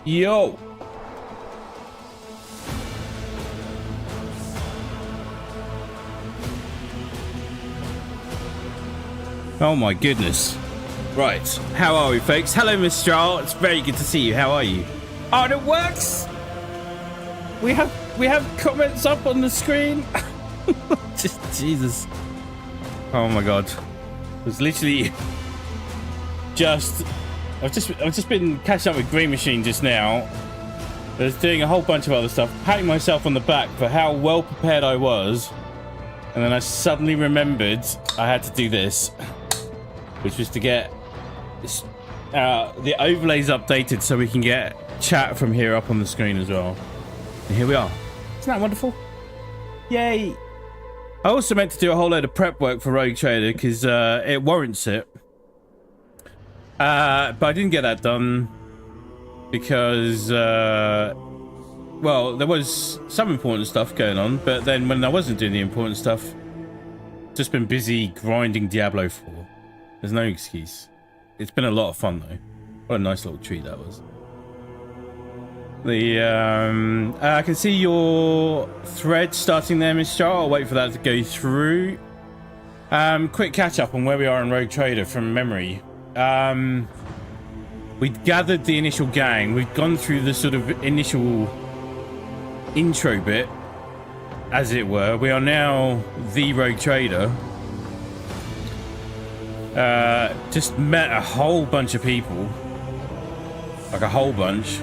Yo. Oh my goodness. Right, how are we, folks? Hello, Miss Stroll. It's very good to see you. How are you? Oh, and it works. We have comments up on the screen. Just Jesus. Oh my god. It was literally I've just been catching up with Green Machine just now. I was doing a whole bunch of other stuff, patting myself on the back for how well prepared I was, and then I suddenly remembered I had to do this, which was to get the overlays updated so we can get chat from here up on the screen as well. And here we are. Isn't that wonderful? Yay! I also meant to do a whole load of prep work for Rogue Trader because it warrants it. But I didn't get that done because, well, there was some important stuff going on, but then when I wasn't doing the important stuff, just been busy grinding Diablo 4. There's no excuse. It's been a lot of fun though. What a nice little treat that was. I can see your thread starting there, Mr. Charles. I'll wait for that to go through. Quick catch up on where we are in Rogue Trader from memory. We'd gathered the initial gang. We'd gone through the sort of initial intro bit, as it were. We are now the Rogue Trader. Just met a whole bunch of people. Like a whole bunch.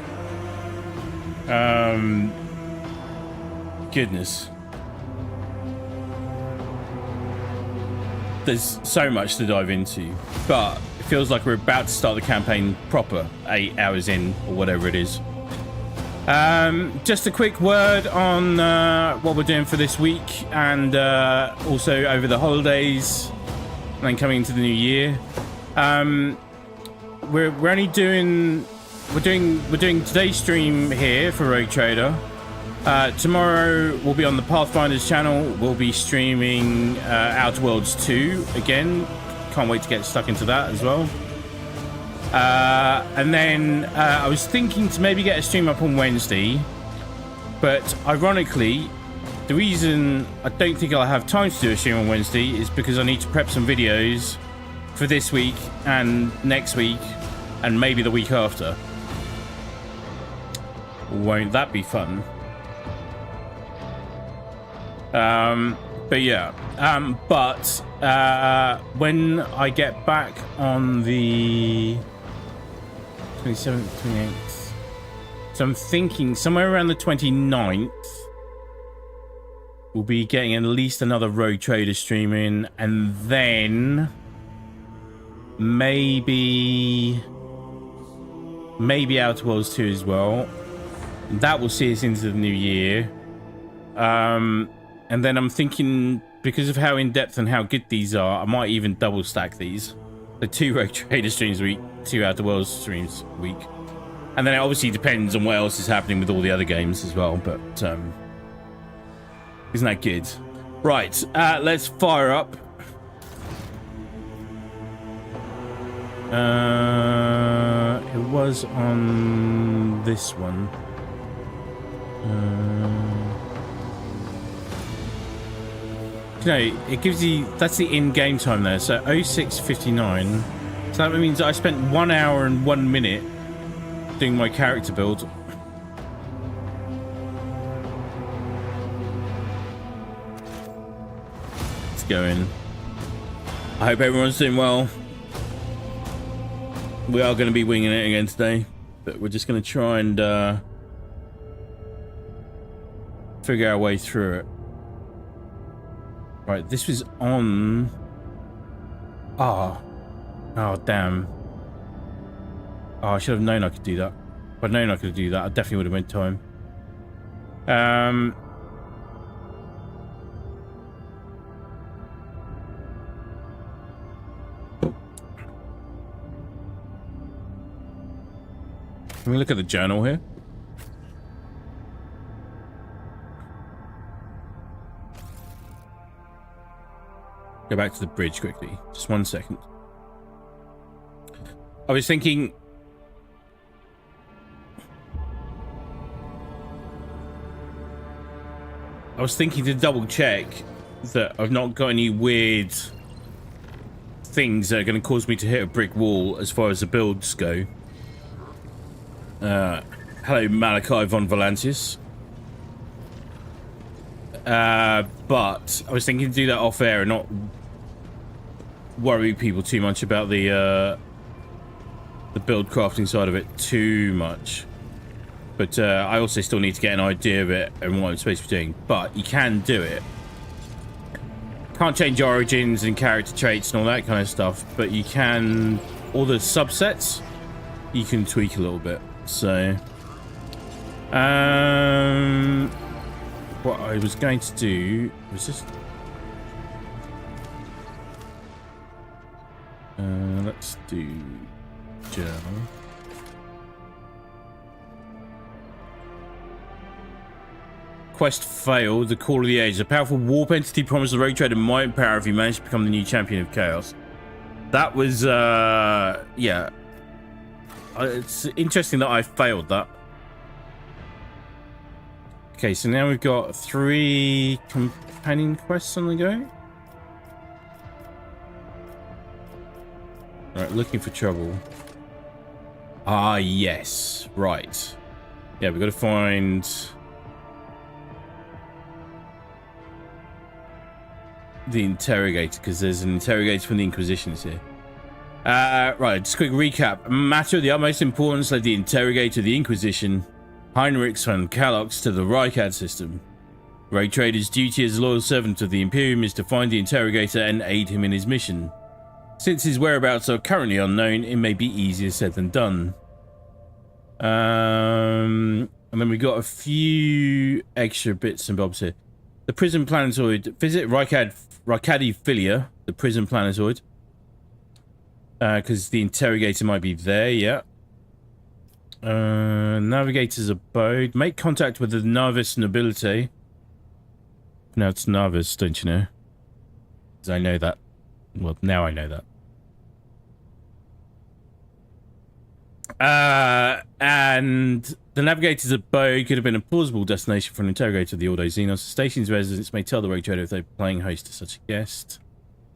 Goodness. There's so much to dive into, but it feels like we're about to start the campaign proper 8 hours in or whatever it is. Just a quick word on what we're doing for this week and also over the holidays and then coming into the new year. We're only doing we're doing today's stream here for Rogue Trader. Tomorrow we'll be on the Pathfinders channel. We'll be streaming Outer Worlds 2 again. Can't wait to get stuck into that as well. And then I was thinking to maybe get a stream up on Wednesday, but ironically, the reason I don't think I'll have time to do a stream on Wednesday is because I need to prep some videos for this week and next week and maybe the week after. Won't that be fun? But yeah, but when I get back on the 27th, 28th, so I'm thinking somewhere around the 29th, we'll be getting at least another Rogue Trader stream in, and then maybe Outer Worlds 2 as well. That will see us into the new year. And then I'm thinking, because of how in-depth and how good these are, I might even double stack these. The 2 Rogue Trader streams a week, 2 Outer Worlds streams a week. And then it obviously depends on what else is happening with all the other games as well, but isn't that good? Right, let's fire up. It was on this one. No, it gives you, that's the in-game time there, so 06:59. So that means I spent 1 hour and 1 minute doing my character build. Let's go in. I hope everyone's doing well. We are going to be winging it again today, but we're just going to try and figure our way through it. Right, this was on... Oh, damn. Oh, I should have known I could do that. If I'd known I could do that, I definitely would have went time. Can we look at the journal here? Go back to the bridge quickly. Just 1 second. I was thinking... I was thinking to double check that I've not got any weird things that are going to cause me to hit a brick wall as far as the builds go. Hello, Malachi von Valantius. But I was thinking to do that off air and not worry people too much about the build crafting side of it too much. But I also still need to get an idea of it and what I'm supposed to be doing. But you can do it. Can't change origins and character traits and all that kind of stuff, but you can, all the subsets you can tweak a little bit. So what I was going to do was just let's do journal. Quest failed. The Call of the Age. A powerful warp entity promised the rogue trader might and power if he managed to become the new champion of chaos. That was yeah. It's interesting that I failed that. Okay, so now we've got 3 companion quests on the go. Right, looking for trouble. Ah, yes. Right. Yeah, we've got to find the interrogator, because there's an interrogator from the Inquisitions here. Right, just a quick recap. A matter of the utmost importance led the interrogator of the Inquisition, Heinrich von Kalox, to the Reichad system. Rogue Trader's duty as a loyal servant of the Imperium is to find the interrogator and aid him in his mission. Since his whereabouts are currently unknown, it may be easier said than done. And then we got a few extra bits and bobs here. The prison planetoid. Visit Rykadi Philia, the prison planetoid. Because the interrogator might be there, yeah. Navigator's abode. Make contact with the Narvis nobility. Now it's Narvis, don't you know? Because I know that. Well, now I know that. And the Navigator's abode could have been a plausible destination for an interrogator of the Ordo Xenos. The station's residents may tell the rogue trader if they're playing host to such a guest.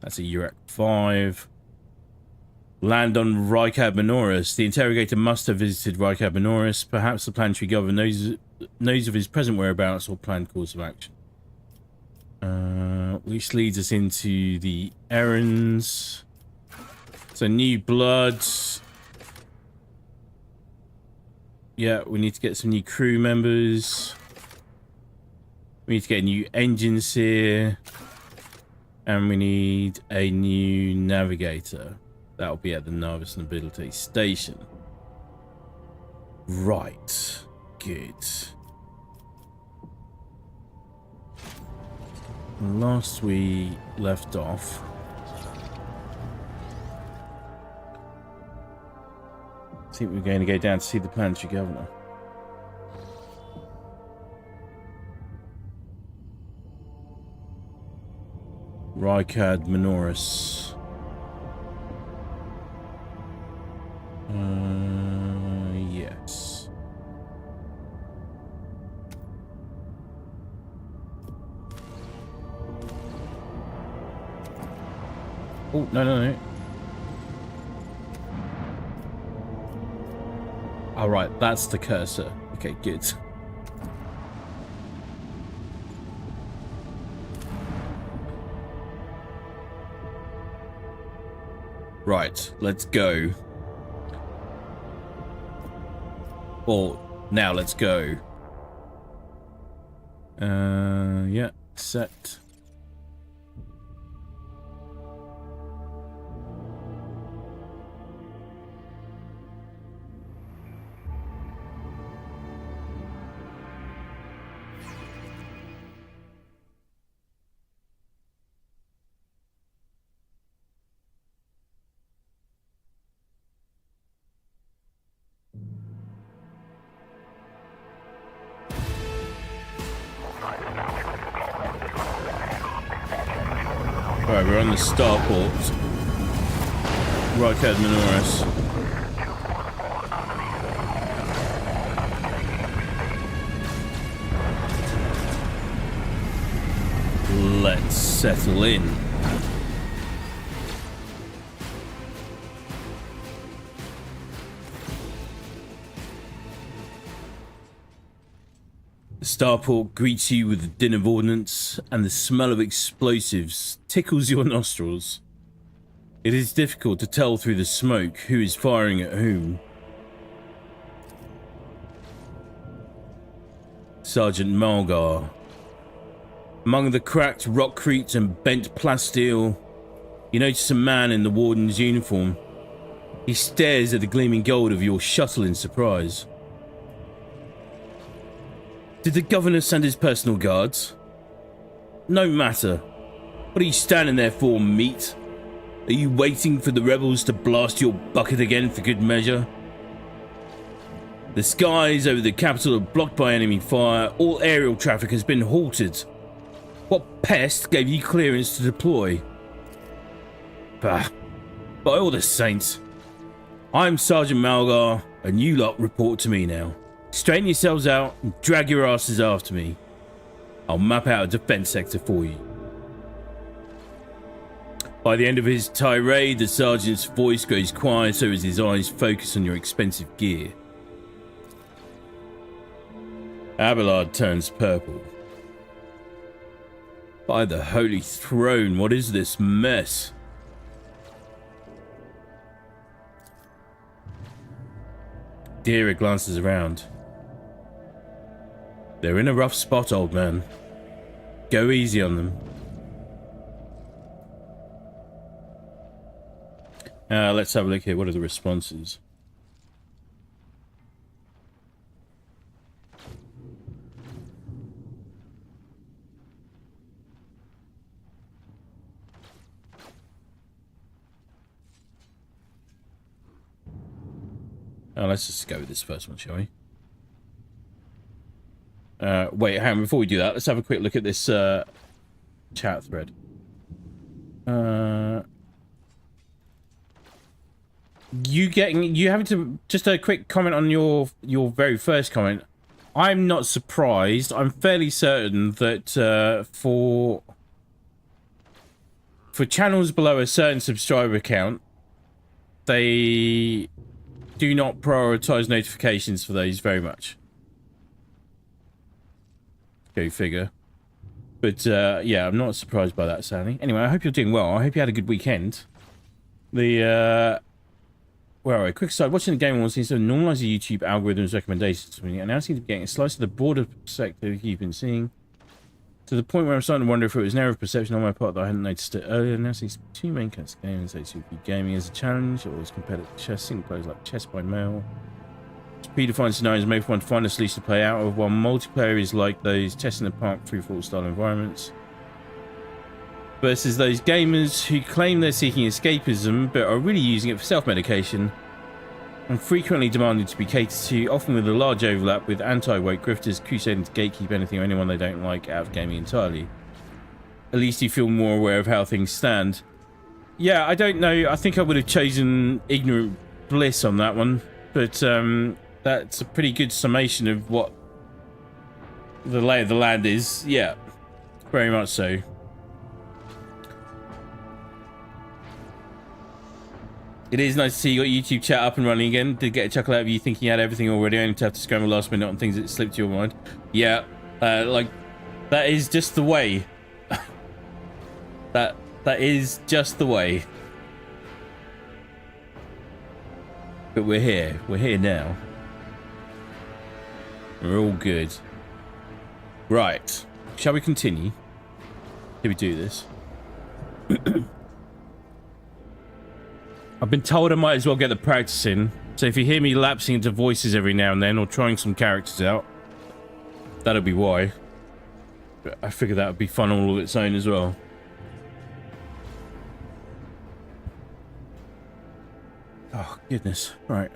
That's a Urek 5. Land on Rykad Minoris. The interrogator must have visited Rykad Minoris. Perhaps the planetary governor knows of his present whereabouts or planned course of action. Which leads us into the errands. So new blood. Yeah, we need to get some new crew members. We need to get new engines here. And we need a new navigator. That'll be at the Narvis Nobility Station. Right. Good. Last we left off, I think we're going to go down to see the planetary governor. Rykad Minoris. Yes. Oh, no. All right, that's the cursor. Okay, good. Right, let's go. Or now let's go. Yeah, set. Alright, we're on the starport. Rykad Minoris. Let's settle in. The starport greets you with the din of ordnance, and the smell of explosives tickles your nostrils. It is difficult to tell through the smoke who is firing at whom. Sergeant Malgar. Among the cracked rockcrete and bent plasteel, you notice a man in the warden's uniform. He stares at the gleaming gold of your shuttle in surprise. Did the governor send his personal guards? No matter. What are you standing there for, meat? Are you waiting for the rebels to blast your bucket again for good measure? The skies over the capital are blocked by enemy fire. All aerial traffic has been halted. What pest gave you clearance to deploy? Bah, by all the saints. I'm Sergeant Malgar, and you lot report to me now. Straighten yourselves out and drag your asses after me. I'll map out a defense sector for you. By the end of his tirade, the sergeant's voice grows quieter as his eyes focus on your expensive gear. Abelard turns purple. By the Holy Throne, what is this mess? Dira glances around. They're in a rough spot, old man. Go easy on them. Let's have a look here. What are the responses? Let's just go with this first one, shall we? Wait, hang on, before we do that, let's have a quick look at this chat thread. You having to, just a quick comment on your very first comment. I'm not surprised. I'm fairly certain that for channels below a certain subscriber count, they do not prioritize notifications for those very much. Go figure. But yeah, I'm not surprised by that, Sally. Anyway, I hope you're doing well. I hope you had a good weekend. Where are we? Quick side. Watching the game one seems to normalize the YouTube algorithms recommendations. I now seem to be getting a slice of the broader sector you've been seeing. To the point where I'm starting to wonder if it was an error of perception on my part that I hadn't noticed it earlier. Now seeing two main kinds of games. They seem to be gaming as a challenge, or as competitive chess. Single players like chess by mail. Predefined scenarios made for one to find a solution to play out of, while multiplayer is like those chess in the park free-for-all style environments. Versus those gamers who claim they're seeking escapism but are really using it for self-medication and frequently demanding to be catered to, often with a large overlap with anti-woke grifters crusading to gatekeep anything or anyone they don't like out of gaming entirely. At least you feel more aware of how things stand. Yeah, I don't know. I think I would have chosen ignorant bliss on that one, but that's a pretty good summation of what the lay of the land is. Yeah, very much so. It is nice to see you got YouTube chat up and running again. Did get a chuckle out of you thinking you had everything already, only to have to scramble last minute on things that slipped your mind. Yeah, like, that is just the way. that is just the way. But we're here. We're here now. We're all good. Right. Shall we continue? Can we do this? I've been told I might as well get the practice in, so if you hear me lapsing into voices every now and then or trying some characters out, that'll be why. But I figure that would be fun all of its own as well. Oh, goodness. Right.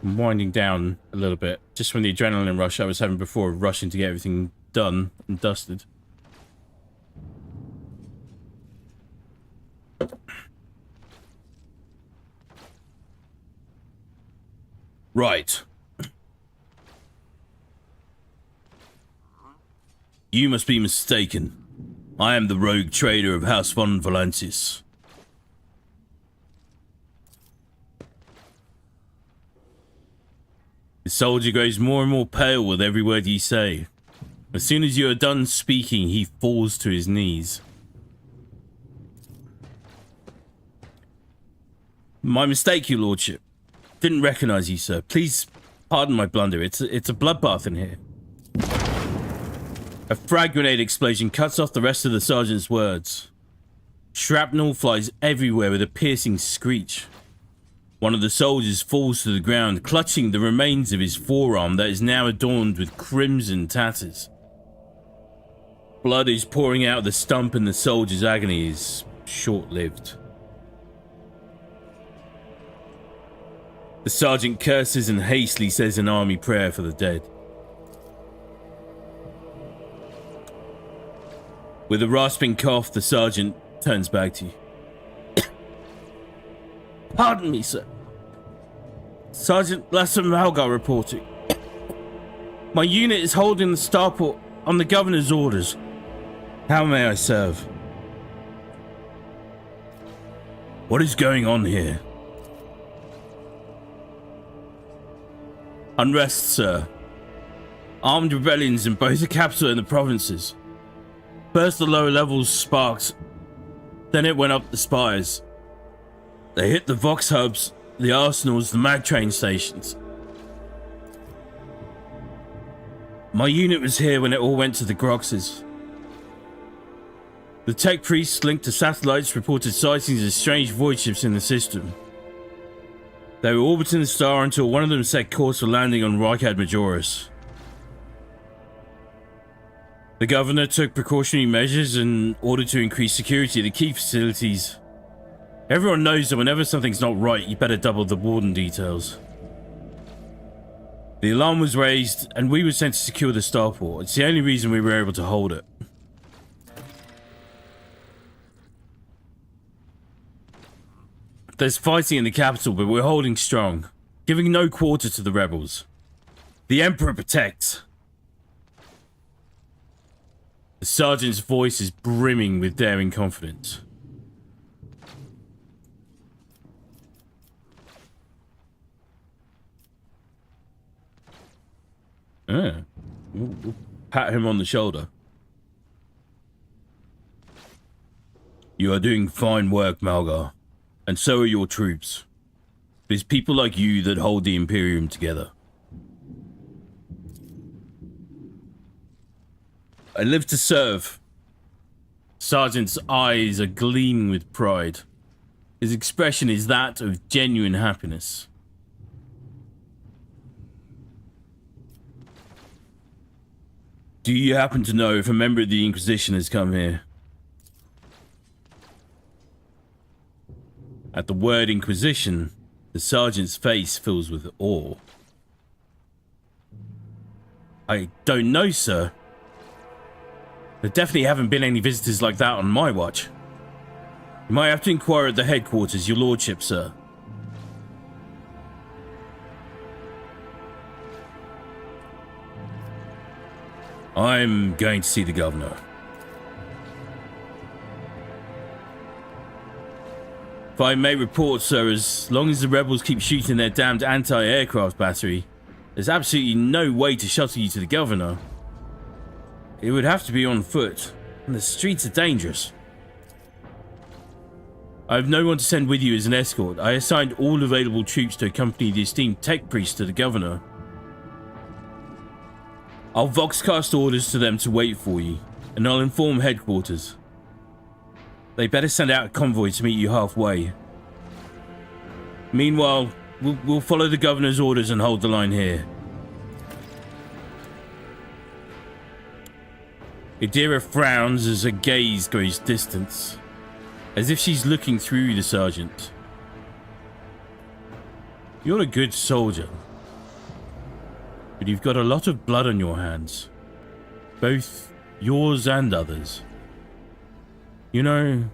I'm winding down a little bit, just from the adrenaline rush I was having before, rushing to get everything done and dusted. Right. You must be mistaken. I am the rogue trader of House von Valancius. The soldier grows more and more pale with every word you say. As soon as you are done speaking, he falls to his knees. My mistake, your lordship. Didn't recognize you, sir. Please pardon my blunder. It's a bloodbath in here. A frag grenade explosion cuts off the rest of the sergeant's words. Shrapnel flies everywhere with a piercing screech. One of the soldiers falls to the ground, clutching the remains of his forearm that is now adorned with crimson tatters. Blood is pouring out of the stump and the soldier's agony is short-lived. The sergeant curses and hastily says an army prayer for the dead. With a rasping cough, the sergeant turns back to you. Pardon me, sir. Sergeant Lasser Malgar reporting. My unit is holding the starport on the governor's orders. How may I serve? What is going on here? Unrest, sir. Armed rebellions in both the capital and the provinces. First the lower levels sparked, then it went up the spires. They hit the Vox hubs, the arsenals, the mag train stations. My unit was here when it all went to the Groxes. The tech priests linked to satellites reported sightings of strange void ships in the system. They were orbiting the star until one of them set course for landing on Rykad Majoris. The governor took precautionary measures in order to increase security at the key facilities. Everyone knows that whenever something's not right, you better double the warden details. The alarm was raised, and we were sent to secure the starport. It's the only reason we were able to hold it. There's fighting in the capital, but we're holding strong, giving no quarter to the rebels. The Emperor protects. The sergeant's voice is brimming with daring confidence. We'll pat him on the shoulder. You are doing fine work, Malgar, and so are your troops. It's people like you that hold the Imperium together. I live to serve. Sergeant's eyes are gleaming with pride. His expression is that of genuine happiness. Do you happen to know if a member of the Inquisition has come here? At the word Inquisition, the sergeant's face fills with awe. I don't know, sir. There definitely haven't been any visitors like that on my watch. You might have to inquire at the headquarters, your lordship, sir. I'm going to see the governor. If I may report, sir, as long as the rebels keep shooting their damned anti-aircraft battery, there's absolutely no way to shuttle you to the governor. It would have to be on foot, and the streets are dangerous. I have no one to send with you as an escort. I assigned all available troops to accompany the esteemed tech priest to the governor. I'll voxcast orders to them to wait for you, and I'll inform headquarters. They better send out a convoy to meet you halfway. Meanwhile, we'll follow the governor's orders and hold the line here. Idira frowns as her gaze grows distant, as if she's looking through the sergeant. You're a good soldier, but you've got a lot of blood on your hands, both yours and others. You know,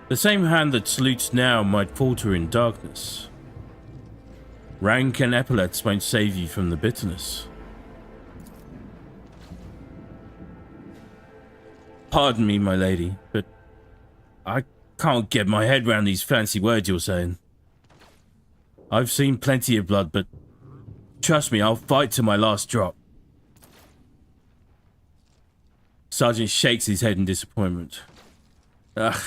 the same hand that salutes now might falter in darkness. Rank and epaulets won't save you from the bitterness. Pardon me, my lady, but I can't get my head around these fancy words you're saying. I've seen plenty of blood, but trust me, I'll fight to my last drop. Sergeant shakes his head in disappointment. Ugh.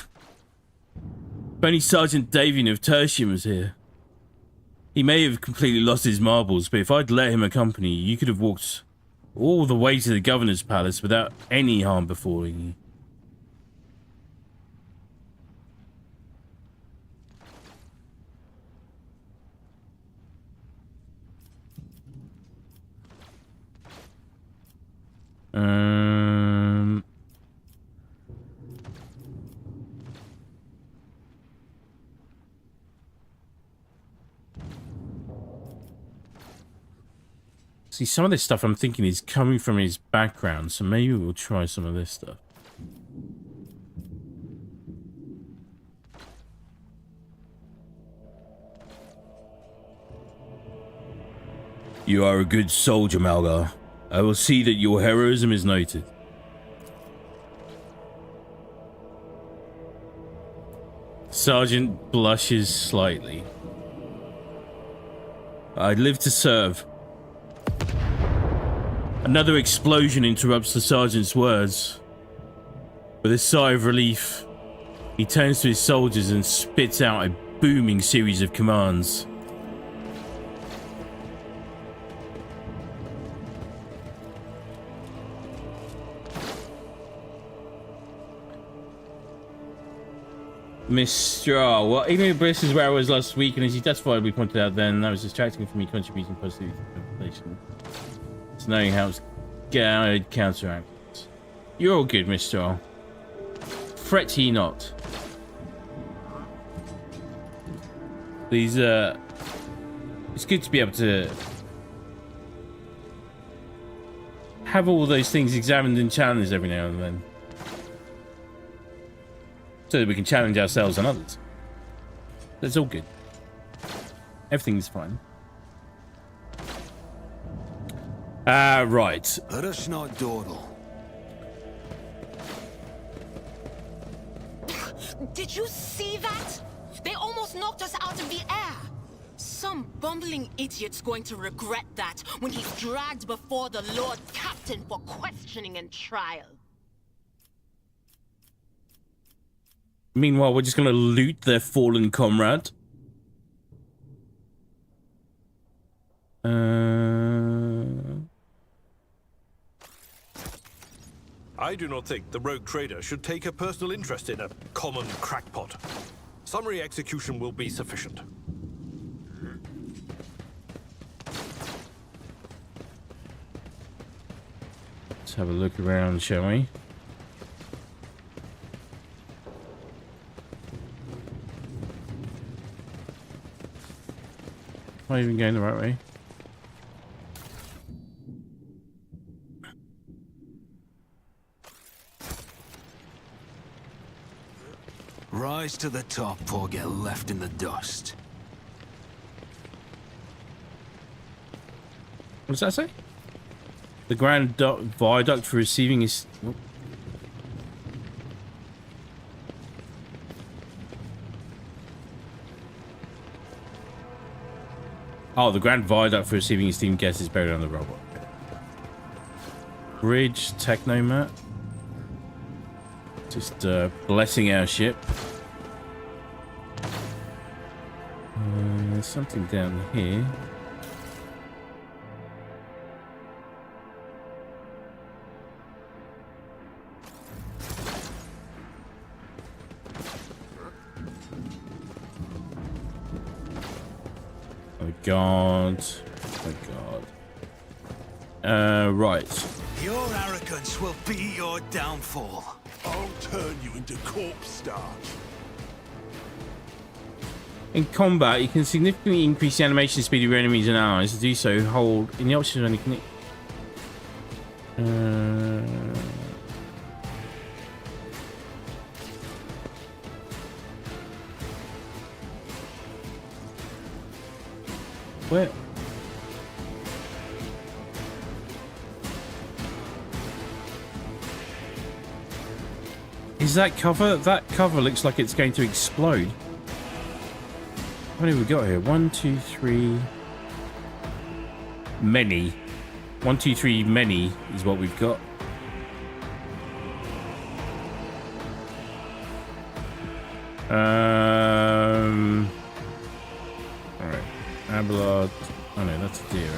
If only Sergeant Davian of Tertium was here. He may have completely lost his marbles, but if I'd let him accompany you, you could have walked all the way to the governor's palace without any harm befalling you. See, some of this stuff I'm thinking is coming from his background, so maybe we'll try some of this stuff. You are a good soldier, Malgar. I will see that your heroism is noted. Sergeant blushes slightly. I live to serve. Another explosion interrupts the sergeant's words. With a sigh of relief, he turns to his soldiers and spits out a booming series of commands. Mr. Well, even if Briss is where I was last week, and as you justifiably pointed out then, that was distracting from me contributing positively to the population. It's knowing how it's counteract. You're all good, Mr. Fret ye not. These, it's good to be able to have all those things examined and challenged every now and then. So that we can challenge ourselves and others. That's all good. Everything's fine. Right. Let us not dawdle. Did you see that? They almost knocked us out of the air. Some bumbling idiot's going to regret that when he's dragged before the Lord Captain for questioning and trial. Meanwhile, we're just going to loot their fallen comrade. I do not think the rogue trader should take a personal interest in a common crackpot. Summary execution will be sufficient. Let's have a look around, shall we? Am I even going the right way? Rise to the top or get left in the dust. What does that say? The grand viaduct for receiving is... Oh, the grand viaduct for receiving esteemed guests is buried on the rubble. Bridge, technomat. Just blessing our ship. There's something down here. Oh God. Oh God. Right. Your arrogance will be your downfall. I'll turn you into corpse starch. In combat, you can significantly increase the animation speed of your enemies and allies. To do so, hold in the options when you can. Where? Is that cover? That cover looks like it's going to explode. How many have we got here? 1, 2, 3. Many. 1, 2, 3, many is what we've got. Alright. Abelard. Oh no, that's a deer.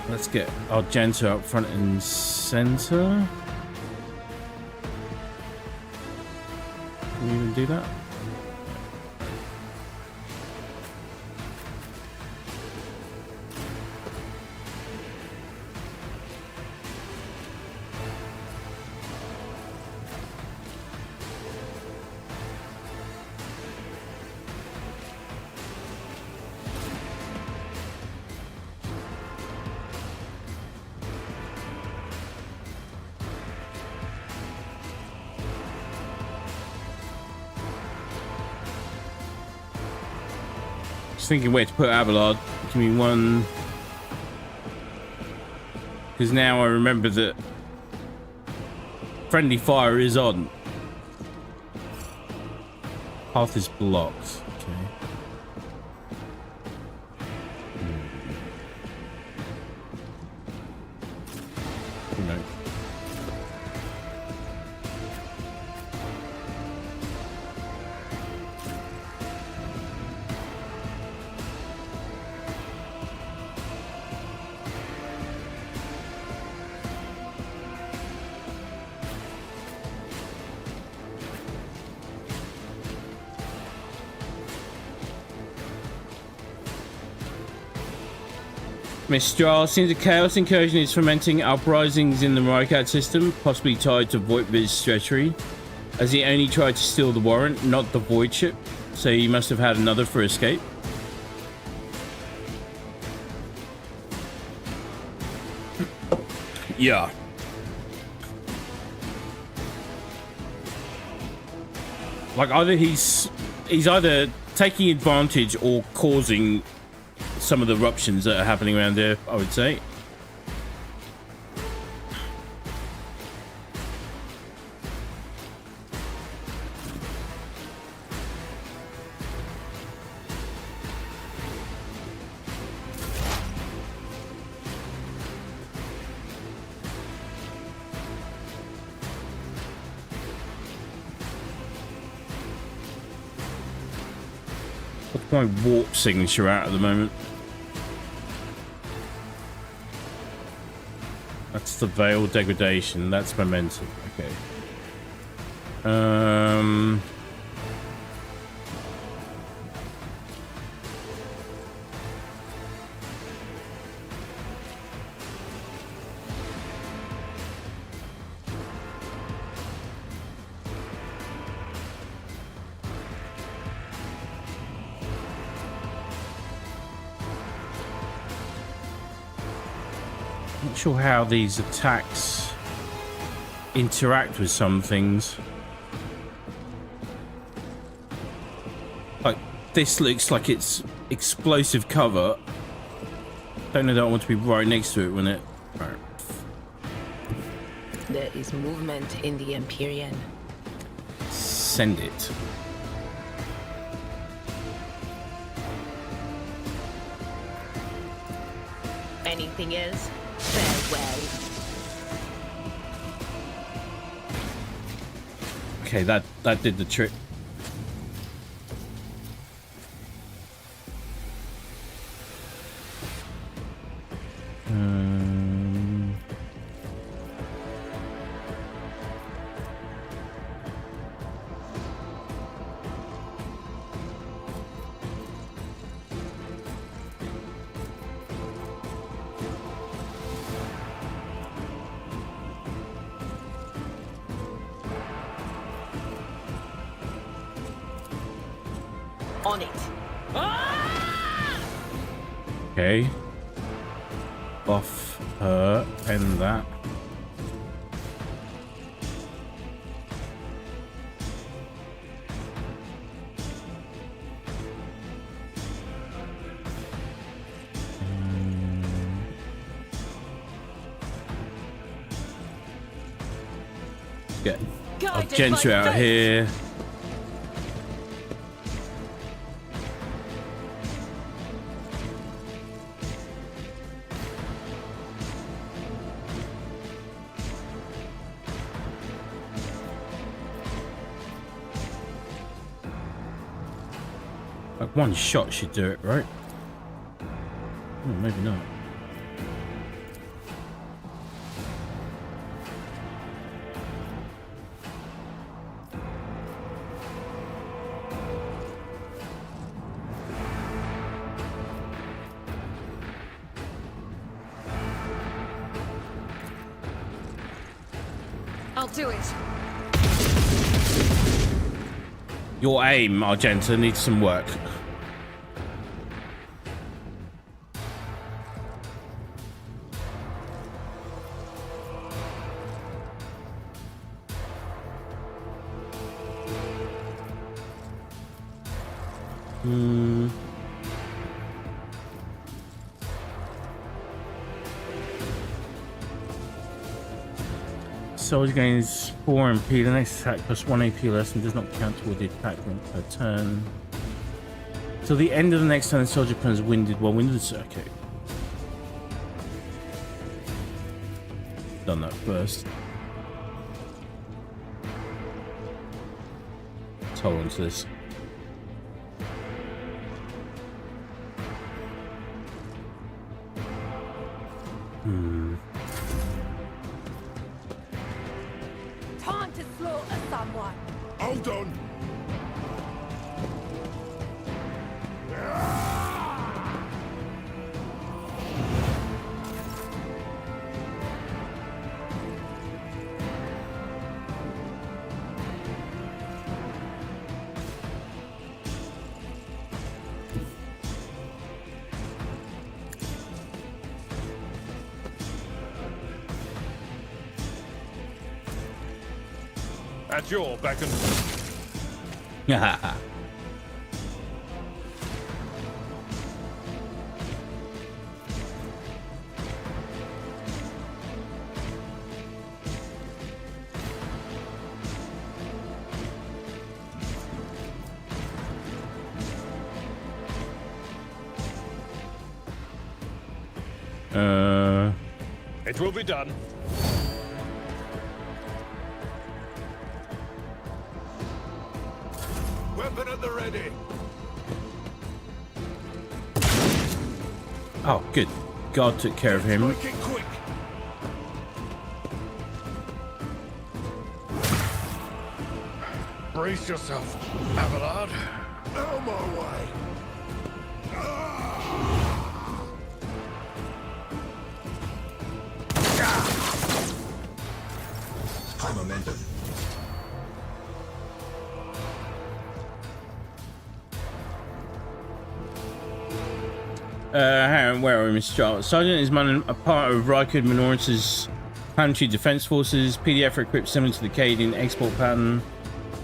Let's get Argento up front and center. Can we even do that? Just thinking where to put Abelard. Give me one. Because now I remember that friendly fire is on. Path is blocked. Okay. No. Mistral seems a chaos incursion is fermenting uprisings in the Rycat system, possibly tied to Voigt's treachery, as he only tried to steal the warrant, not the Void ship, so he must have had another for escape. Yeah. Like either he's either taking advantage or causing some of the eruptions that are happening around here, I would say. What's my warp signature at the moment? That's the veil degradation. That's momentum. Okay. Not sure how these attacks interact with some things. Like this looks like it's explosive cover. Don't know that I want to be right next to it when it. Right. There is movement in the Empyrean. Send it. Anything else? Farewell. Okay, that did the trick. On it. Okay. Buff her and that. Get our Guided gentry by out fate. here. Like one shot should do it, right? Oh, maybe not. I'll do it. Your aim, Argenta, needs some work. Soldier gains 4 MP. The next attack plus 1 AP less and does not count toward the attack link per turn. Till the end of the next turn, the soldier becomes winded while winded. Okay. Done that first. Let's hold on to this. Time to slaughter someone. Hold on. At your beck and... It will be done. Weapon at the ready. Oh, good. God took care of him. Make it quick. Brace yourself, Abelard. Out my way. High momentum. Hang on, where are we, Mr. Charles? Sergeant is a part of Rykard Minorance's Planetary Defense Forces. PDF equipped similar to the Cadian export pattern,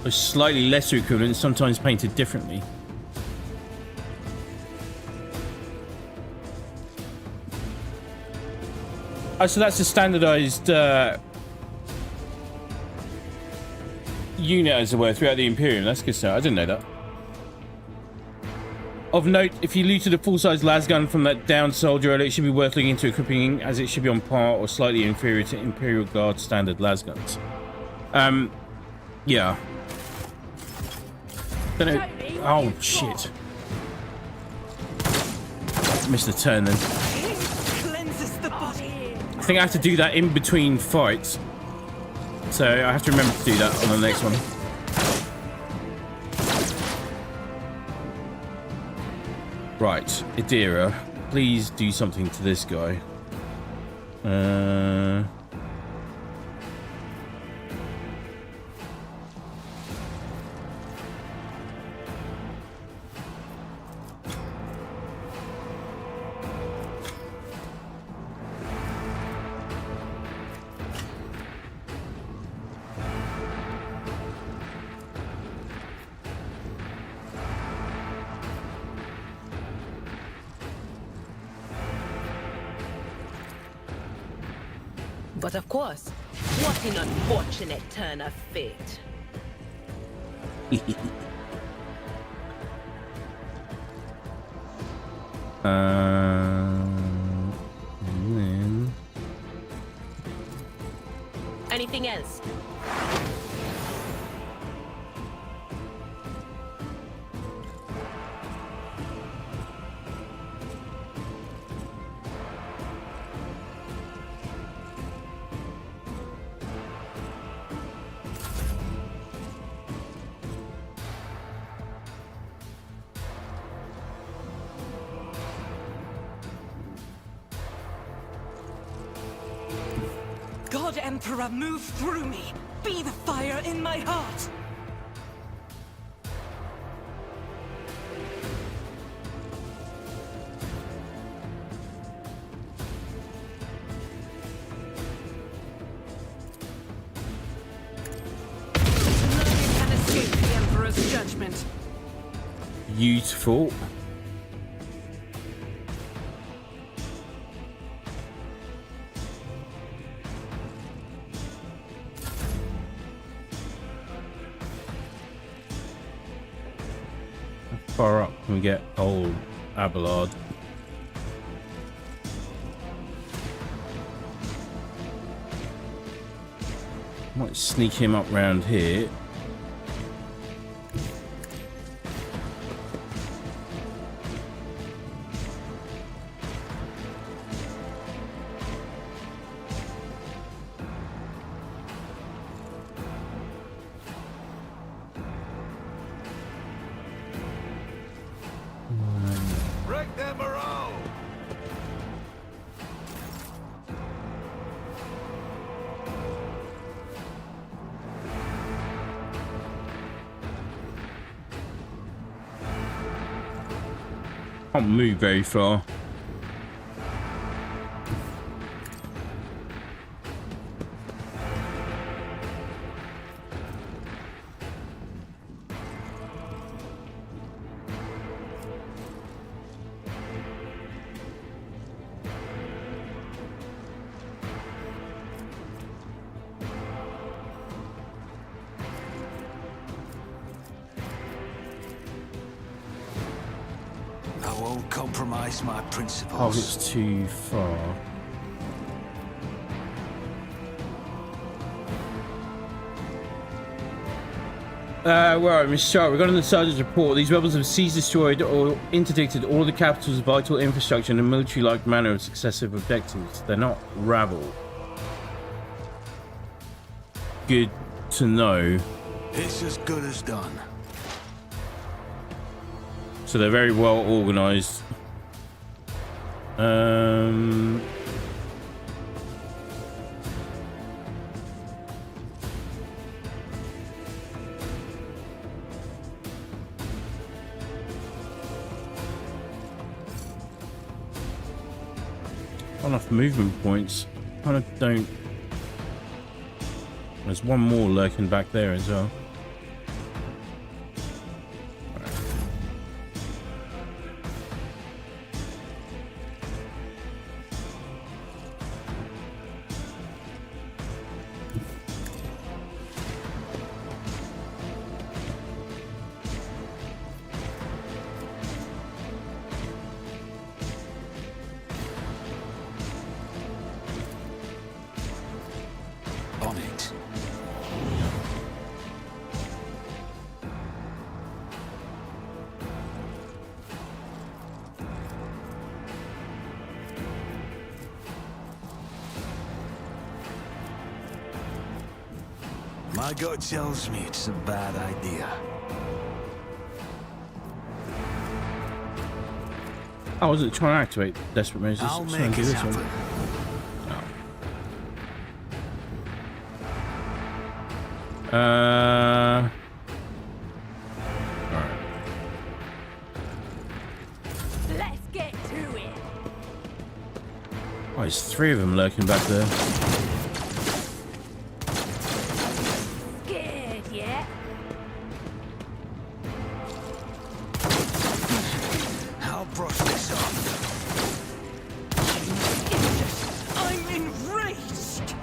with slightly lesser equivalent, sometimes painted differently. Oh, so that's a standardized unit, as it were, throughout the Imperium. That's good stuff. I didn't know that. Of note, if you looted a full-size lasgun from that downed soldier earlier, it should be worth looking into equipping, as it should be on par or slightly inferior to Imperial Guard standard lasguns. Yeah. Don't know. Oh, shit. Missed the turn then. Cleanses the body. I think I have to do that in between fights. So I have to remember to do that on the next one. Right, Idira, please do something to this guy. But of course, What an unfortunate turn of fate. And then... Anything else? God Emperor, move through me. Be the fire in my heart. Nothing can escape the Emperor's judgment. Beautiful. How far up can we get old Abelard? Might sneak him up round here. Break them morale! Can't move very far. I won't compromise my Oh, principles. it's too far. Right, Mr. Sharp, regarding the Sergeant's report, these rebels have seized, destroyed, or interdicted all the capital's vital infrastructure in a military-like manner of successive objectives. They're not rabble. Good to know. It's as good as done. So they're very well organized. Not enough movement points. Kind of don't. There's one more lurking back there as well. On it. My gut tells me it's a bad idea. I wasn't trying to activate desperate measures. I'll Just trying make to do it this one. happen. Alright. Let's get to it. Oh, there's three of them lurking back there. Scared yet? I'll brush this off. I'm enraged.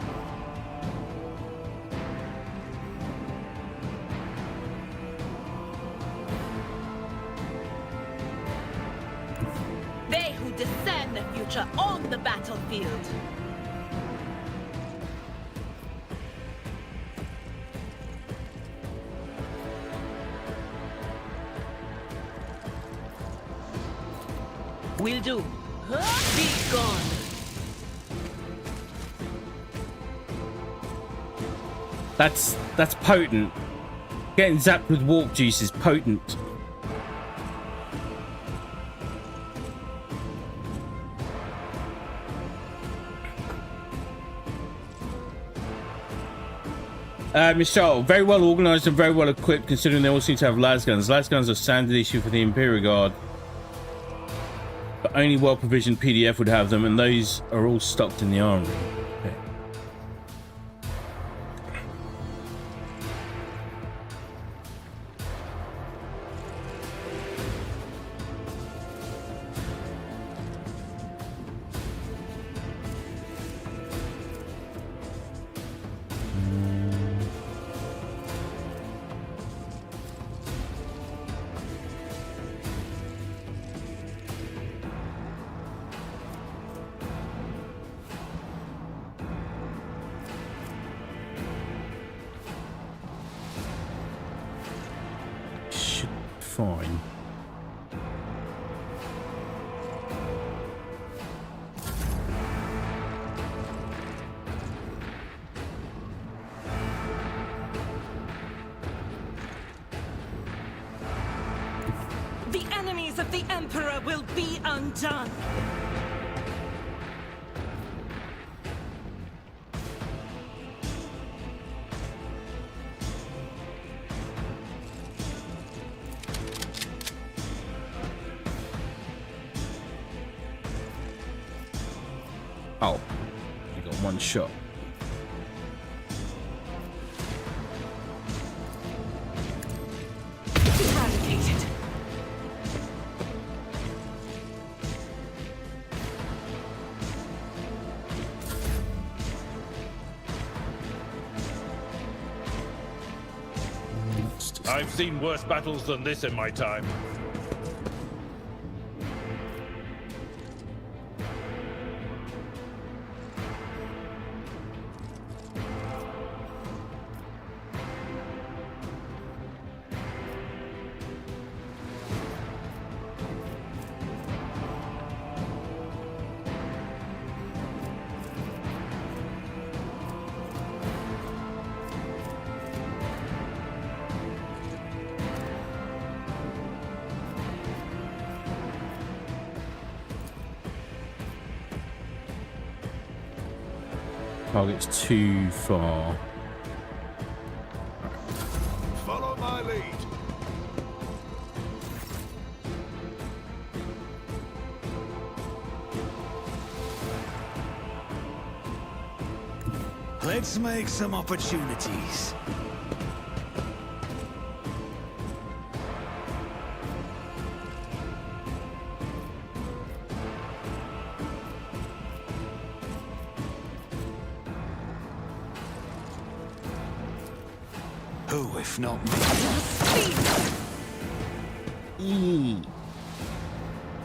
soldier on the battlefield. Will do. Be gone. That's potent. Getting zapped with warp juice is potent. Michelle, very well organized and very well equipped considering they all seem to have lasguns. Lasguns are standard issue for the Imperial Guard. But only well-provisioned PDF would have them, and those are all stocked in the armory. Okay. Fine. The enemies of the Emperor will be undone. Oh, I got one shot. Eradicated. I've seen worse battles than this in my time. Target's too far. Follow my lead. Let's make some opportunities. Who, if not me?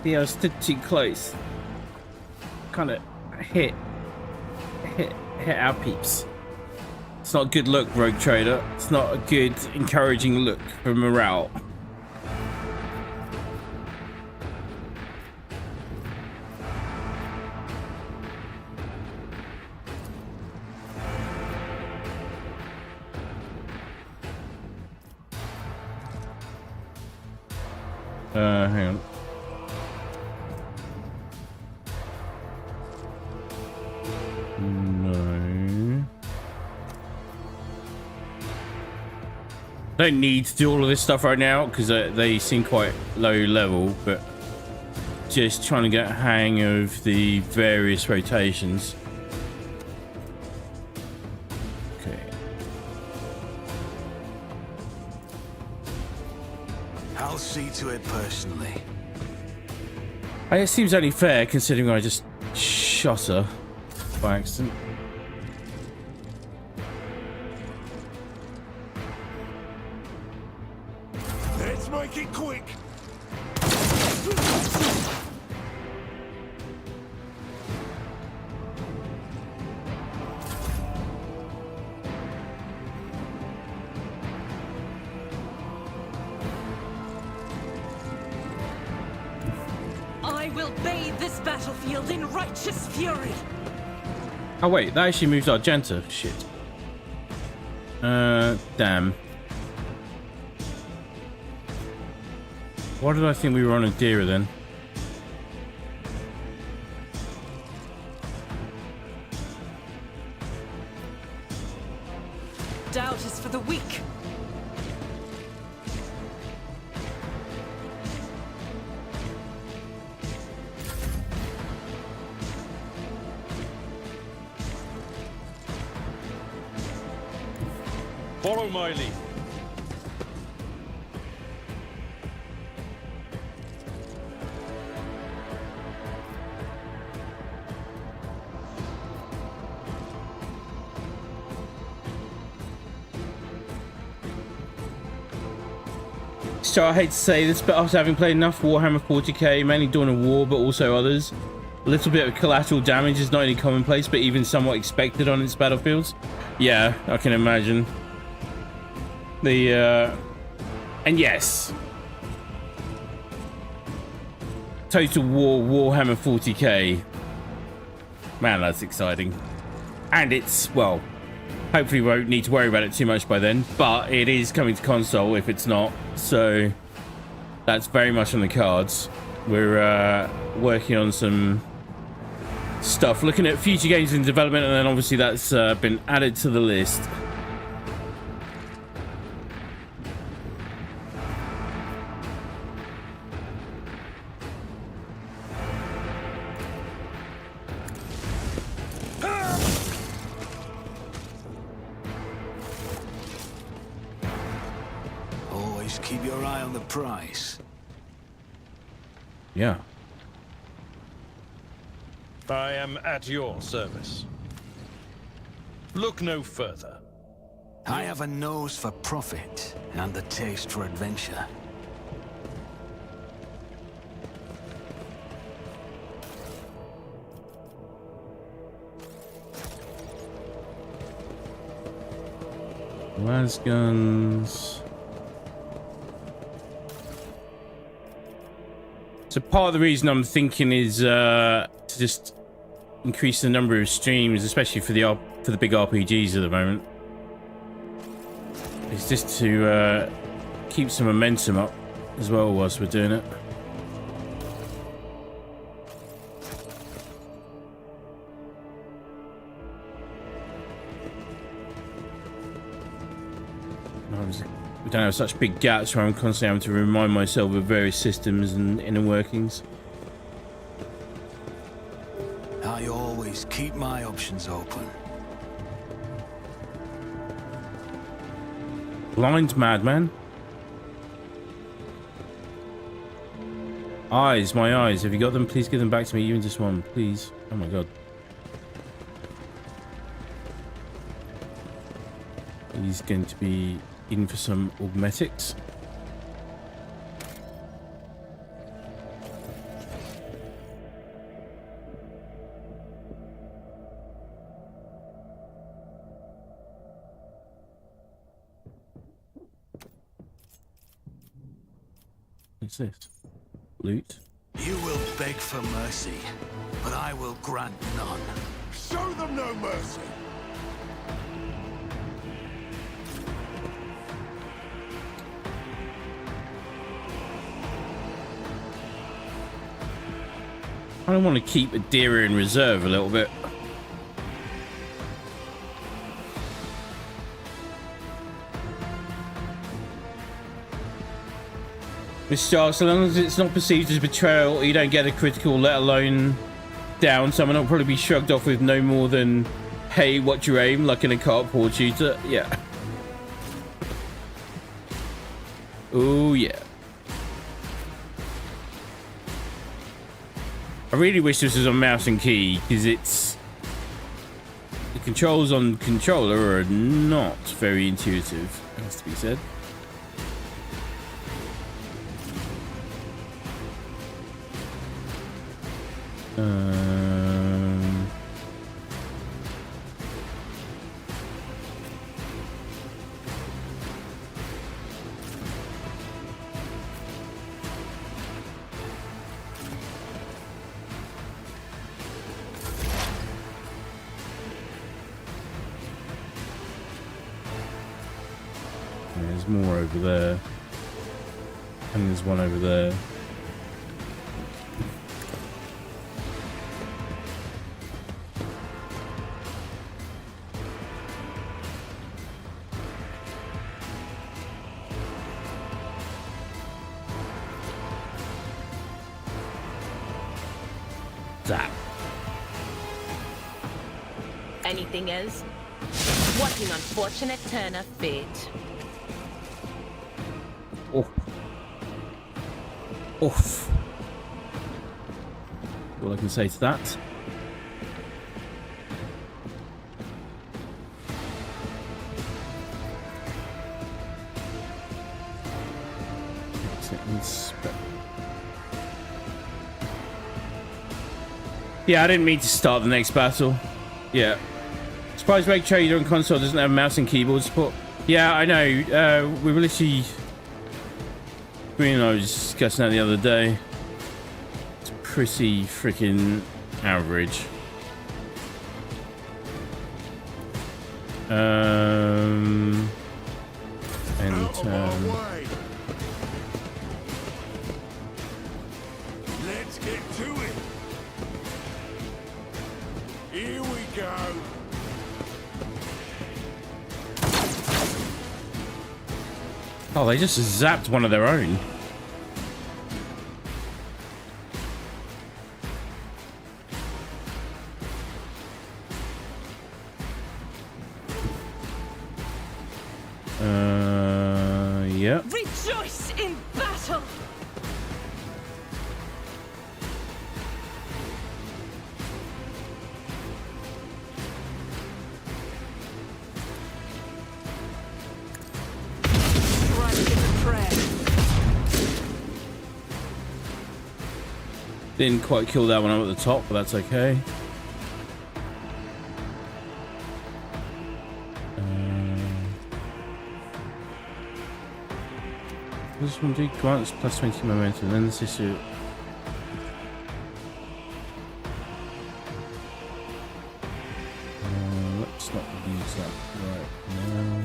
Yeah, I stood too close. Kind of hit our peeps. It's not a good look, Rogue Trader. It's not a good, encouraging look for morale. Hang on. No. Don't need to do all of this stuff right now because they seem quite low level, but just trying to get a hang of the various rotations. Okay. I'll see to it personally. It seems only fair considering I just shot her by accident. Let's make it quick. I will bathe this battlefield in righteous fury. Oh wait, that actually moves Argenta. Shit. Damn. Why did I think we were on Adira then? Doubt is for the weak. Follow my lead. So I hate to say this, but after having played enough Warhammer 40k, mainly Dawn of War, but also others, a little bit of collateral damage is not only commonplace, but even somewhat expected on its battlefields. Yeah, I can imagine. And yes. Total War Warhammer 40k. Man, that's exciting. And it's, well, hopefully we won't need to worry about it too much by then, but it is coming to console if it's not, so that's very much on the cards. We're working on some stuff, looking at future games in development, and then obviously that's been added to the list. Always keep your eye on the prize. Yeah. I am at your service. Look no further. I have a nose for profit and the taste for adventure. Las guns. So part of the reason I'm thinking is to just increase the number of streams, especially for the big RPGs at the moment. It's just to keep some momentum up as well whilst we're doing it. We don't have such big gaps where I'm constantly having to remind myself of various systems and inner workings. I always keep my options open. Blind madman. Eyes, my eyes. Have you got them? Please give them back to me, even just one, please. Oh my god. He's going to be in for some augmetics. What's this? Loot. You will beg for mercy, but I will grant none. Show them no mercy. I don't want to keep Adira in reserve a little bit. Miss Star, so long as it's not perceived as betrayal, you don't get a critical, let alone down. Someone will probably be shrugged off with no more than, hey, what's your aim? Like in a cardboard shooter. Yeah. Oh, yeah. I really wish this was on mouse and key, because it's... the controls on controller are not very intuitive, has to be said. there's more over there. And there's one over there. That. Anything else? What an unfortunate turn of fate. Oh. Oof. All I can say to that. Yeah, I didn't mean to start the next battle. Yeah. Surprise Raid Trader on console doesn't have mouse and keyboard support. Yeah, I know. We were literally... Green and I was discussing that the other day. It's pretty freaking average. And Let's get to it. Here we go. oh, they just zapped one of their own. Yeah. Rejoice in battle! Strike in the prayer. Didn't quite kill that one up at the top, but that's okay. This one do grants plus 20 momentum, then this issue. Let's not use that right now.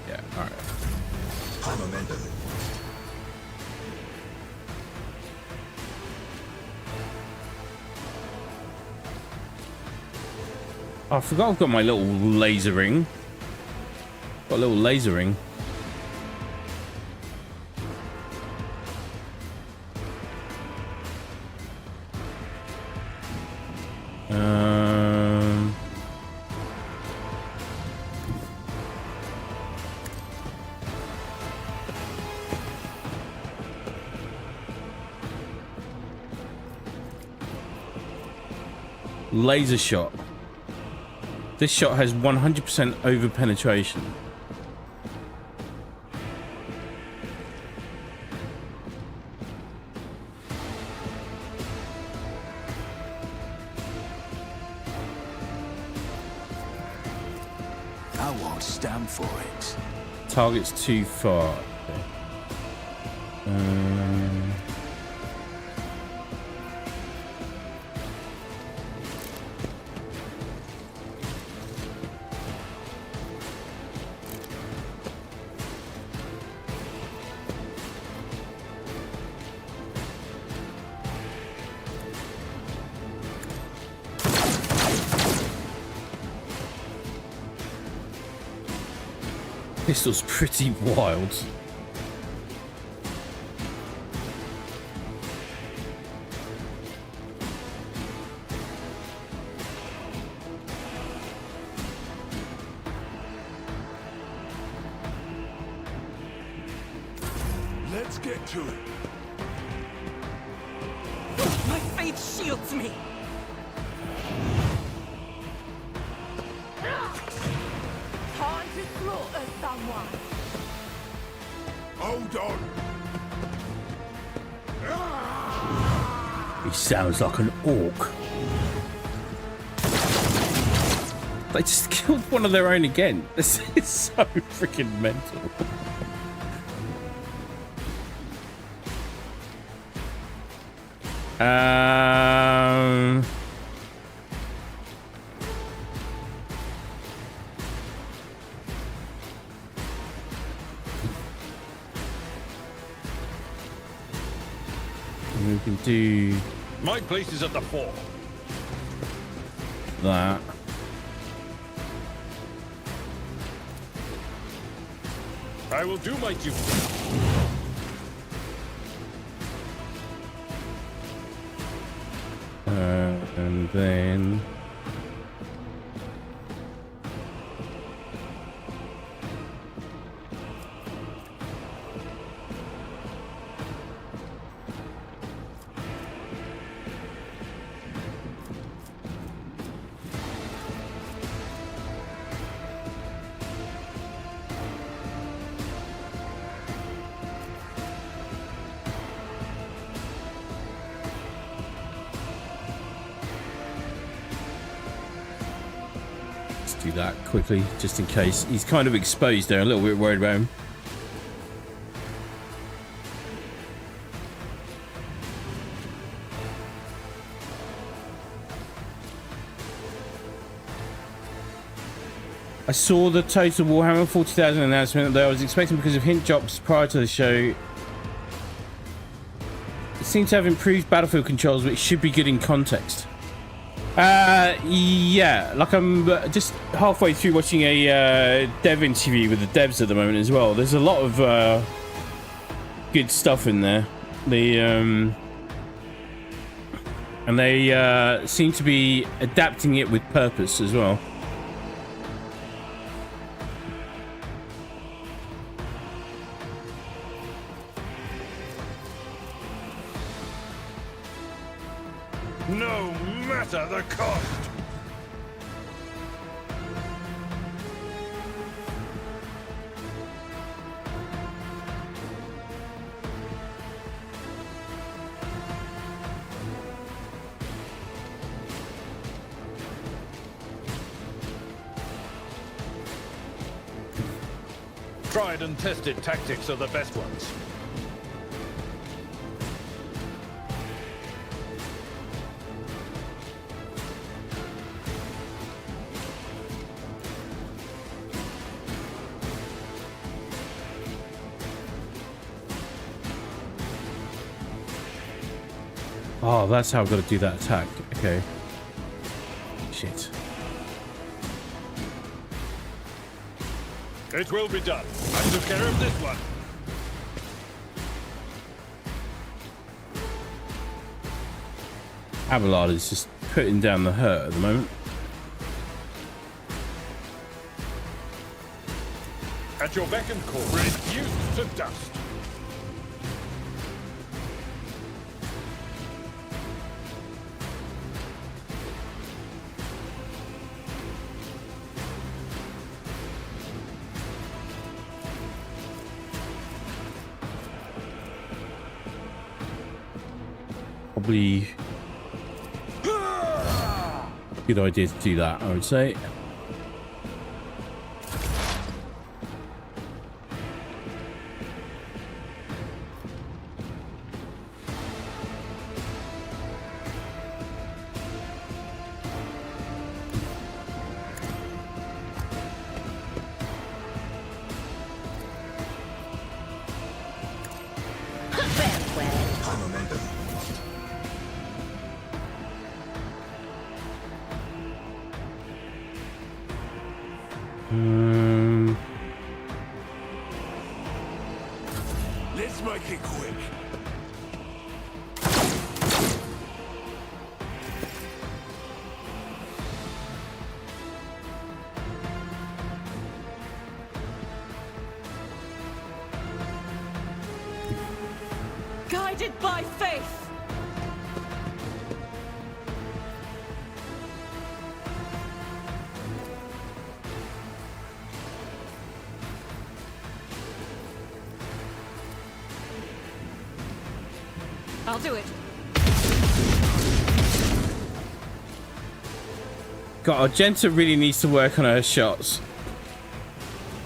Yeah, alright. Momentum. Oh, I forgot I've got my little laser ring. Got a little laser ring. Laser shot. This shot has 100% over penetration. I won't stand for it. Target's too far. Okay. Pistol's pretty wild. Let's get to it. My faith shields me! Time to slaughter someone! Hold on. He sounds like an orc. They just killed one of their own again. This is so freaking mental. We can do My place is at the fort. that. I will do my duty. And then do that quickly, just in case. He's kind of exposed there, a little bit worried about him. I saw the total Warhammer 40,000 announcement that I was expecting because of hint drops prior to the show. It seems to have improved battlefield controls, which should be good in context. Yeah, like I'm just halfway through watching a dev interview with the devs at the moment as well. There's a lot of good stuff in there. And they seem to be adapting it with purpose as well. No matter the cost. Tried and tested tactics are the best ones. Oh, that's how I've got to do that attack. Okay. Shit. It will be done. I took care of this one. Abelard is just putting down the hurt at the moment. At your beck and call, reduced to dust. Probably good idea to do that, I would say. Let's make it quick. Guided by faith. I'll do it. God, Argenta really needs to work on her shots.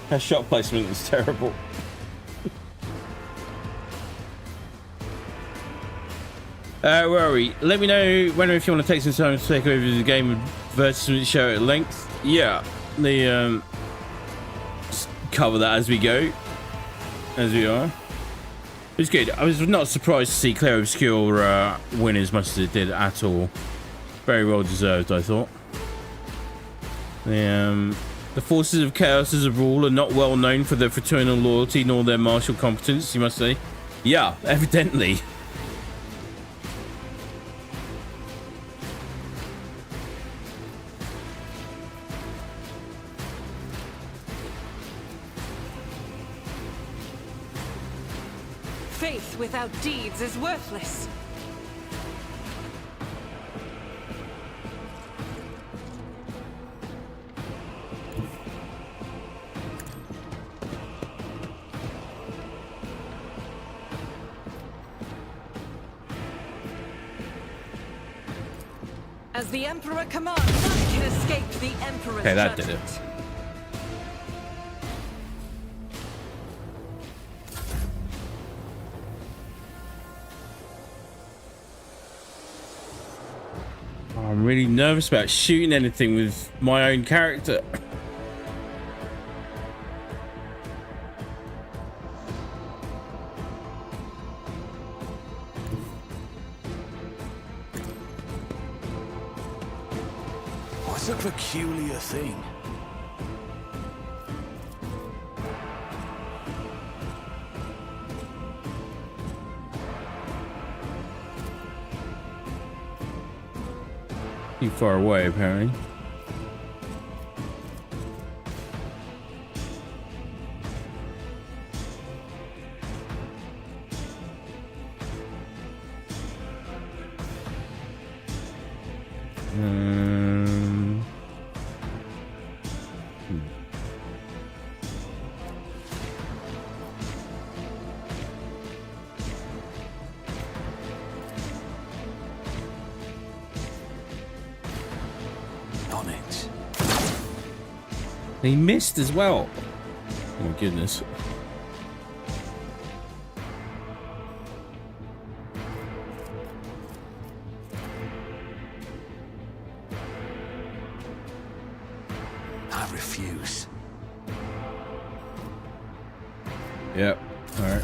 Her shot placement is terrible. Where are we? Let me know whenever if you want to take some time to take over the game advertisement show at length. Yeah, just cover that as we go, as we are. It's good. I was not surprised to see Claire Obscure win as much as it did at all. Very well deserved, I thought. The forces of chaos as a rule are not well known for their fraternal loyalty nor their martial competence, you must say. Yeah, evidently. Faith without deeds is worthless. As the Emperor commands, none can escape the Emperor's Okay, that did judgment. it. I'm really nervous about shooting anything with my own character. What's a peculiar thing? Too far away, apparently. On it. He missed as well. Oh my goodness. I refuse. Yep. All right.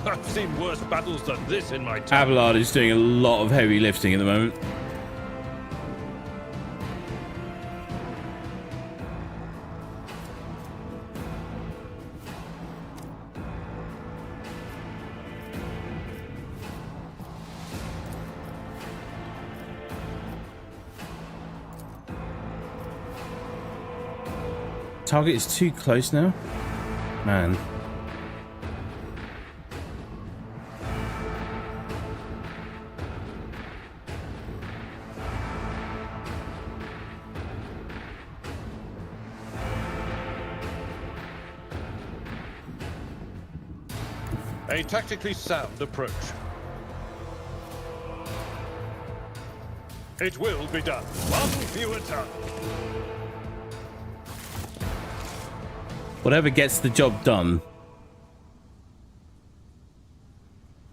I've seen worse battles than this in my time. Abelard is doing a lot of heavy lifting at the moment. Target is too close now. Man. A tactically sound approach. It will be done. One fewer ton. Whatever gets the job done.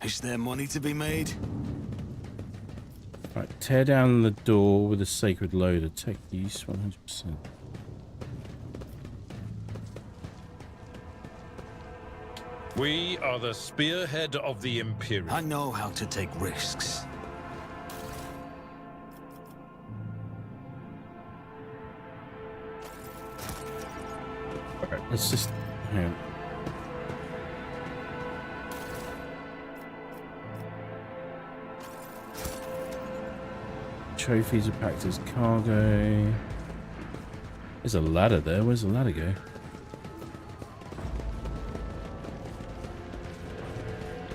Is there money to be made? Right, tear down the door with a sacred loader. Take use 100%. We are the spearhead of the Imperium. I know how to take risks. Alright, let's just... hang on. Trophies are packed as cargo. There's a ladder there. Where's the ladder go?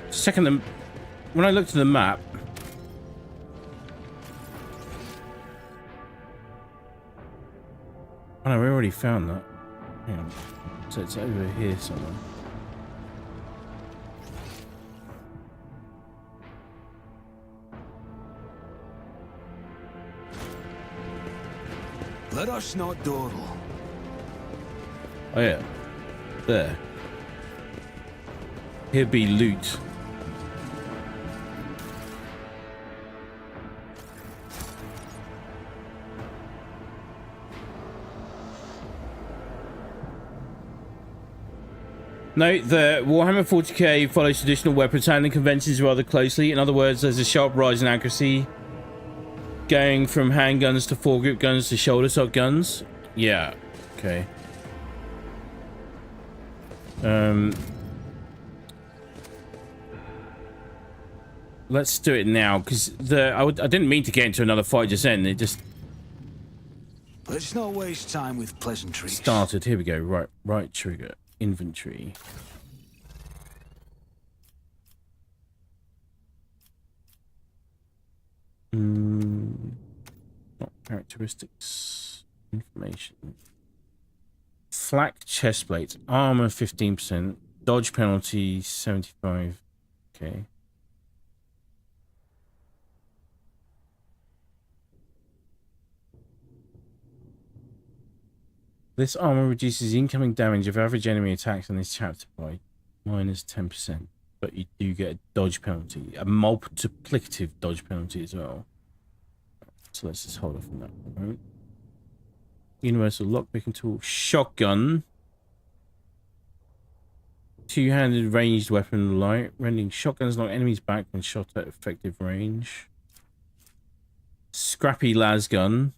Just checking them. When I looked at the map, oh no, we already found that. Hang on. So it's over here somewhere. Let us not dawdle. Oh yeah. There. Here be loot. Note that Warhammer 40k follows traditional weapons handling conventions rather closely. In other words, there's a sharp rise in accuracy, going from handguns to foregrip guns to shoulder shot guns. Yeah, okay. Let's do it now, because I didn't mean to get into another fight just then. It just Let's not waste time with pleasantries. started. Here we go. Right trigger. Inventory. Not characteristics. Information. Flak chest plate. Armor 15%. Dodge penalty 75. Okay. This armor reduces incoming damage of average enemy attacks on this chapter by minus 10%, but you do get a dodge penalty, a multiplicative dodge penalty as well. So let's just hold off on that for a moment. Universal lockpicking tool, shotgun, two-handed ranged weapon light, rendering shotguns knock enemies back when shot at effective range. Scrappy las gun.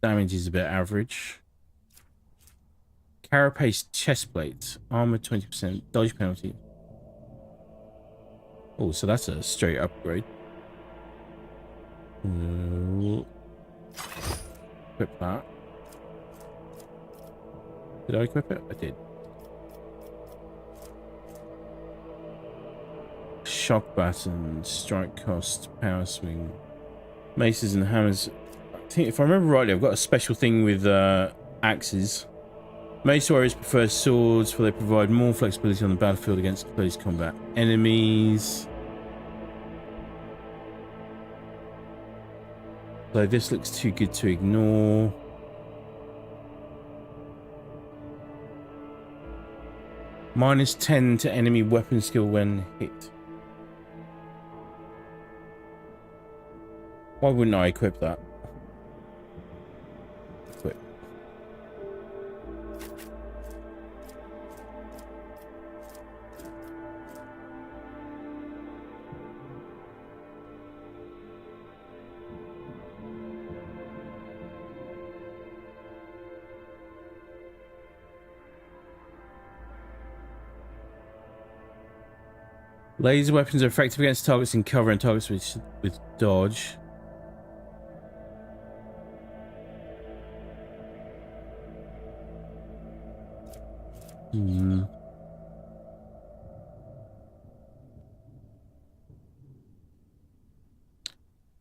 Damage is a bit average. Carapace chest plate. Armor 20%. Dodge penalty. Oh, so that's a straight upgrade. Equip that. Did I equip it? I did. Shock baton. Strike cost. Power swing. Maces and hammers. I think if I remember rightly, I've got a special thing with axes. Mace warriors prefer swords, for they provide more flexibility on the battlefield against close combat enemies. So this looks too good to ignore. Minus 10 to enemy weapon skill when hit. Why wouldn't I equip that? Equip. Laser weapons are effective against targets in cover and targets with dodge.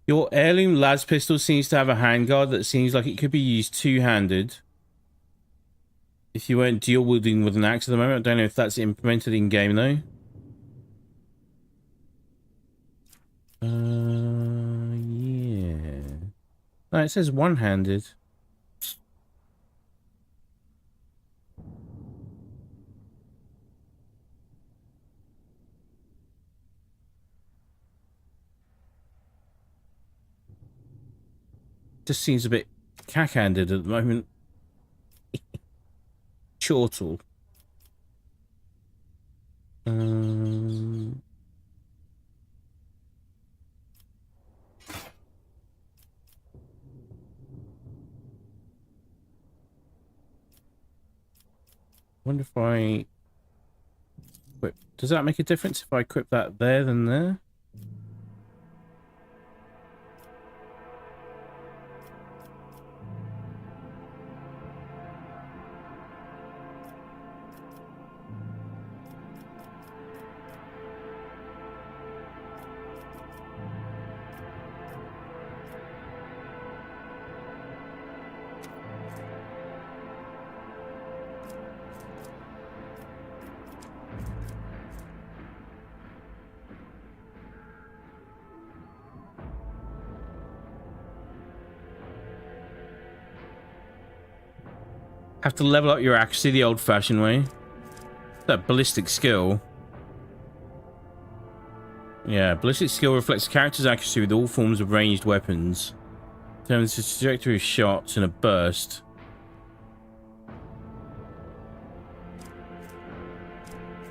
Your heirloom las pistol seems to have a handguard that seems like it could be used two-handed. If you weren't dual wielding with an axe at the moment, I don't know if that's implemented in game though. Yeah. No, it says one-handed. Just seems a bit cack-handed at the moment. Chortle. Wonder if I equip. Does that make a difference if I equip that there than there? Have to level up your accuracy the old-fashioned way. That ballistic skill. Yeah, ballistic skill reflects character's accuracy with all forms of ranged weapons. Determines the trajectory of shots in a burst.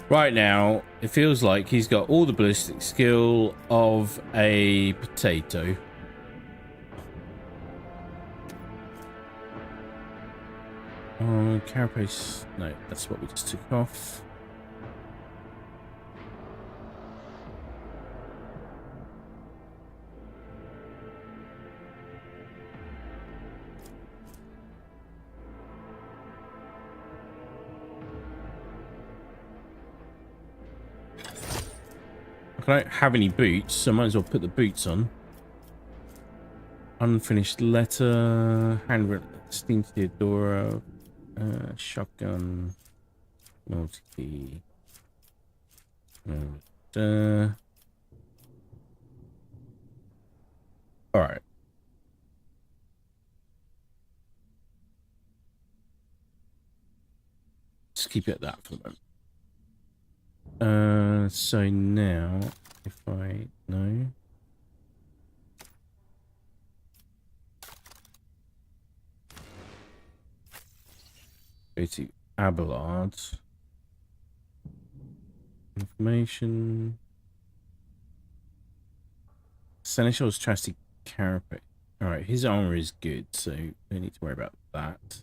Right now, it feels like he's got all the ballistic skill of a potato. Oh, carapace. No, that's what we just took off. I don't have any boots, so I might as well put the boots on. Unfinished letter, handwritten, Steam Theodora, shotgun, multi-key. Alright. Just keep it at that for the moment. So now, if I know, go to Abelard, information, Seneschal's trusty carapace. All right, his armor is good, so don't need to worry about that.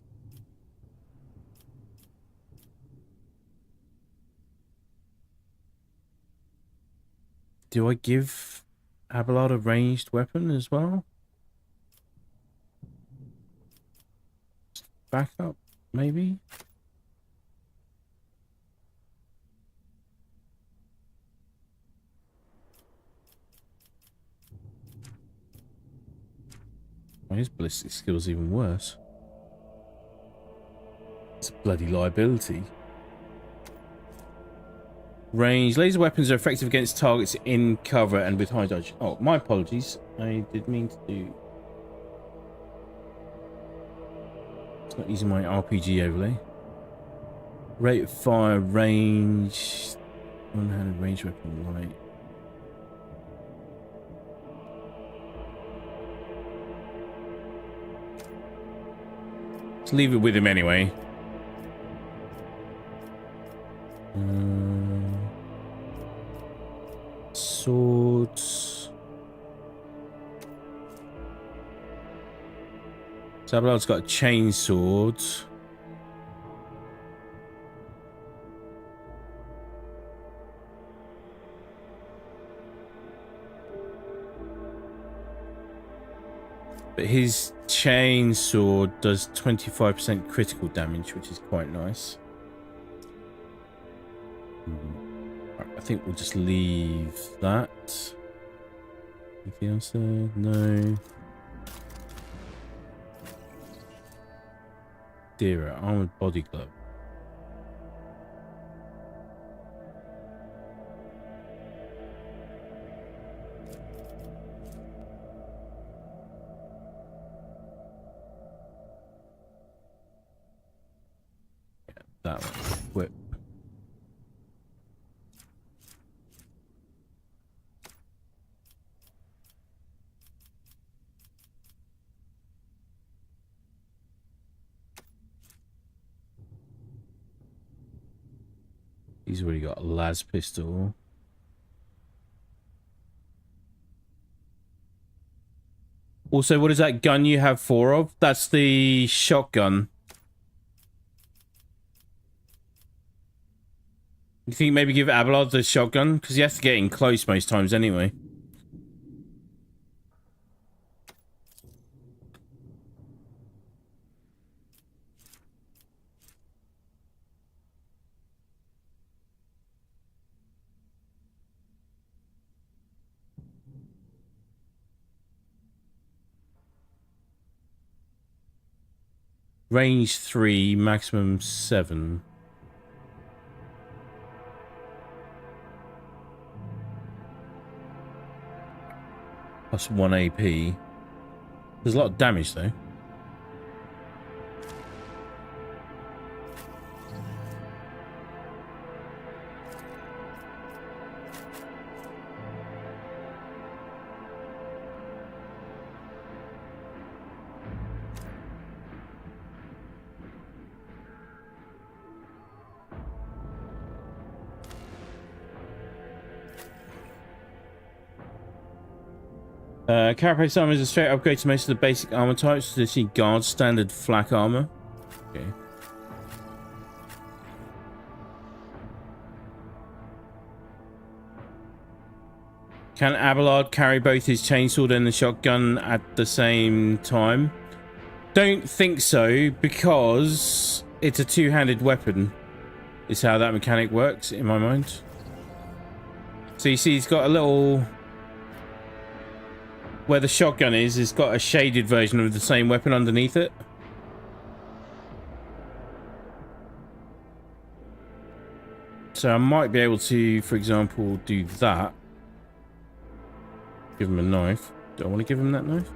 Do I give Abelard a ranged weapon as well? Back up, maybe? Oh, his ballistic skill's even worse. It's a bloody liability. Range. Laser weapons are effective against targets in cover and with high dodge. Oh, my apologies. I did mean to do... It's not using my RPG overlay. Rate of fire, range... One-handed range weapon, light. Let's leave it with him anyway. Swords. Sabelard's got a chain sword. But his chain sword does 25% critical damage, which is quite nice. I think we'll just leave that. Anything else there? No. Dira, armored body glove. Yeah, that one. Whip. He's already got a las pistol. Also, what is that gun you have 4 of? That's the shotgun. You think maybe give Abelard the shotgun? Because he has to get in close most times anyway. Range 3, maximum 7. Plus 1 AP. There's a lot of damage though. Carapace armor is a straight upgrade to most of the basic armor types. To see guard standard flak armor. Okay. Can Abelard carry both his chainsword and the shotgun at the same time? Don't think so, because it's a two-handed weapon. Is how that mechanic works in my mind. So you see, he's got a little... Where the shotgun is, it's got a shaded version of the same weapon underneath it. So I might be able to, for example, do that. Give him a knife. Do I want to give him that knife?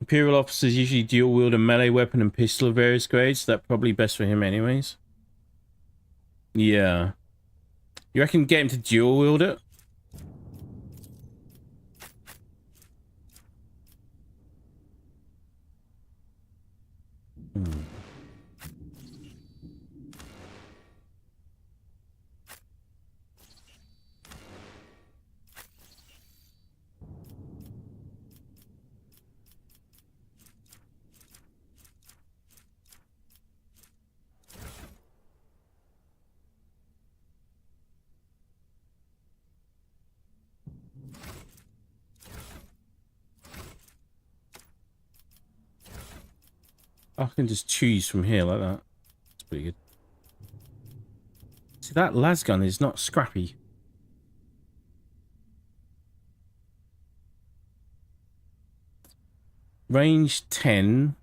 Imperial officers usually dual wield a melee weapon and pistol of various grades. So that's probably best for him anyways. Yeah. You reckon get him to dual wield it? I can just choose from here like that. That's pretty good. See, that las gun is not scrappy. Range 10.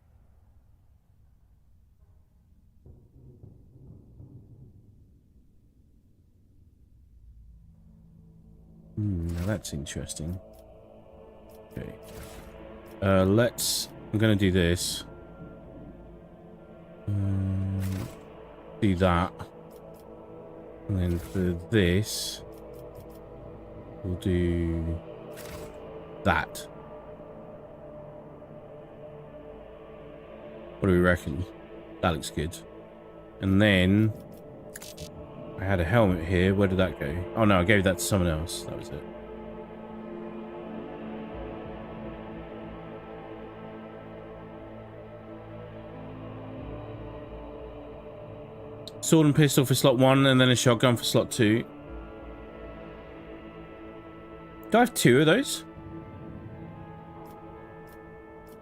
Now that's interesting. Okay. I'm gonna do this. Do that. And then for this, we'll do that. What do we reckon? That looks good. And then I had a helmet here. Where did that go? Oh no, I gave that to someone else. That was it. Sword and pistol for slot 1, and then a shotgun for slot 2. Do I have 2 of those?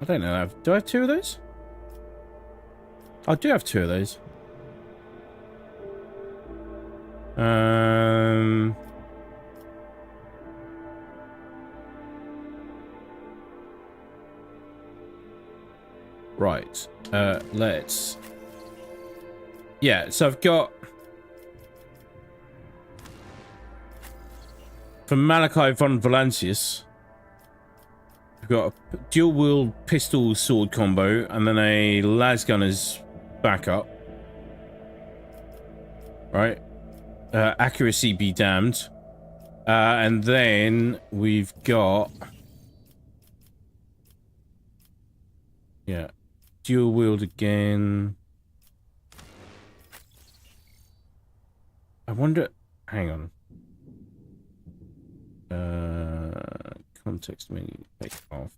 I don't know. Do I have 2 of those? I do have 2 of those. Right. Let's... Yeah, so I've got... From Malachi von Valancius, I've got a dual-wield pistol sword combo, and then a lasgunner's backup. Right? Accuracy be damned. And then we've got... Yeah. Dual-wield again... I wonder... Hang on. Context menu. Take off.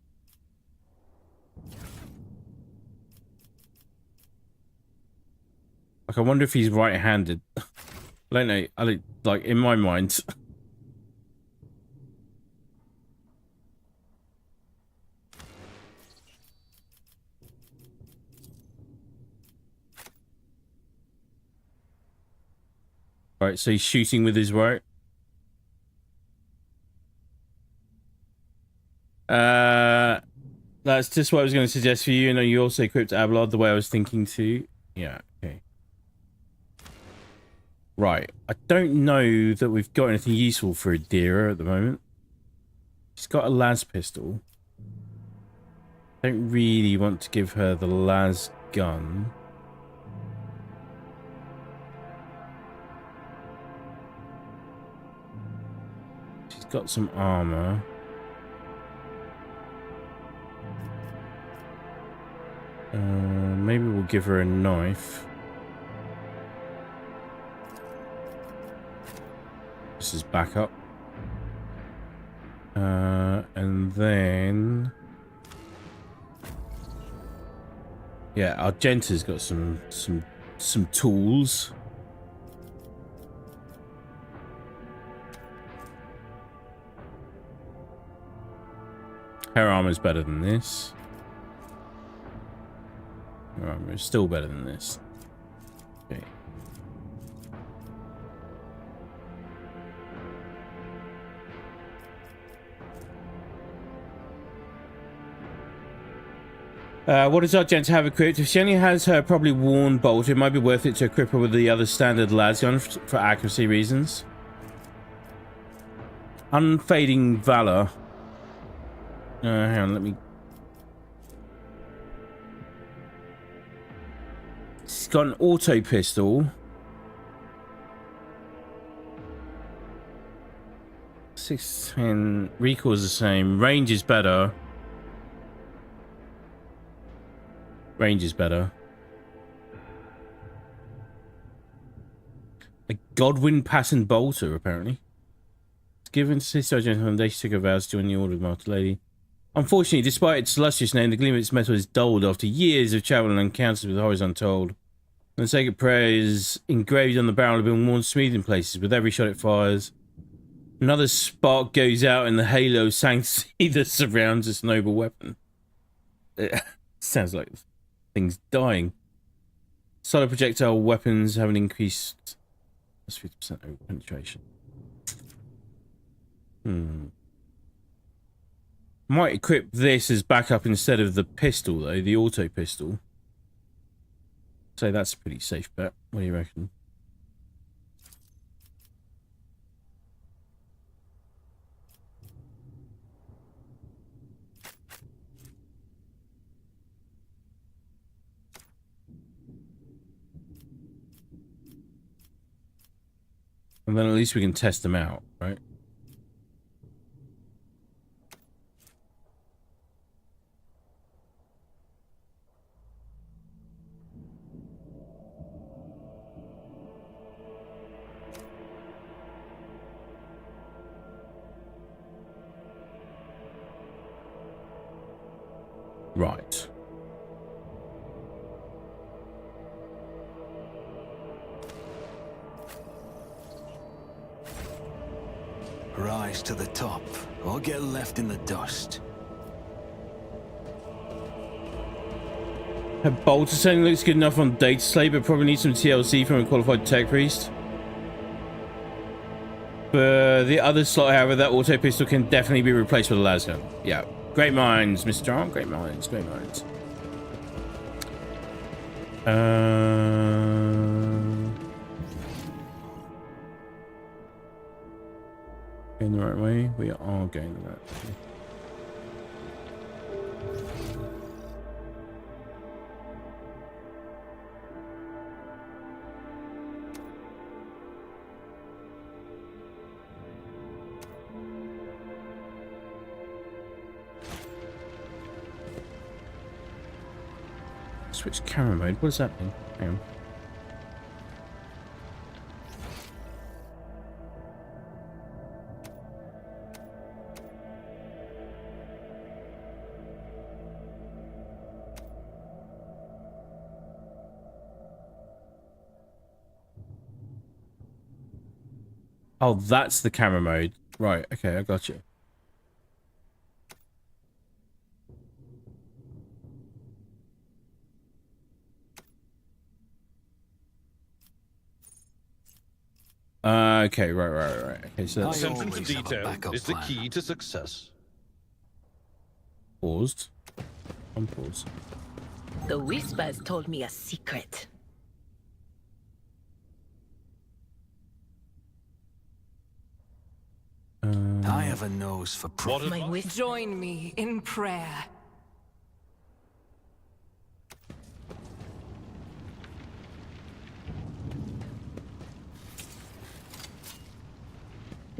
Like, I wonder if he's right-handed. I don't know. Like, in my mind... Right, so he's shooting with his right. That's just what I was going to suggest for you. And you also equipped Abelard the way I was thinking too. Yeah, okay. Right, I don't know that we've got anything useful for Adira at the moment. She's got a las pistol. Don't really want to give her the las gun. Got some armor. Maybe we'll give her a knife. This is backup. And then... yeah, Argenta's got some tools. Her armor's better than this. Her armor is still better than this. Okay. What does Argenta have equipped? If she only has her probably worn bolt, it might be worth it to equip her with the other standard Lasgun for accuracy reasons. Unfading Valor. Hang on, let me... she's got an auto pistol. 610. Recoil's the same. Range is better. Range is better. A Godwin Patent Bolter, apparently. It's given to Sister Argenta on the day she took her vows to join the Order of Martyr Lady. Unfortunately, despite its illustrious name, the gleam of its metal is dulled after years of travel and encounters with horrors untold. And the sacred prayers engraved on the barrel have been worn smooth in places. With every shot it fires, another spark goes out in the halo of sanctity that surrounds this noble weapon. It sounds like things dying. Solid projectile weapons have an increased 50% over penetration. Might equip this as backup instead of the pistol, though, the auto pistol. So that's a pretty safe bet. What do you reckon? And then at least we can test them out, right? Right. Rise to the top, or get left in the dust. Her bolter setting looks good enough on Data Slate, but probably needs some TLC from a qualified tech priest. For the other slot, however, that auto pistol can definitely be replaced with a lasgun. Yeah. Great minds, Mr. Arm. Great minds. Great minds. Going the right way? We are going the right way. Switch camera mode. What does that mean? Hang on. Oh, that's the camera mode. Right, okay, I got you. Okay, right. Okay, so that's Attention to always have a detail backup is the plan. key to success. paused. Unpause. The Whispers told me a secret. I have a nose for What My advice? Join me in prayer.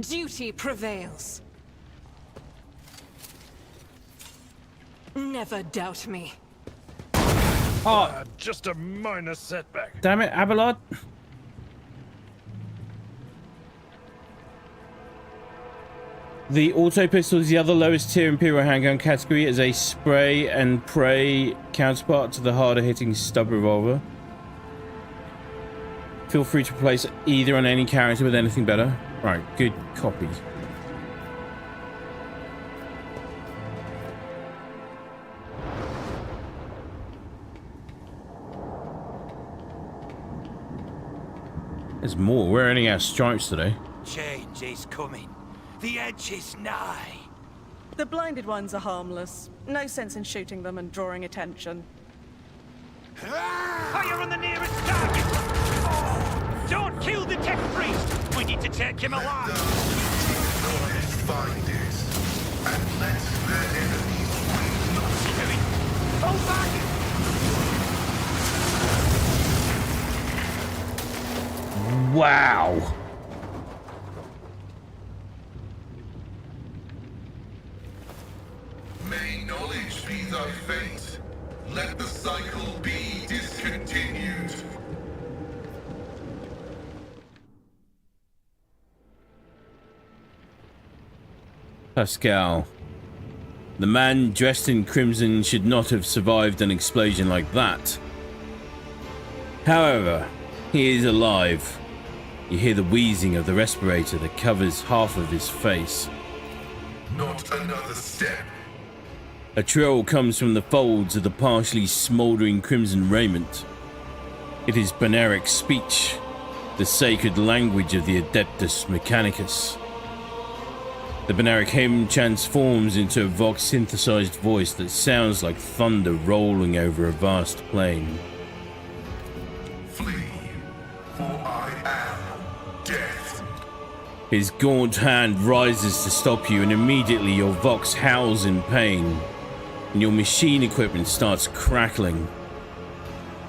Duty prevails. Never doubt me. Oh, Just a minor setback. damn it, Abelard. The auto pistol is the other lowest tier Imperial handgun category as a spray and pray counterpart to the harder hitting stub revolver. Feel free to replace either on any character with anything better. Right, good copy. There's more. We're earning our stripes today. Change is coming. The edge is nigh. The blinded ones are harmless. No sense in shooting them and drawing attention. Fire on the nearest target! Oh, don't kill the tech priest! We need to take him alive! Find it, and let their enemies win. Hold back! Wow. May knowledge be thy fate. Let the cycle be discontinued. Pascal. The man dressed in crimson should not have survived an explosion like that. However, he is alive. You hear the wheezing of the respirator that covers half of his face. Not another step. A trill comes from the folds of the partially smouldering crimson raiment. It is Beneric speech, the sacred language of the Adeptus Mechanicus. The Beneric hymn transforms into a Vox-synthesized voice that sounds like thunder rolling over a vast plain. Flee, for I am death. His gaunt hand rises to stop you, and immediately your Vox howls in pain, and your machine equipment starts crackling.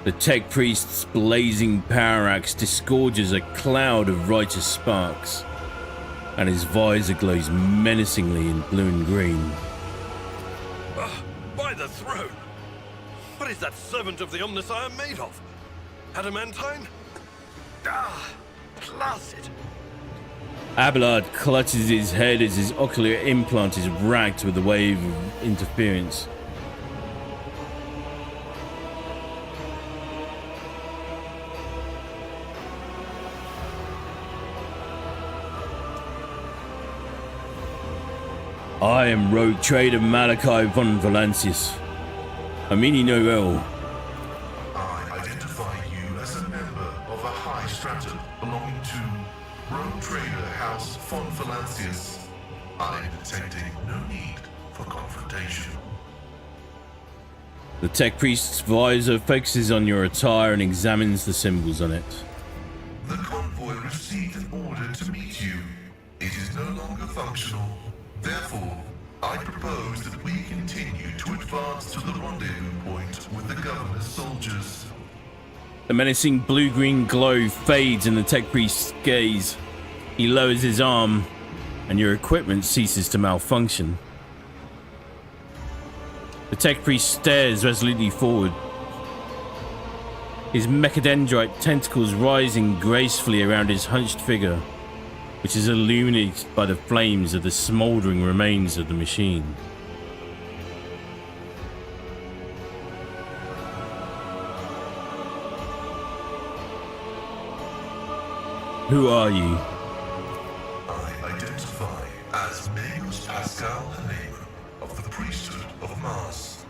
The tech priest's blazing power axe disgorges a cloud of righteous sparks, and his visor glows menacingly in blue and green. By the throat! What is that servant of the Omnissiah made of? Adamantine? Ah, placid. Abelard clutches his head as his ocular implant is racked with a wave of interference. I am rogue trader Malachi von Valancius. I mean you no ill. I identify you as a member of a high stratum belonging to Rogue Trader House von Valancius. I am detecting no need for confrontation. The tech priest's visor focuses on your attire and examines the symbols on it. The convoy received an order to meet you. It is no longer functional. Therefore, I propose that we continue to advance to the rendezvous point with the governor's soldiers. The menacing blue-green glow fades in the tech priest's gaze. He lowers his arm, and your equipment ceases to malfunction. The tech priest stares resolutely forward, his mechadendrite tentacles rising gracefully around his hunched figure, which is illuminated by the flames of the smouldering remains of the machine. Who are you? I identify as Magus Pascal Haneman of the priesthood of Mars.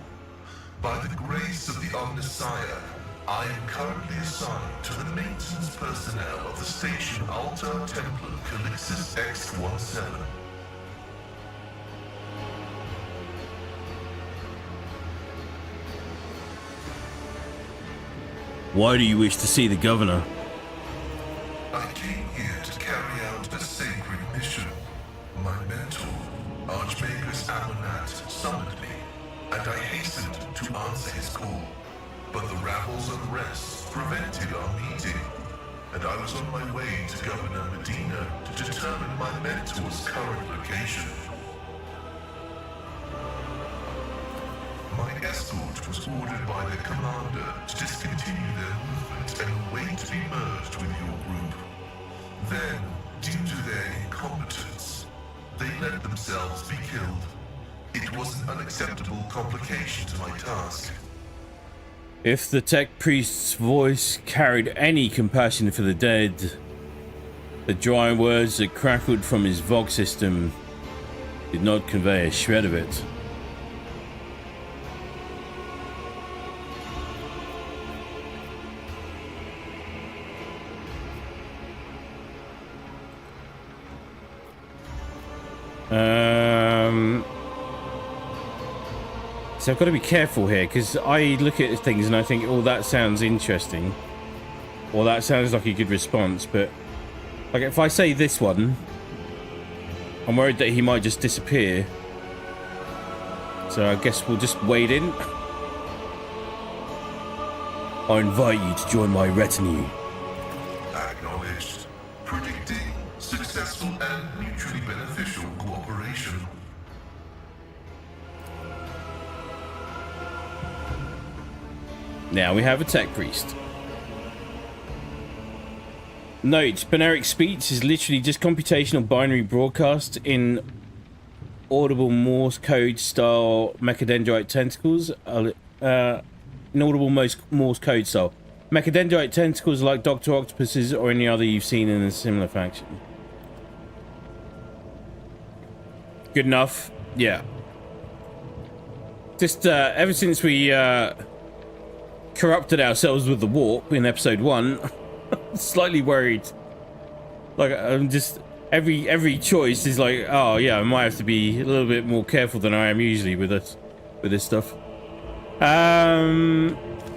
By the grace of the Omnissiah, I am currently assigned to the maintenance personnel of the station Altar Templum Calixis X-17. Why do you wish to see the governor? I came here to carry out a sacred mission. My mentor, Archmagus Amonat, summoned me, and I hastened to answer his call. But the rabble's unrest prevented our meeting, and I was on my way to Governor Medina to determine my mentor's current location. My escort was ordered by their commander to discontinue their movement and wait to be merged with your group. Then, due to their incompetence, they let themselves be killed. It was an unacceptable complication to my task. If the tech priest's voice carried any compassion for the dead, the dry words that crackled from his Vogue system did not convey a shred of it. So I've got to be careful here, because I look at things and I think, oh, that sounds interesting, or that sounds like a good response, but like if I say this one, I'm worried that he might just disappear. So I guess we'll just wade in. I invite you to join my retinue. Acknowledged. Predicting successful and mutually beneficial cooperation. Now we have a tech priest. Note, Beneric speech is literally just computational binary broadcast in audible Morse code style mechadendrite tentacles. Inaudible Morse code style. Mechadendrite tentacles like Dr. Octopuses or any other you've seen in a similar faction. Good enough? Yeah. Just ever since we corrupted ourselves with the warp in episode 1, slightly worried. Like I'm just every choice is like, oh yeah, I might have to be a little bit more careful than I am usually with this stuff.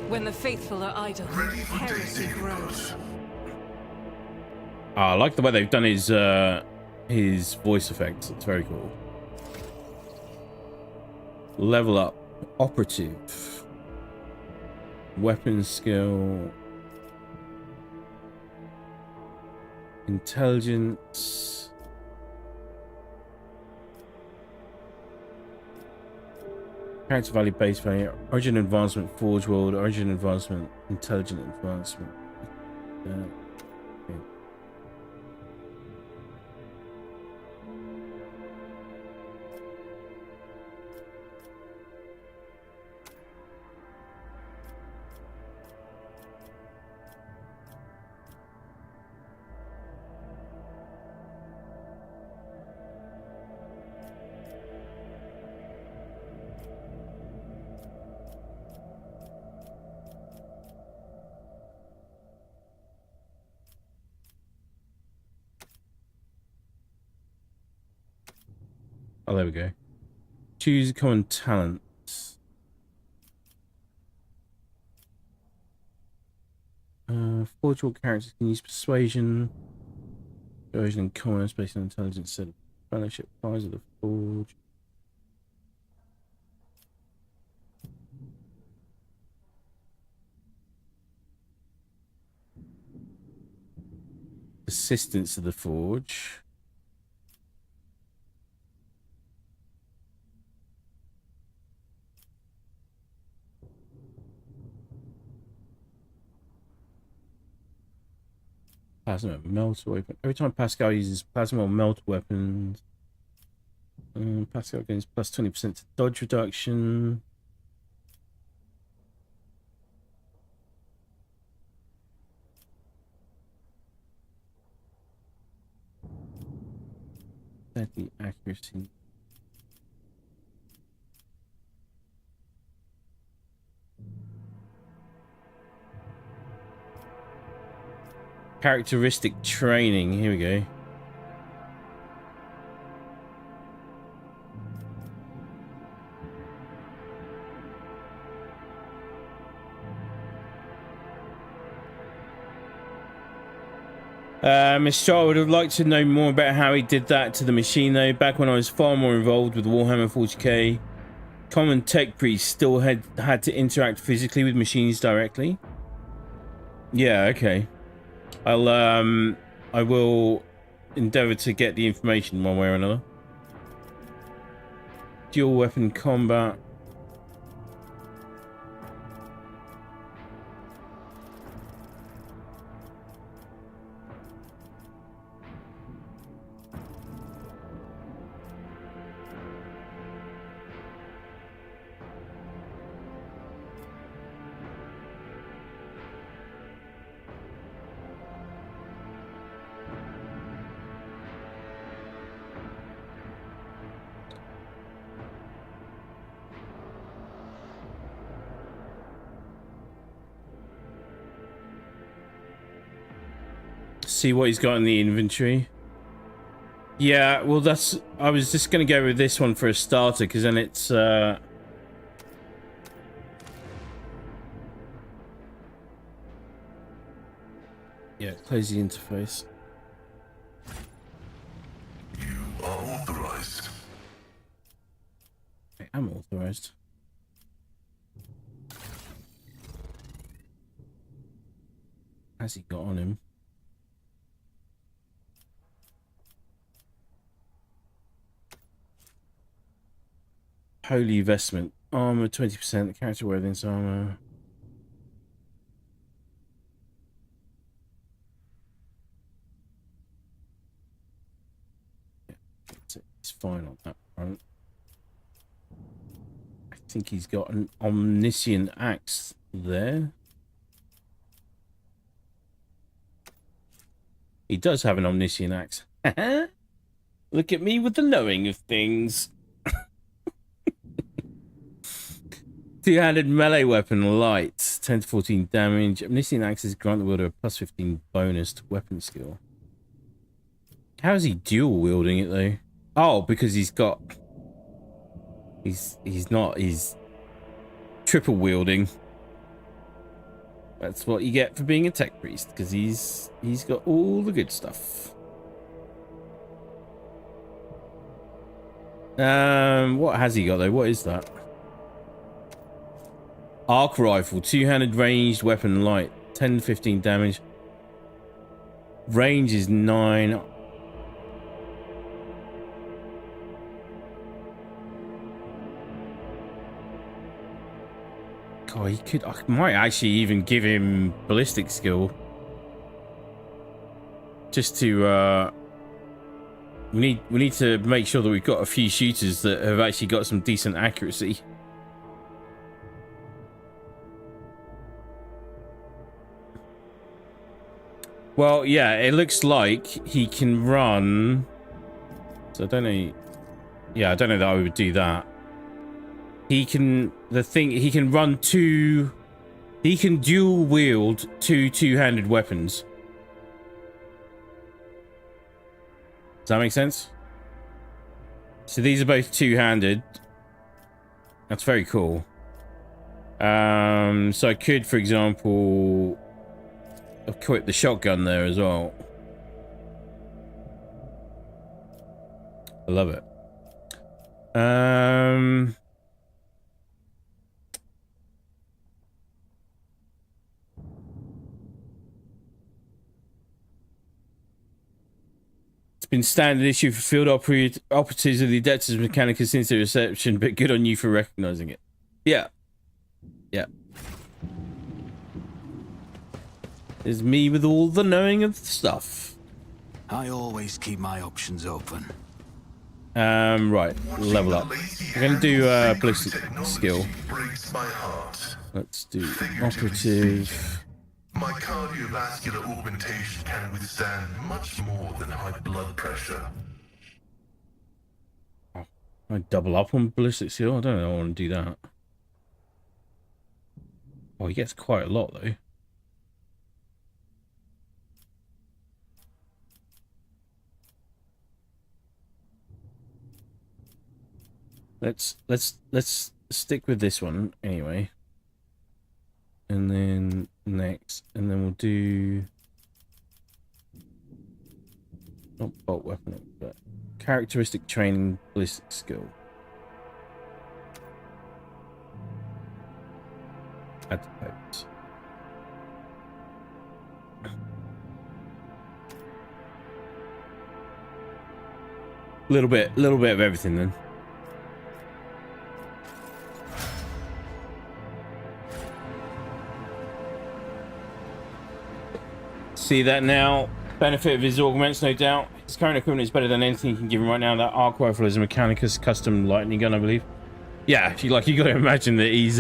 When the faithful are idle, heresy grows. I like the way they've done his voice effects. It's very cool. Level up, operative, weapon skill, intelligence, character value, base value, origin advancement, forge world, origin advancement, intelligent advancement. Okay. Oh, there we go. Choose common talents. Forge all characters can use persuasion. Version in common, based on intelligence, set of fellowship, prize of the forge. Assistance of the forge. Plasma melt weapon. Every time Pascal uses plasma or melt weapons, Pascal gains plus 20% to dodge reduction. Deadly accuracy. Characteristic training. Here we go. Mr. I would have liked to know more about how he did that to the machine though. Back when I was far more involved with Warhammer 40k, common tech priests still had to interact physically with machines directly. Yeah, okay. I will endeavor to get the information one way or another. Dual weapon combat. See what he's got in the inventory. Yeah, well, I was just going to go with this one for a starter, because then it's... Yeah, close the interface. You are authorized. I am authorized. Has he got on him? Holy vestment. Armor 20%. Character worthiness armor. It's fine on that front. I think he's got an omniscient axe there. He does have an omniscient axe. Look at me with the knowing of things. Two-handed melee weapon, light, 10 to 14 damage. Omniscient axes grant the wielder a plus 15 bonus to weapon skill. How is he dual wielding it though? Oh, because he's got... He's triple wielding. That's what you get for being a tech priest, because he's got all the good stuff. What has he got though? What is that? Arc rifle, two-handed ranged weapon, light, 10 to 15 damage. Range is 9. God, he could. I might actually even give him ballistic skill. Just to we need to make sure that we've got a few shooters that have actually got some decent accuracy. Well, yeah, it looks like he can run. So I don't know. Yeah, I don't know that I would do that. He can, he can run two, he can dual wield two-handed weapons. Does that make sense? So these are both two-handed. That's very cool. So I could, for example, equip the shotgun there as well. I love it. Been standard issue for field operatives of the Adeptus Mechanicus since their reception, but good on you for recognizing it. Yeah. Yeah. There's me with all the knowing of the stuff. I always keep my options open. Right. Level up. We're going to do ballistic skill. Let's do operative. My cardiovascular augmentation can withstand much more than high blood pressure. Oh, I double up on ballistic skill? I don't know if I want to do that. Oh, he gets quite a lot though. Let's stick with this one anyway. And then next, and then we'll do not bolt weapon, but characteristic training ballistic skill. Add to post. Little bit of everything then. See that now. Benefit of his augments, no doubt. His current equipment is better than anything you can give him right now. That arc rifle is a Mechanicus custom lightning gun, I believe. Yeah, you got to imagine that he's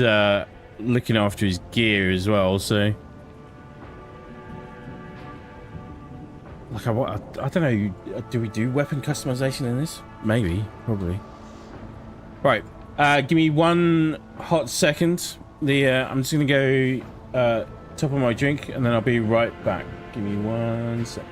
looking after his gear as well. So, like, I don't know. Do we do weapon customization in this? Maybe, probably. Right. Give me one hot second. I'm just gonna go top of my drink, and then I'll be right back. Give me 1 second.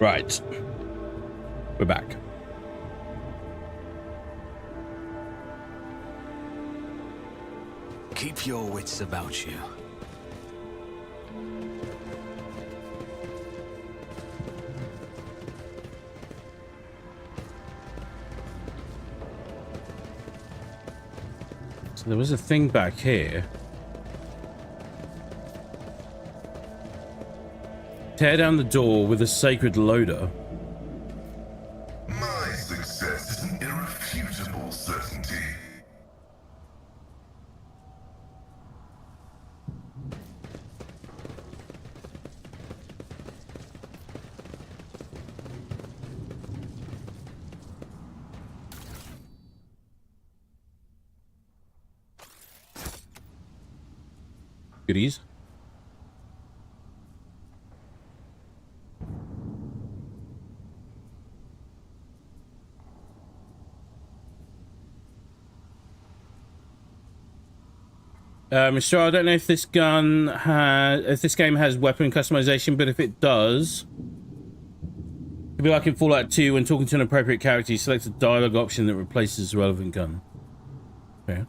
Right. We're back. Keep your wits about you. So there was a thing back here. Tear down the door with a sacred loader. My success is an irrefutable certainty. Goodies. Mr. I don't know if this gun has, if this game has weapon customization, but if it does, it'd be like in Fallout 2 when talking to an appropriate character, you select a dialogue option that replaces the relevant gun. Okay.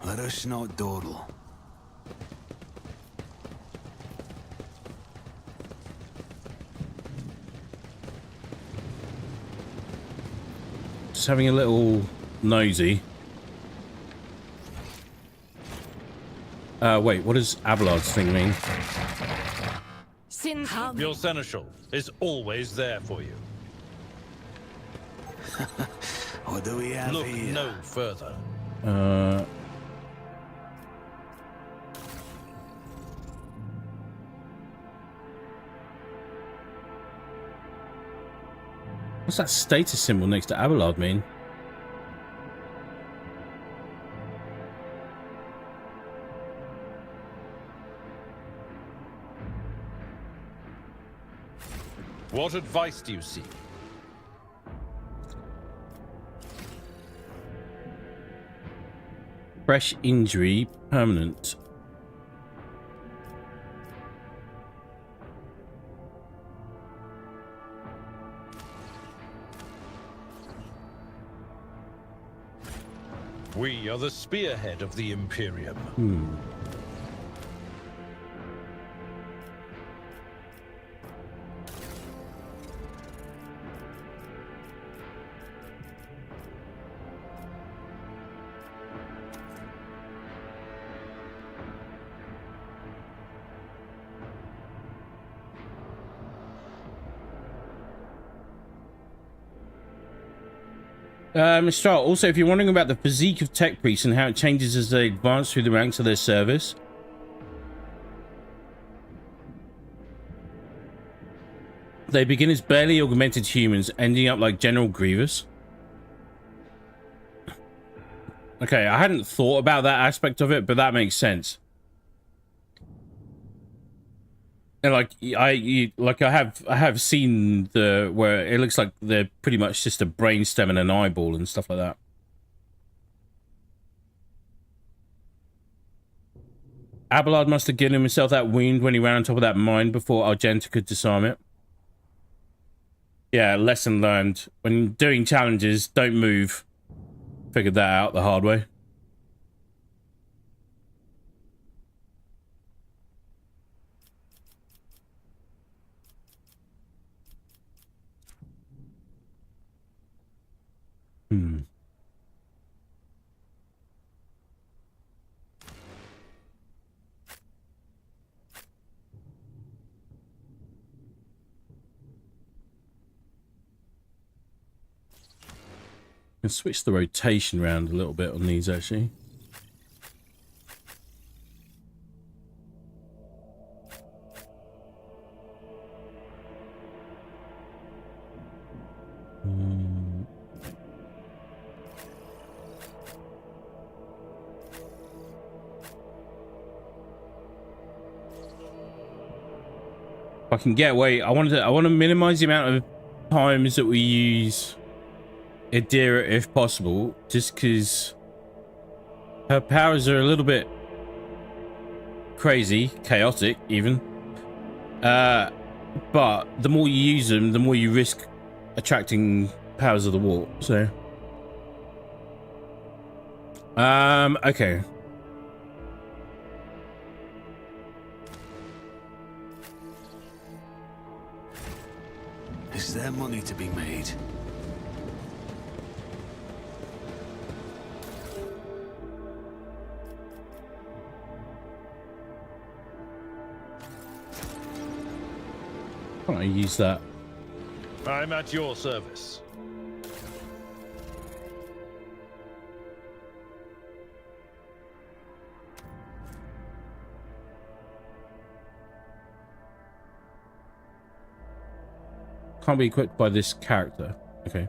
Let us not dawdle. Just having a little nosy. Wait, what does Abelard's thing mean? Sin Your seneschal is always there for you. What do we have Look here? no further. What's that status symbol next to Abelard mean? What advice do you seek? Fresh injury, permanent. We are the spearhead of the Imperium. Mr. Also, if you're wondering about the physique of tech priests and how it changes as they advance through the ranks of their service, they begin as barely augmented humans, ending up like General Grievous. Okay, I hadn't thought about that aspect of it, but that makes sense. And like I have seen the where it looks like they're pretty much just a brainstem and an eyeball and stuff like that. Abelard must have given himself that wound when he ran on top of that mine before Argenta could disarm it. Yeah, lesson learned. When doing challenges, don't move. Figured that out the hard way. Can switch the rotation around a little bit on these actually. If I can get away, I want to minimize the amount of times that we use Adira if possible, just because her powers are a little bit crazy, chaotic even. But the more you use them, the more you risk attracting powers of the warp. So, okay. Is there money to be made? Can't I use that? I'm at your service. Can't be equipped by this character. Okay.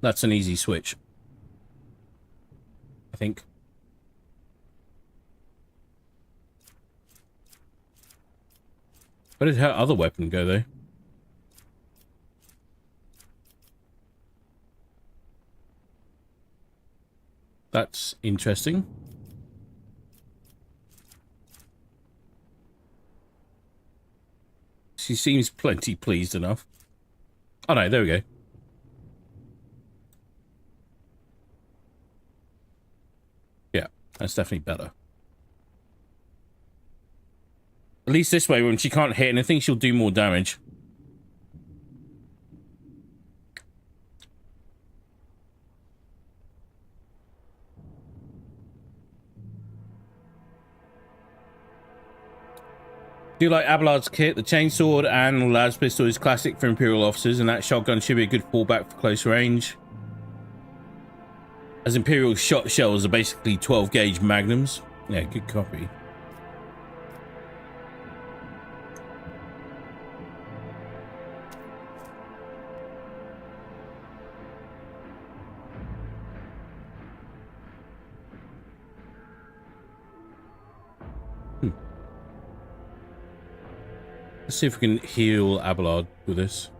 That's an easy switch, I think. Where did her other weapon go, though? That's interesting. She seems plenty pleased enough. Oh no, there we go. Yeah, that's definitely better. At least this way, when she can't hit anything, she'll do more damage. Do you like Abelard's kit? The chainsword and Lad's pistol is classic for Imperial officers, and that shotgun should be a good fallback for close range. As Imperial shot shells are basically 12 gauge magnums. Yeah, good copy. Let's see if we can heal Abelard with this.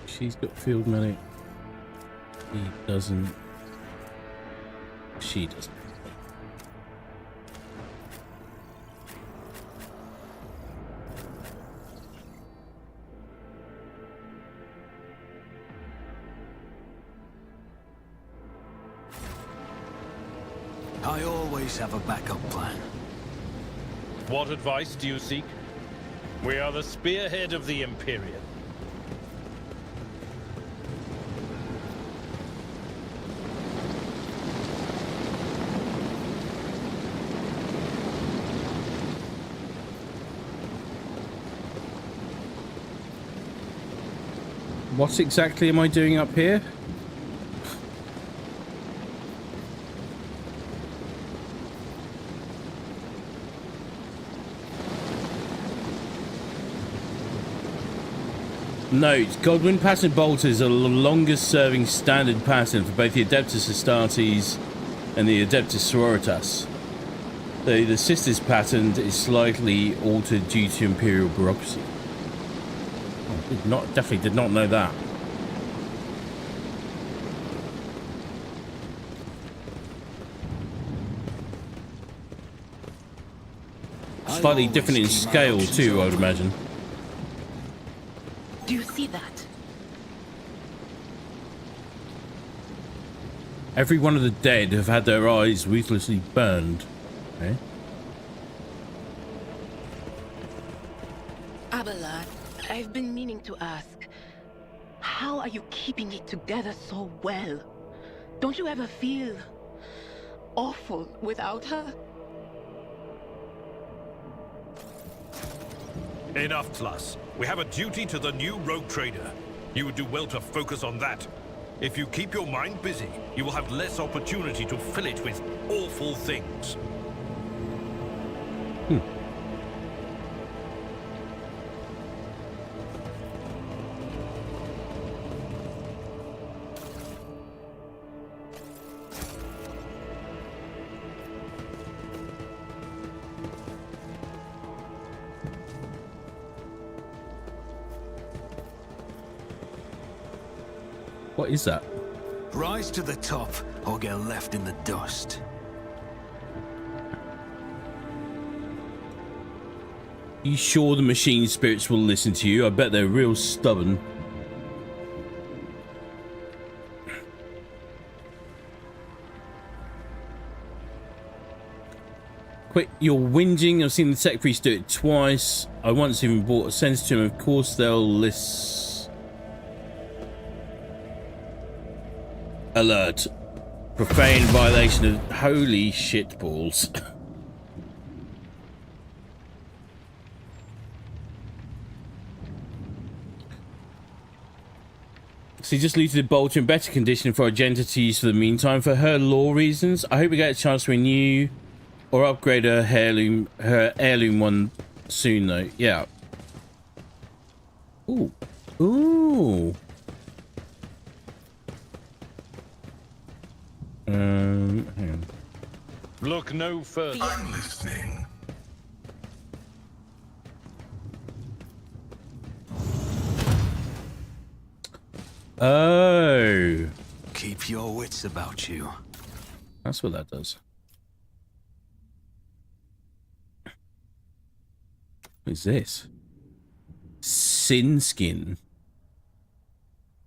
She's got field medic. He doesn't. She doesn't. I always have a backup plan. What advice do you seek? We are the spearhead of the Imperium. What exactly am I doing up here? Note, Godwin pattern bolters are the longest serving standard pattern for both the Adeptus Astartes and the Adeptus Sororitas. Though the Sisters pattern is slightly altered due to Imperial bureaucracy. Definitely did not know that. Slightly different in scale too, I would imagine. Do you see that? Every one of the dead have had their eyes ruthlessly burned. Okay. Abelard, I've been meaning to ask. how are you keeping it together so well? Don't you ever feel awful without her? Enough, Tlas. We have a duty to the new rogue trader. You would do well to focus on that. If you keep your mind busy, you will have less opportunity to fill it with awful things. What is that? Rise to the top or get left in the dust. You sure the machine spirits will listen to you? I bet they're real stubborn. Quit your whinging. I've seen the tech priest do it twice. I once even bought a sense to him. Of course they'll listen. Alert. Profane violation of... Holy shit balls. So he just looted a bolt in better condition for Argenta to use for the meantime for her law reasons. I hope we get a chance to renew or upgrade her heirloom one soon though. Yeah. Ooh. Ooh. Hang on. Look no further. I'm listening. Oh. Keep your wits about you. That's what that does. What is this? Sin skin.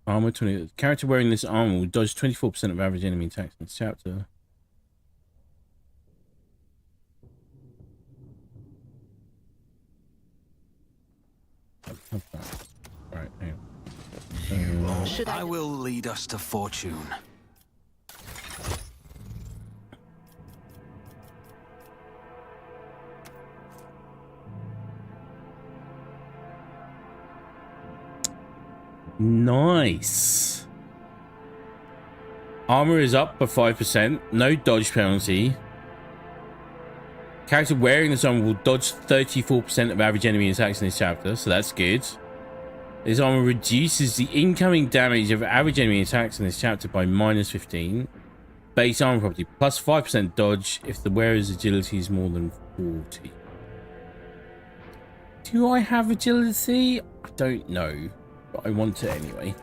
Armor 20. The character wearing this armor will dodge 24% of average enemy attacks in this chapter. Right, hang on. I will lead us to fortune. Nice. Armor is up by 5%. No dodge penalty. Character wearing this armor will dodge 34% of average enemy attacks in this chapter, so that's good. This armor reduces the incoming damage of average enemy attacks in this chapter by -15. Base armor property plus 5% dodge if the wearer's agility is more than 40. Do I have agility? I don't know, but I want it anyway.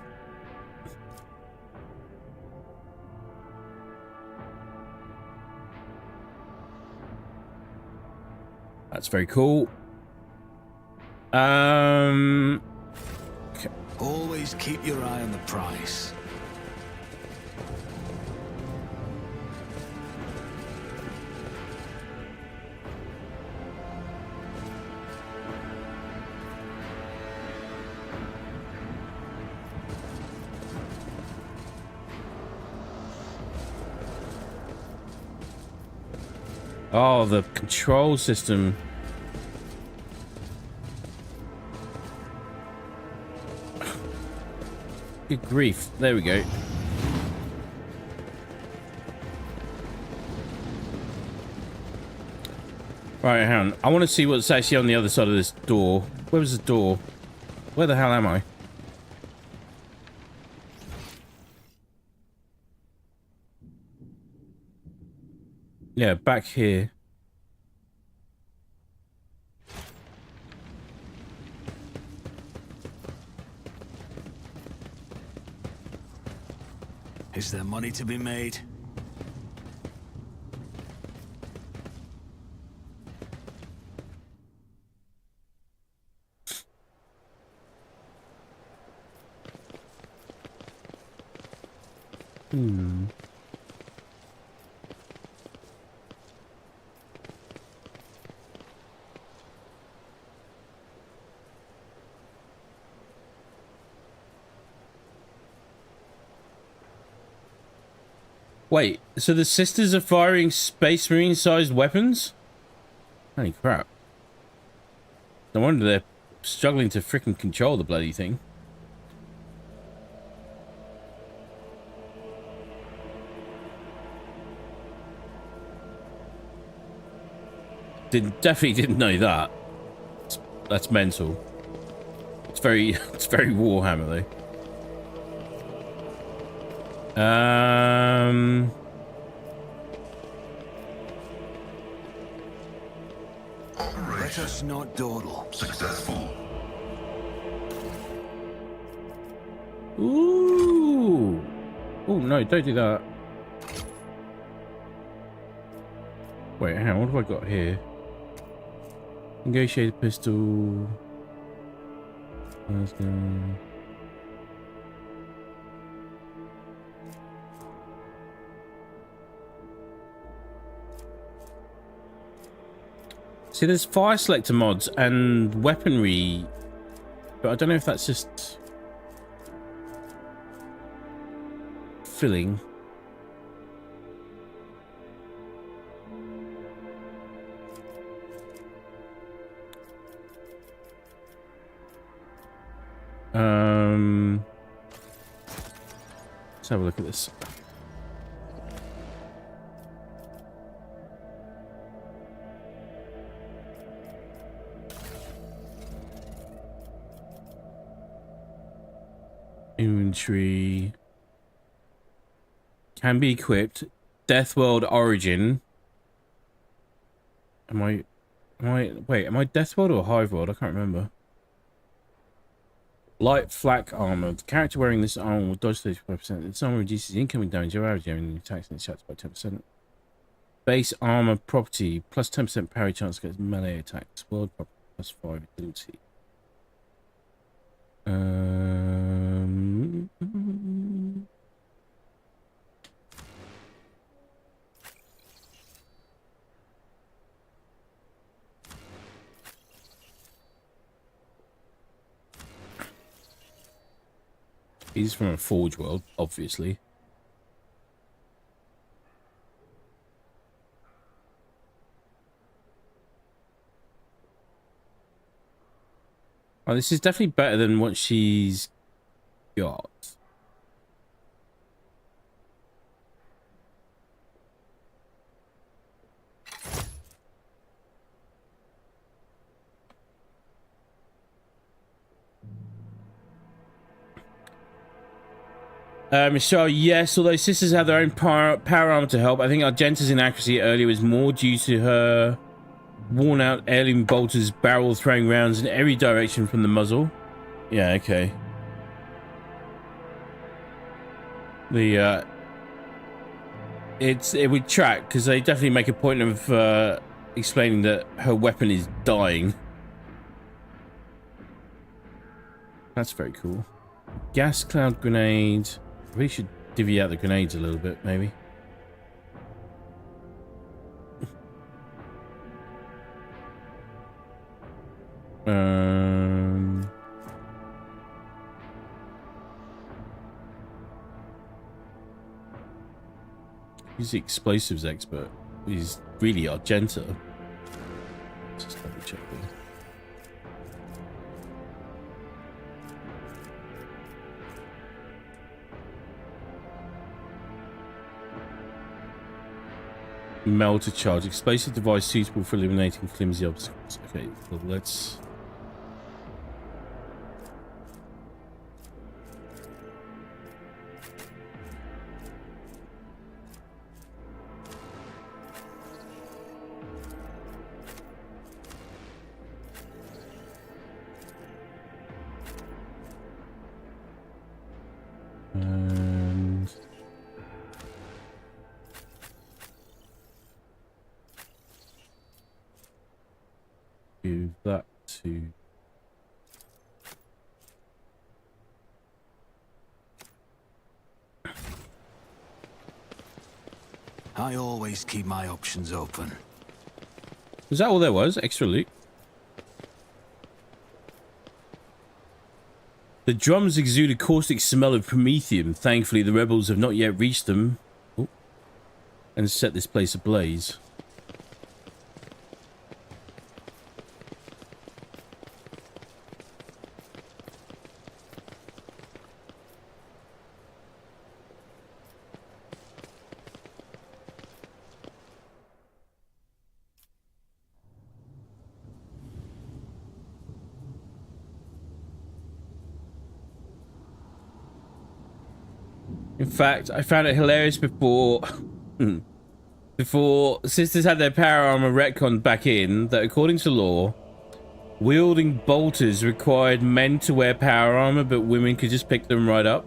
That's very cool. Always keep your eye on the price. Oh, the control system. Good grief. There we go. Right, hang on. I want to see what's actually on the other side of this door. Where was the door? Where the hell am I? Yeah, back here. Is there money to be made? Wait, so the sisters are firing Space Marine-sized weapons? Holy crap. No wonder they're struggling to frickin' control the bloody thing. Definitely didn't know that. That's mental. It's very Warhammer though. Let us not dawdle. Successful. Ooh. Oh no, don't do that. Wait, hang on, what have I got here? Negotiated pistol. Let's go. See, there's fire selector mods and weaponry, but I don't know if that's just filling. Let's have a look at this. Inventory can be equipped. Death World Origin. Am I Death World or Hive World? I can't remember. Light flak armor. The character wearing this armor will dodge 35%. This armor reduces incoming damage or average enemy attacks and shots by 10%. Base armor property plus 10% parry chance against melee attacks. World property plus 5 ability. He's from a Forge world, obviously. Oh, this is definitely better than what she's got. Michelle, yes, although sisters have their own power armor to help, I think Argenta's inaccuracy earlier was more due to her worn out heirloom bolter's barrel throwing rounds in every direction from the muzzle. Yeah, okay. It would track because they definitely make a point of explaining that her weapon is dying. That's very cool. Gas cloud grenade. We should divvy out the grenades a little bit, maybe. He's the explosives expert. He's really Argenta. Just double check here. Melter charge. Explosive device suitable for eliminating flimsy obstacles. Okay, well, let's... And... give that to... I always keep my options open. Was that all there was? Extra loot? The drums exude a caustic smell of promethium. Thankfully, the rebels have not yet reached them. Oh. and set this place ablaze. In fact, I found it hilarious before sisters had their power armor retconned back in that according to law, wielding bolters required men to wear power armor, but women could just pick them right up.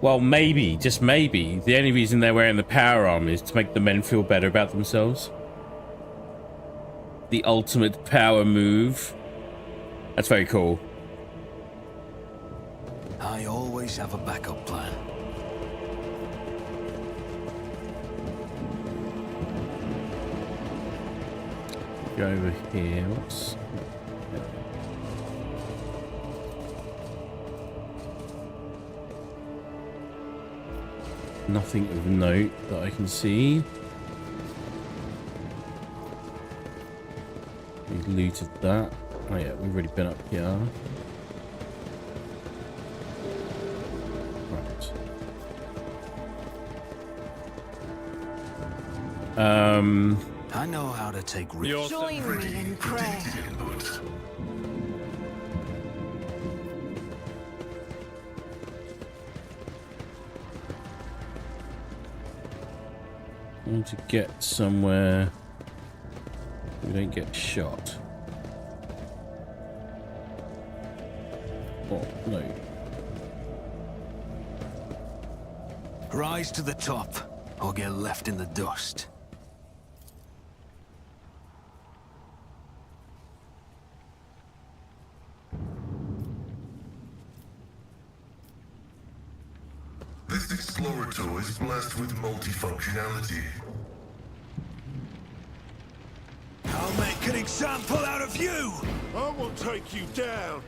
Well, maybe, just maybe, the only reason they're wearing the power armor is to make the men feel better about themselves. The ultimate power move. That's very cool. I always have a backup plan. Go over here. What's... Nothing of note that I can see. We looted that. Oh yeah, we've already been up here. I know how to take risks. Join me in prayer. I need to get somewhere we don't get shot. Oh, no. Rise to the top, or get left in the dust. This explorator is blessed with multifunctionality. I'll make an example out of you! I will take you down.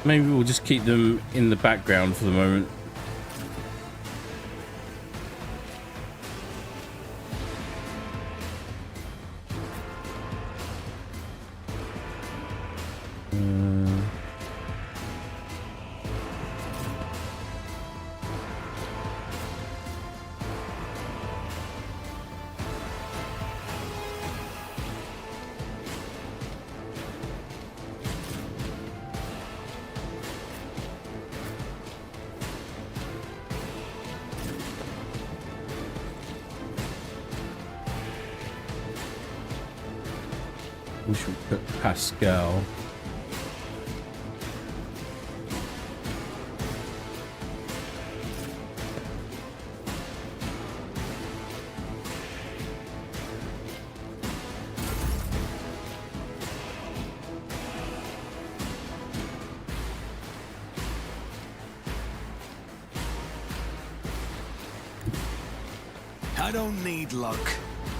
Maybe we'll just keep them in the background for the moment. We should put Pascal. I don't need luck.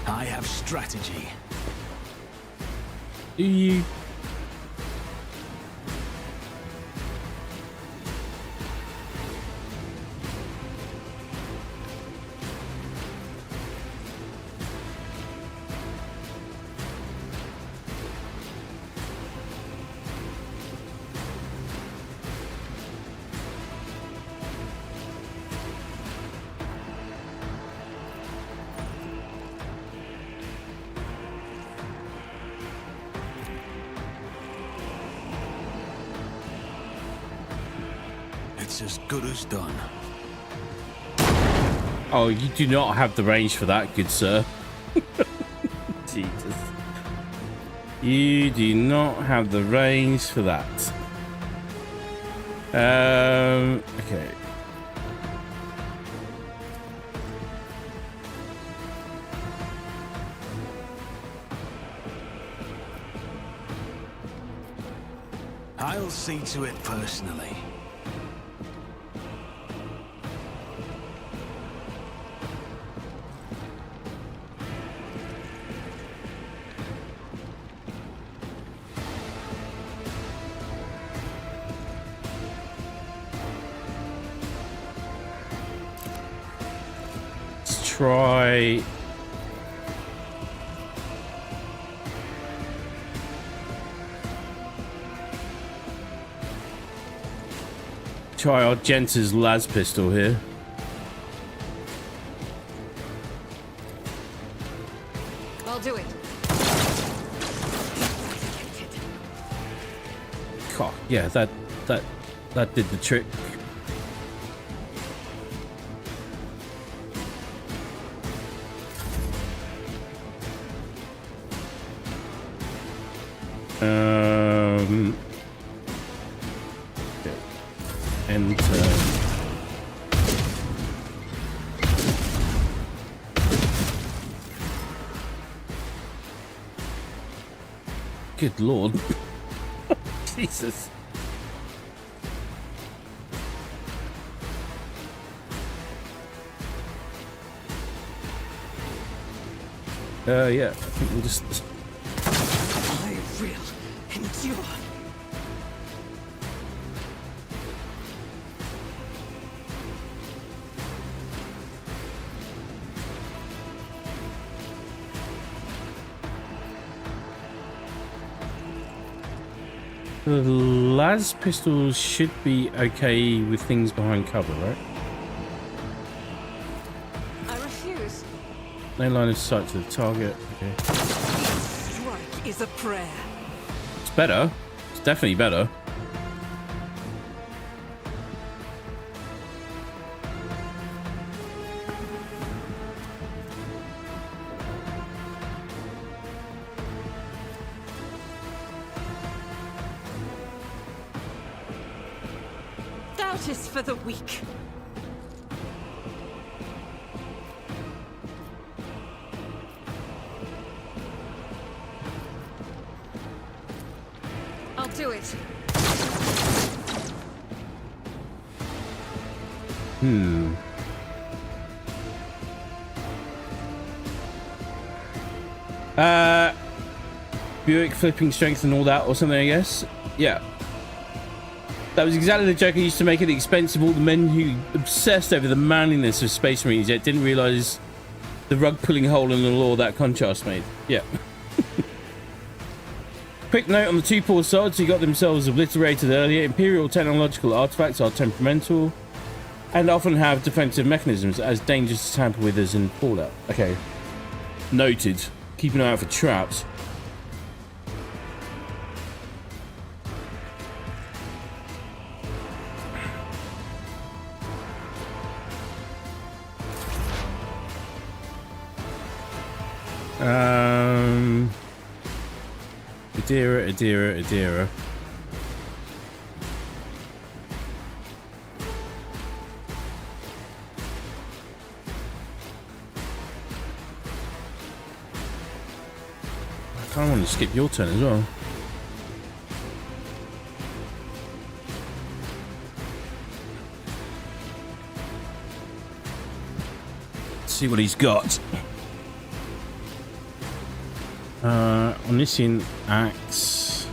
I have strategy. Do you? It's as good as done. Oh, you do not have the range for that, good sir. Jesus. You do not have the range for that. Okay. I'll see to it personally. try... Try our Genta's las pistol here. I'll do it. God, yeah, that did the trick. Okay. Enter. Good lord. Jesus. Yeah, I think we'll just... I will endure. The las pistols should be okay with things behind cover, right? I refuse. No line of sight to the target. Okay. Strike is a prayer. It's better. It's definitely better. Doubt is for the weak. I'll do it. Buick flipping strength and all that or something, I guess. Yeah. That was exactly the joke I used to make at the expense of all the men who obsessed over the manliness of Space Marines yet didn't realise the rug-pulling hole in the law that contrast made. Yeah. Quick note on the two poor sods who got themselves obliterated earlier. Imperial technological artifacts are temperamental and often have defensive mechanisms as dangerous to tamper with as in Fallout. Okay. Noted. Keep an eye out for traps. Adira. I kind of want to skip your turn as well. Let's see what he's got. Omniscient axe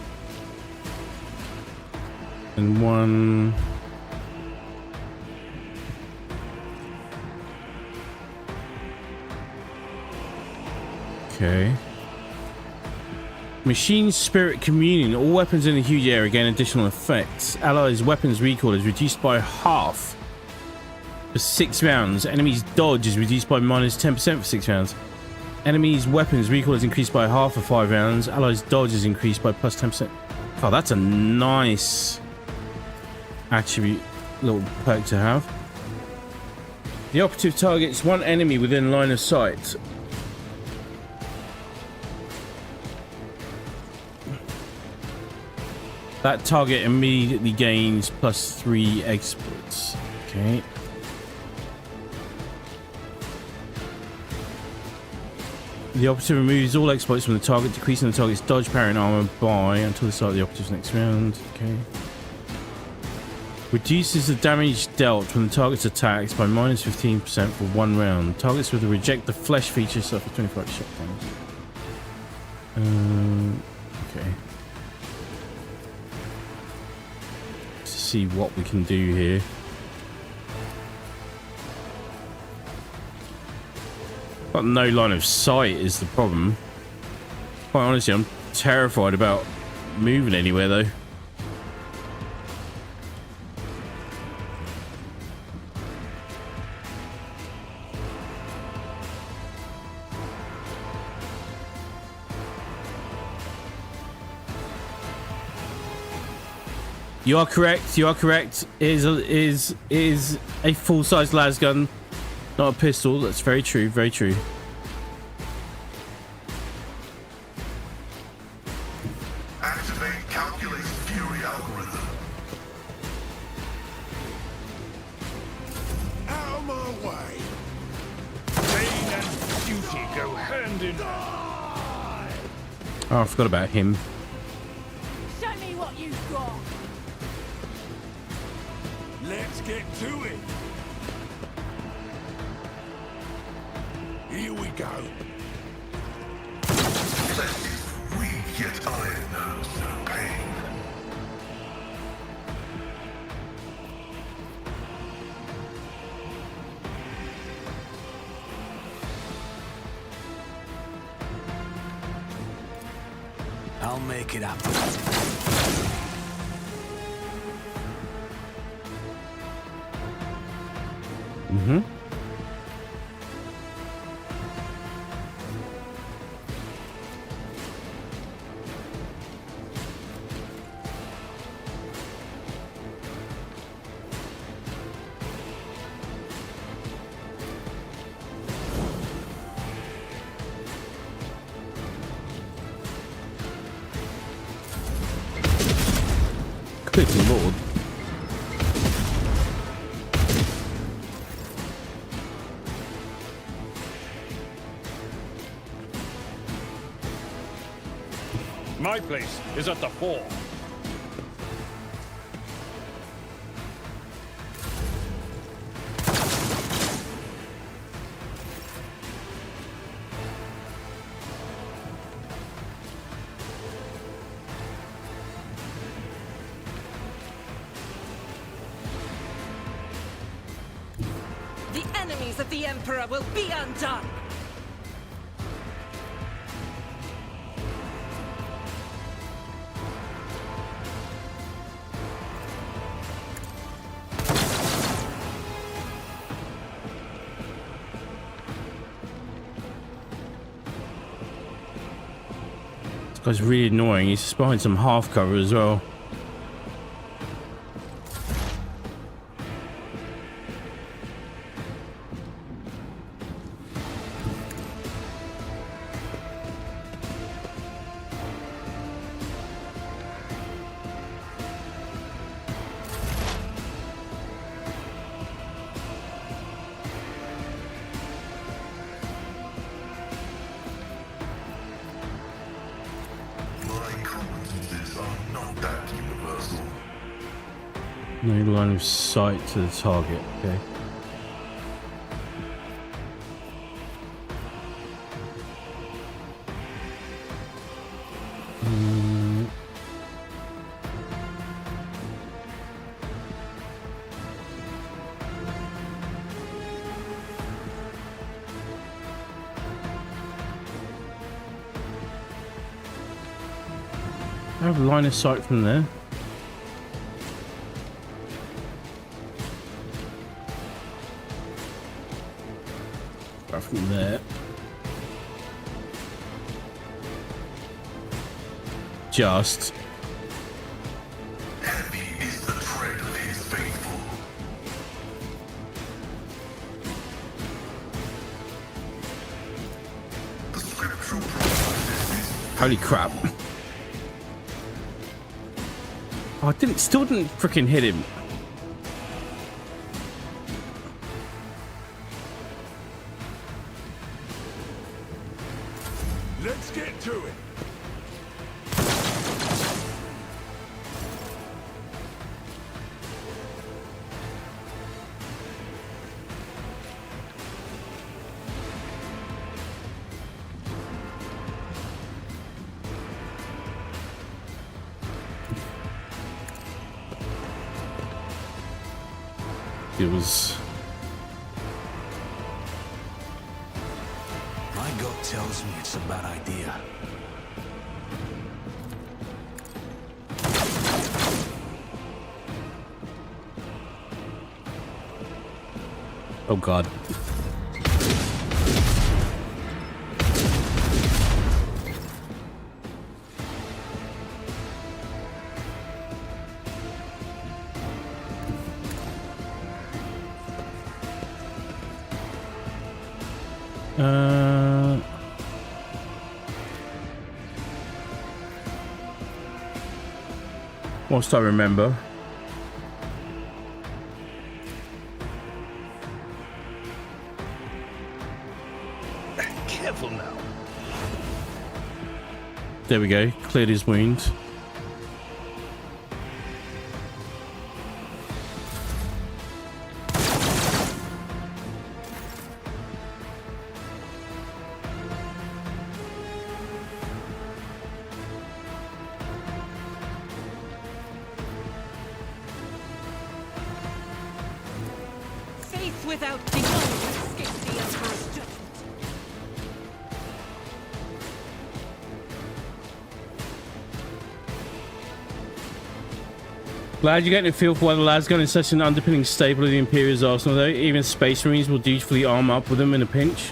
and one okay. Machine Spirit Communion. All weapons in a huge area gain additional effects. Allies' weapons recoil is reduced by half for 6 rounds. Enemies' dodge is reduced by minus 10% for 6 rounds. Enemies' weapons recoil is increased by half for 5 rounds. Allies' dodge is increased by plus 10%. Oh, that's a nice attribute, little perk to have. The operative targets one enemy within line of sight. That target immediately gains plus 3 exploits. Okay. The operative removes all exploits from the target, decreasing the target's dodge, parry, and armor by until the start of the operative's next round. Okay. Reduces the damage dealt from the target's attacks by minus 15% for 1 round. Targets with the reject the flesh feature suffer 25 shock damage. Okay. Let's see what we can do here. Got no line of sight is the problem. Quite honestly, I'm terrified about moving anywhere though. You are correct. You are correct. It is a full-size las gun, not a pistol. That's very true. Very true. Activate calculate fury algorithm. Out of my way. Pain and beauty go hand in hand. Oh, I forgot about him. Show me what you've got. Let's get to it. Here we go. Flesh is weak, yet iron knows no pain. I'll make it happen. Mm-hmm. Good lord. My place is at the fore. The enemies of the Emperor will be undone. This guy's really annoying. He's just behind some half cover as well. No line of sight to the target. Okay. I have a line of sight from there. From there. Just. Heavy is the tread of his faithful. The scriptural process is Holy crap. Oh, I still didn't freaking hit him. Let's get to it. It was. gut tells me it's a bad idea. Oh god. Whilst I remember. Careful now. There we go. Cleared his wound. Faith without the oath escapes the Emperor's judgment. Glad you're getting a feel for why the lads got in such an underpinning staple of the Imperial's arsenal, though. Even Space Marines will dutifully arm up with them in a pinch.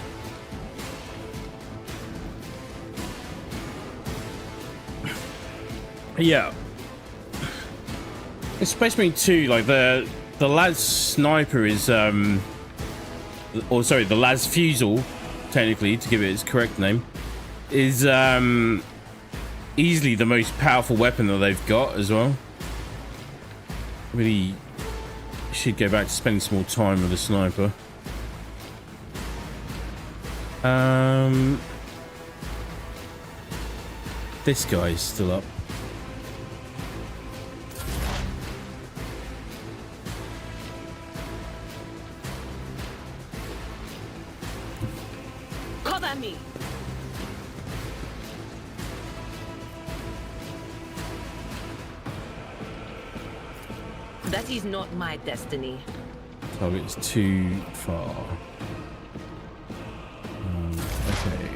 Yeah. In Space Marine 2, like the Las Sniper is or sorry, the Las Fusel, technically, to give it its correct name, is easily the most powerful weapon that they've got as well. Really should go back to spending some more time with the sniper. This guy's still up. Cover me. That is not my destiny. Target's too far. Okay.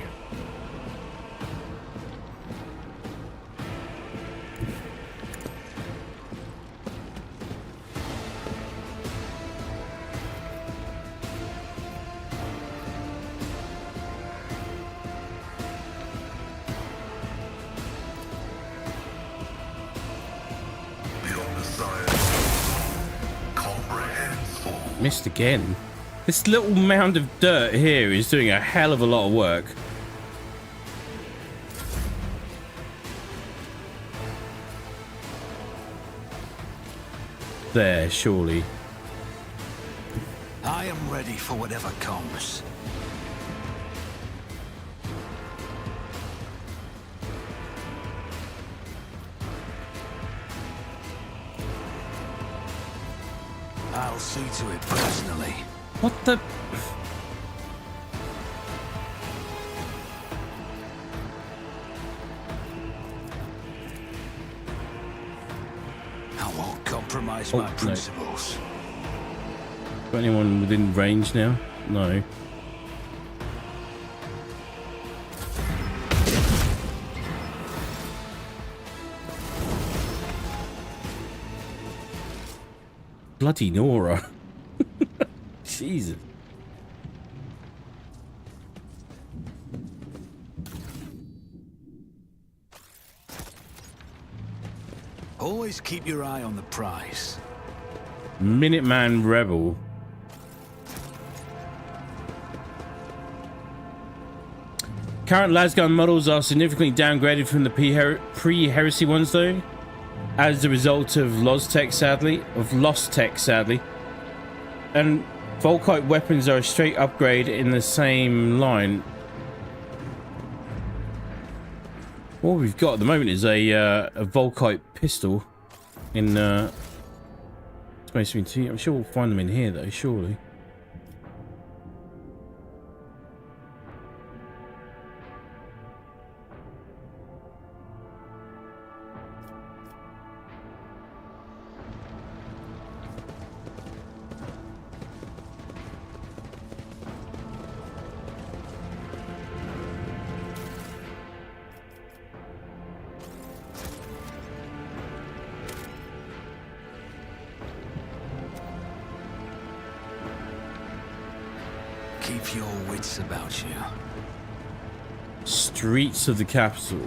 Missed again. This little mound of dirt here is doing a hell of a lot of work. There, surely. I am ready for whatever comes. I'll see to it personally. What the? I won't compromise my principles. Got anyone within range now? No. Bloody Nora. Jesus. Always keep your eye on the prize. Minuteman Rebel. Current lasgun models are significantly downgraded from the pre-heresy ones, though, as a result of lost tech, sadly. And Volkite weapons are a straight upgrade in the same line. What we've got at the moment is a Volkite pistol in Space Marine 2. I'm sure we'll find them in here, though, surely. Keep your wits about you. Streets of the capital.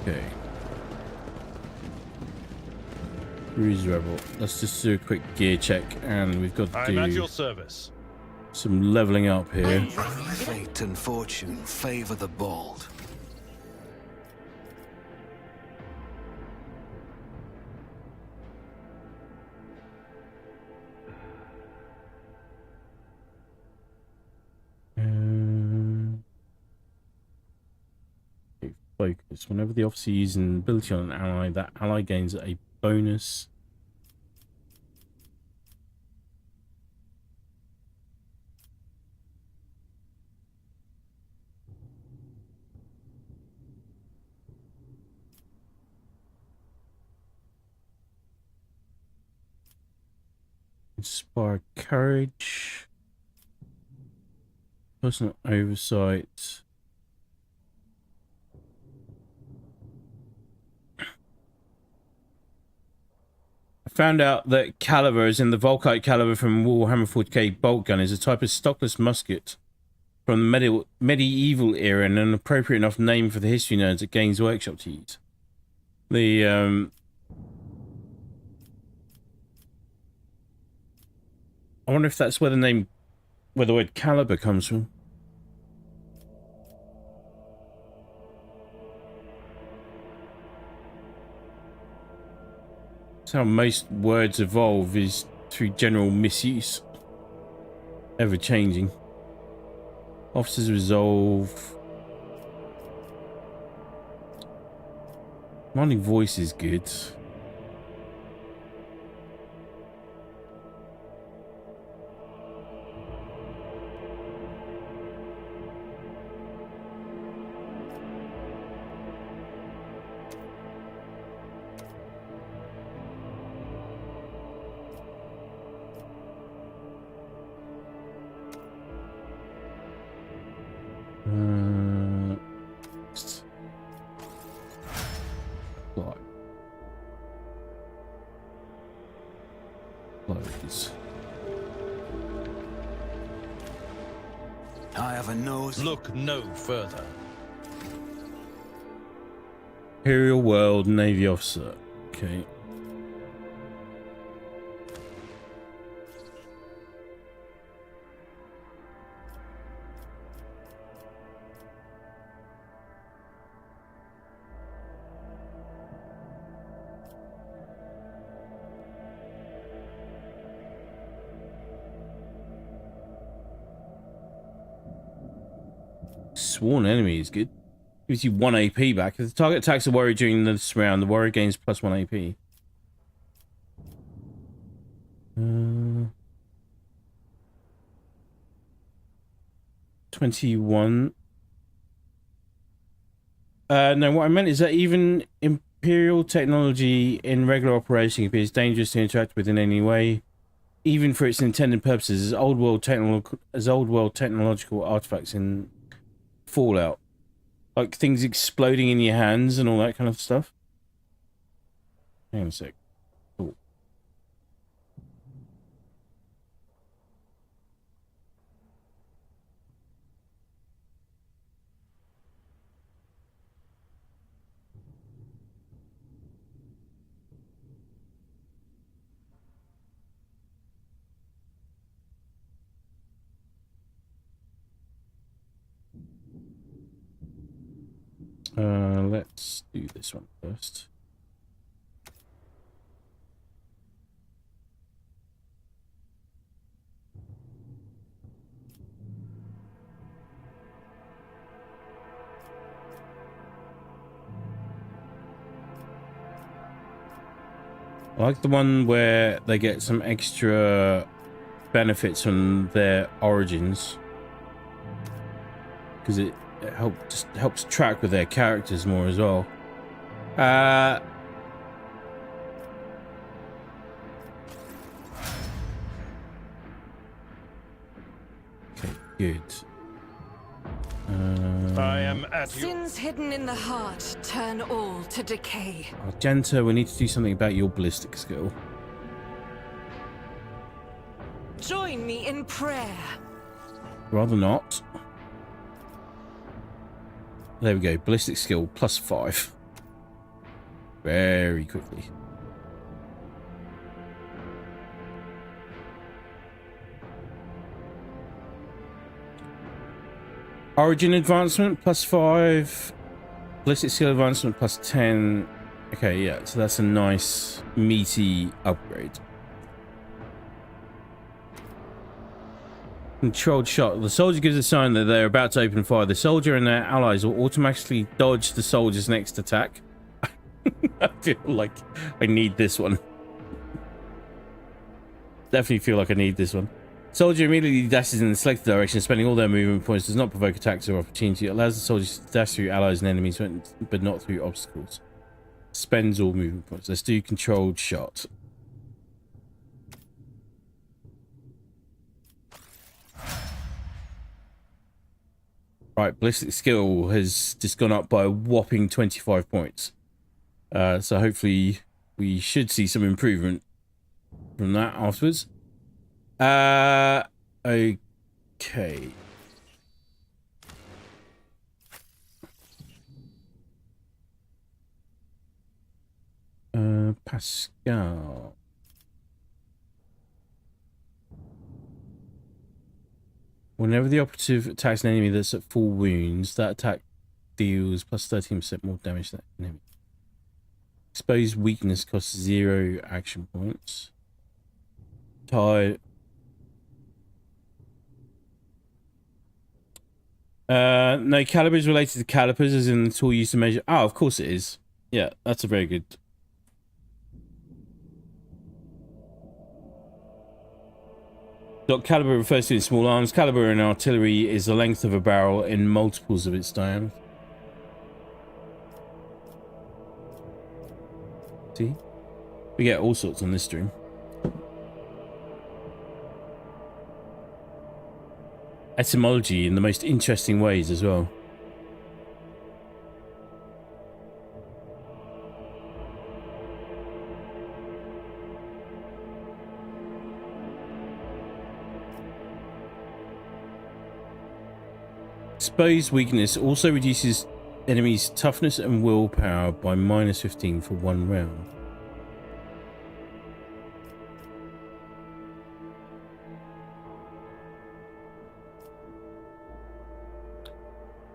Okay. Cruise Rebel. Let's just do a quick gear check, and we've got to I'm at do your service. some leveling up here. Fate and fortune favor the bold. Okay, focus. Whenever the officer uses an ability on an ally, that ally gains a bonus. Inspire courage. Personal oversight. I found out that caliber, as in the Volkite caliber from Warhammer 40k bolt gun, is a type of stockless musket from the medieval era and an appropriate enough name for the history nerds at Games Workshop to use. I wonder if that's where the word caliber comes from. That's how most words evolve, is through general misuse. Ever changing. Officers resolve. Commanding voice is good. Close. I have a nose. Look no further. Imperial World Navy officer. Okay. Sworn enemy is good. Gives you 1 AP back. If the target attacks a warrior during this round, the warrior gains plus 1 AP. 21. No, what I meant is that even Imperial technology in regular operation appears dangerous to interact with in any way, even for its intended purposes, as old world technological artifacts in Fallout. Like things exploding in your hands and all that kind of stuff. Hang on a sec. Cool. Let's do this one first. I like the one where they get some extra benefits from their origins, because it helps track with their characters more as well. Okay, good. I am at you. Sins hidden in the heart turn all to decay. Argenta, we need to do something about your ballistic skill. Join me in prayer. Rather not. There we go. Ballistic skill +5. Very quickly. Origin advancement +5. Ballistic skill advancement +10. Okay, yeah, so that's a nice meaty upgrade. Controlled shot. The soldier gives a sign that they're about to open fire. The soldier and their allies will automatically dodge the soldier's next attack. I feel like I need this one. Definitely feel like I need this one. Soldier immediately dashes in the selected direction, spending all their movement points. Does not provoke attacks or opportunity. It allows the soldiers to dash through allies and enemies, but not through obstacles. Spends all movement points. Let's do controlled shot. Right, ballistic skill has just gone up by a whopping 25 points. So hopefully we should see some improvement from that afterwards. Okay. Pascal. Whenever the operative attacks an enemy that's at full wounds, that attack deals +13% more damage to that enemy. Exposed weakness costs 0 action points. Tied. No, caliber is related to calipers, as in the tool used to measure. Oh, of course it is. Yeah, that's a very good. Dot caliber refers to in small arms. Caliber in artillery is the length of a barrel in multiples of its diameter. See? We get all sorts on this stream. Etymology in the most interesting ways as well. Exposed weakness also reduces enemies' toughness and willpower by -15 for 1 round.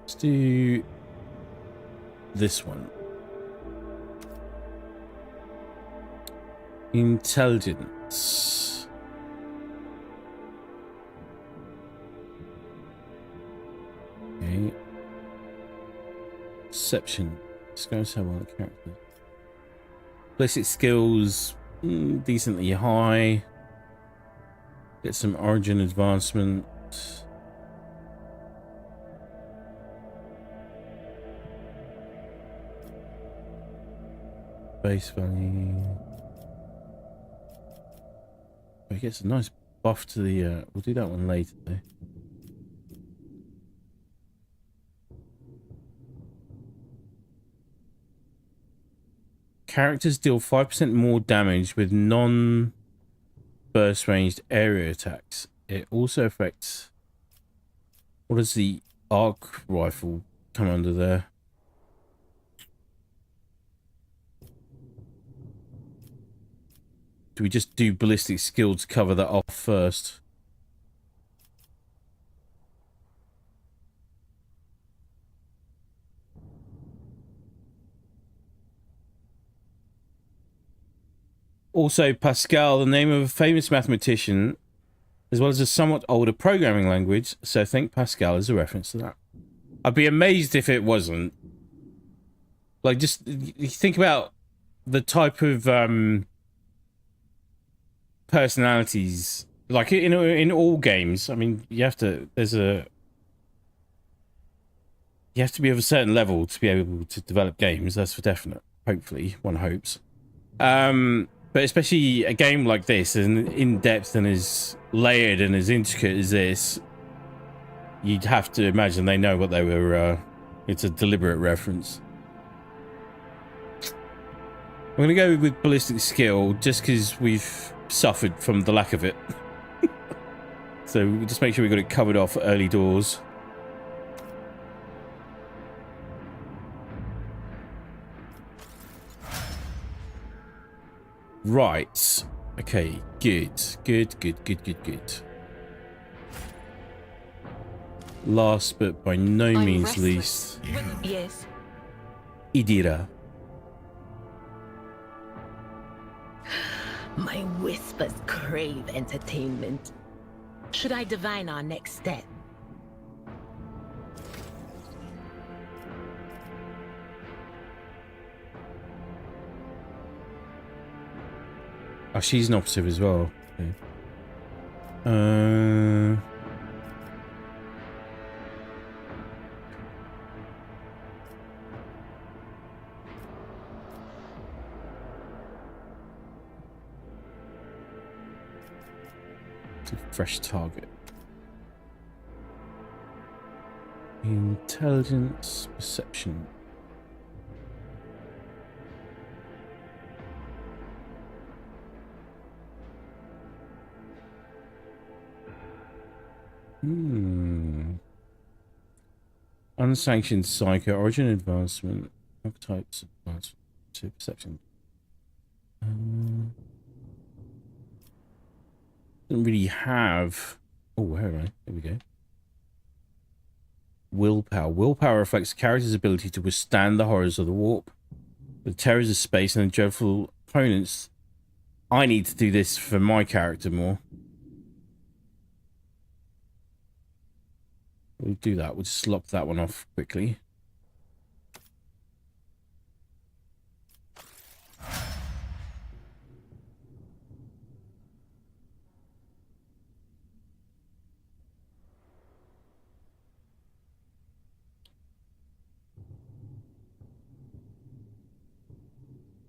Let's do this one. Intelligence. Okay. Perception. Let's go and have one character. Basic skills, decently high. Get some origin advancement. Base value. It gets a nice buff to the. We'll do that one later though. Characters deal 5% more damage with non-burst ranged area attacks. It also affects. What does the arc rifle come under there? Do we just do ballistic skill to cover that off first? Also, Pascal, the name of a famous mathematician, as well as a somewhat older programming language, so I think Pascal is a reference to that. I'd be amazed if it wasn't. Like, just you think about the type of personalities, like in all games. I mean, you have to be of a certain level to be able to develop games. That's for definite. Hopefully, one hopes. But especially a game like this, and in depth and as layered and as intricate as this, you'd have to imagine they know what they were. It's a deliberate reference. I'm gonna go with ballistic skill just because we've suffered from the lack of it. So we'll just make sure we got it covered off early doors. Right. Okay, good. Good. Last but by no means least, Yes. Idira. My whispers crave entertainment. Should I divine our next step? Oh, she's an operative as well. Okay. It's a fresh target. Intelligence, perception. Unsanctioned psycho, origin advancement, archetypes advancement to perception. Doesn't really have. Oh, where am I? There we go. Willpower. Willpower reflects the character's ability to withstand the horrors of the warp, the terrors of space, and the dreadful opponents. I need to do this for my character more. We'll do that. We'll just lock that one off quickly.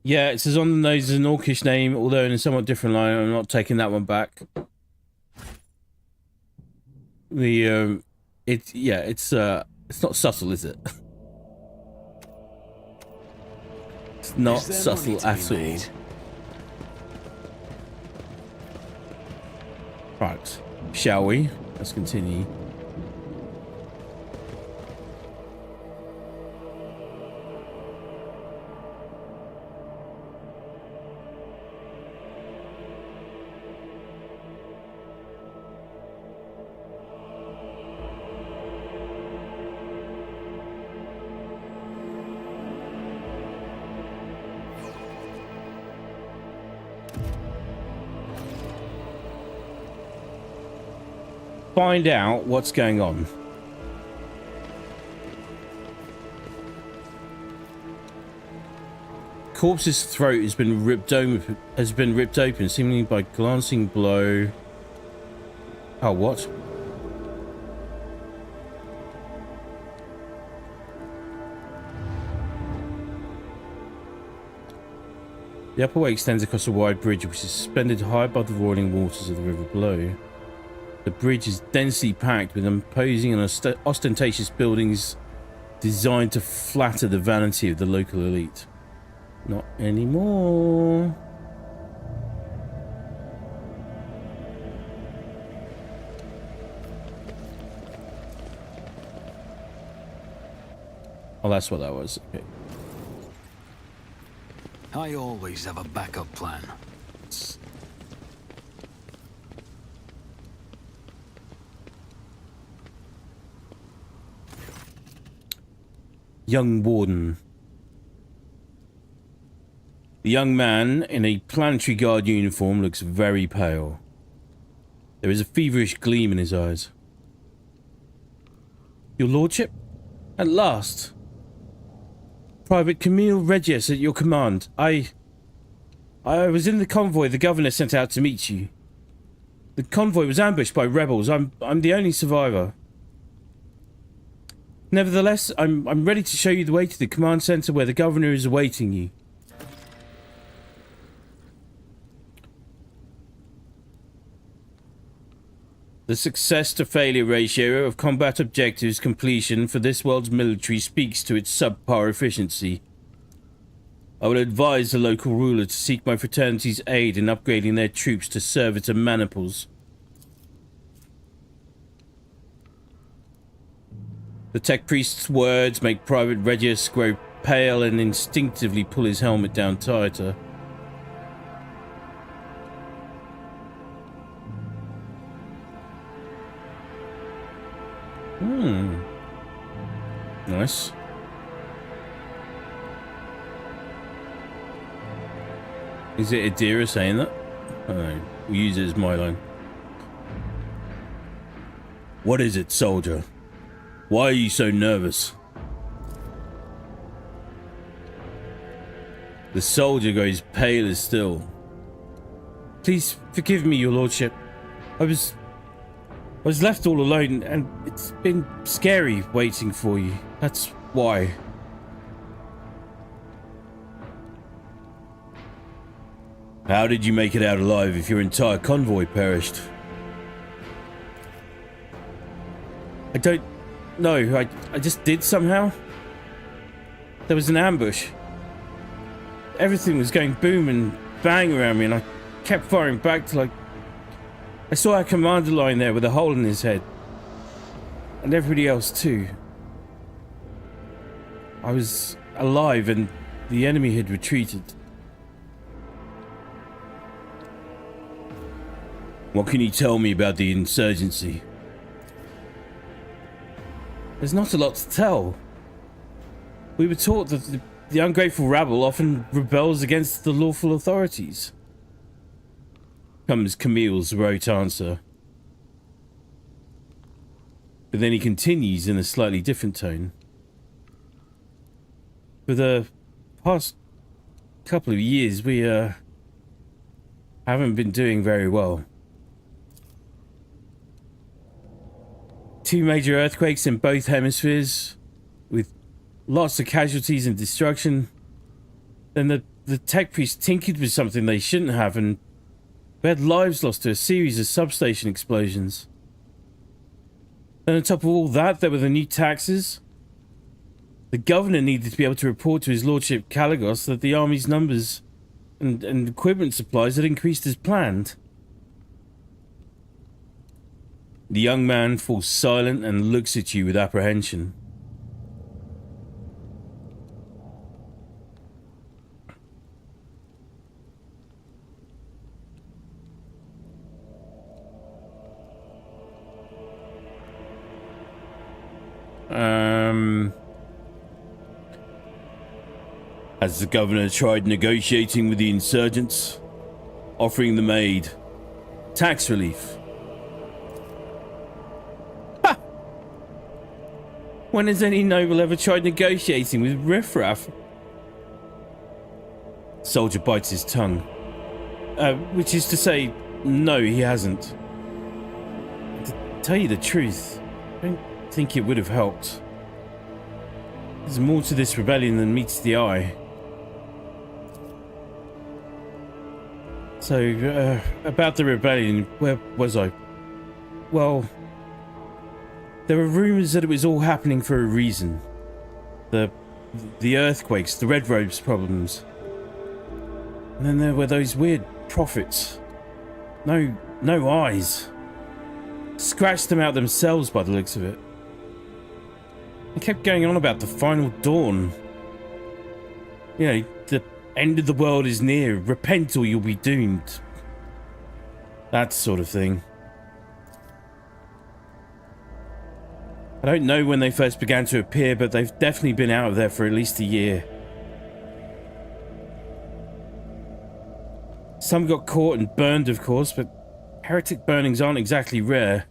Yeah, it says on the nose is an orcish name, although in a somewhat different line. I'm not taking that one back. The it's not subtle, is it? It's not subtle at all. Right, shall we? Let's continue. Find out what's going on. Corpse's throat has been ripped open, seemingly by glancing blow. Oh, what? The upper way extends across a wide bridge which is suspended high above the roaring waters of the river below. The bridge is densely packed with imposing and ostentatious buildings designed to flatter the vanity of the local elite. Not anymore. Oh, that's what that was. Okay. I always have a backup plan. Young warden. The young man in a planetary guard uniform looks very pale. There is a feverish gleam in his eyes. Your lordship? At last. Private Camille Regius at your command. I was in the convoy the governor sent out to meet you. The convoy was ambushed by rebels. I'm the only survivor. Nevertheless, I'm ready to show you the way to the command center where the governor is awaiting you. The success to failure ratio of combat objectives completion for this world's military speaks to its subpar efficiency. I will advise the local ruler to seek my fraternity's aid in upgrading their troops to serve its maniples. The tech priest's words make Private Regius grow pale and instinctively pull his helmet down tighter. Nice. Is it Adira saying that? I don't know. We'll use it as my line. What is it, soldier? Why are you so nervous? The soldier goes pale as steel. Please forgive me, your lordship. I was left all alone, and it's been scary waiting for you. That's why. How did you make it out alive if your entire convoy perished? I don't know. I just did somehow. There was an ambush. Everything was going boom and bang around me, and I kept firing back till I saw our commander lying there with a hole in his head. And everybody else too. I was alive and the enemy had retreated. What can you tell me about the insurgency? There's not a lot to tell. We were taught that the ungrateful rabble often rebels against the lawful authorities. Comes Camille's rote answer. But then he continues in a slightly different tone. For the past couple of years, we haven't been doing very well. 2 major earthquakes in both hemispheres, with lots of casualties and destruction. Then the tech priests tinkered with something they shouldn't have, and we had lives lost to a series of substation explosions. And on top of all that, there were the new taxes. The governor needed to be able to report to his lordship Caligos that the army's numbers and equipment supplies had increased as planned. The young man falls silent and looks at you with apprehension. Has the governor tried negotiating with the insurgents, offering them aid, tax relief? Ha! When has any noble ever tried negotiating with riffraff? Soldier bites his tongue. Which is to say, no, he hasn't. To tell you the truth, I don't think it would have helped. There's more to this rebellion than meets the eye. So, about the rebellion, where was I? Well, there were rumors that it was all happening for a reason. The earthquakes, the Red Robes problems. And then there were those weird prophets. No eyes. Scratched them out themselves by the looks of it. They kept going on about the final dawn. You know, the end of the world is near. Repent or you'll be doomed. That sort of thing. I don't know when they first began to appear, but they've definitely been out of there for at least a year. Some got caught and burned, of course, but heretic burnings aren't exactly rare.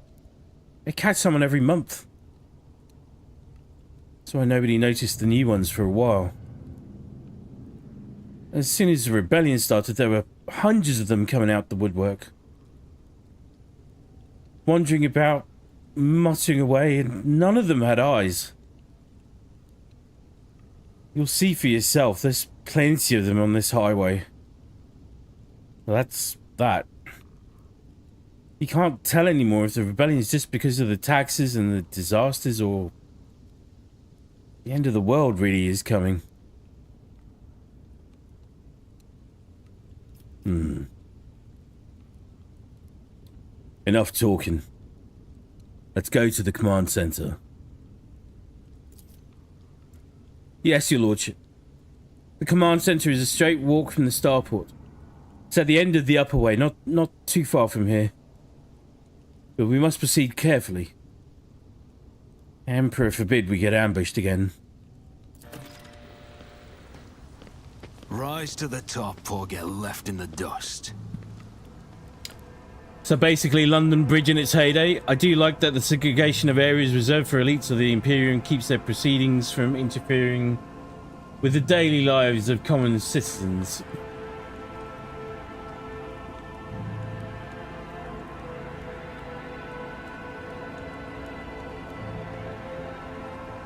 They catch someone every month. That's why nobody noticed the new ones for a while. As soon as the rebellion started, there were hundreds of them coming out the woodwork. Wandering about, muttering away, and none of them had eyes. You'll see for yourself, there's plenty of them on this highway. Well, that's that. You can't tell anymore if the rebellion is just because of the taxes and the disasters, or the end of the world really is coming. Enough talking. Let's go to the command center. Yes, your lordship. The command center is a straight walk from the starport. It's at the end of the upper way, not too far from here. But we must proceed carefully. Emperor forbid we get ambushed again. Rise to the top or get left in the dust. So basically, London Bridge in its heyday. I do like that the segregation of areas reserved for elites of the Imperium keeps their proceedings from interfering with the daily lives of common citizens.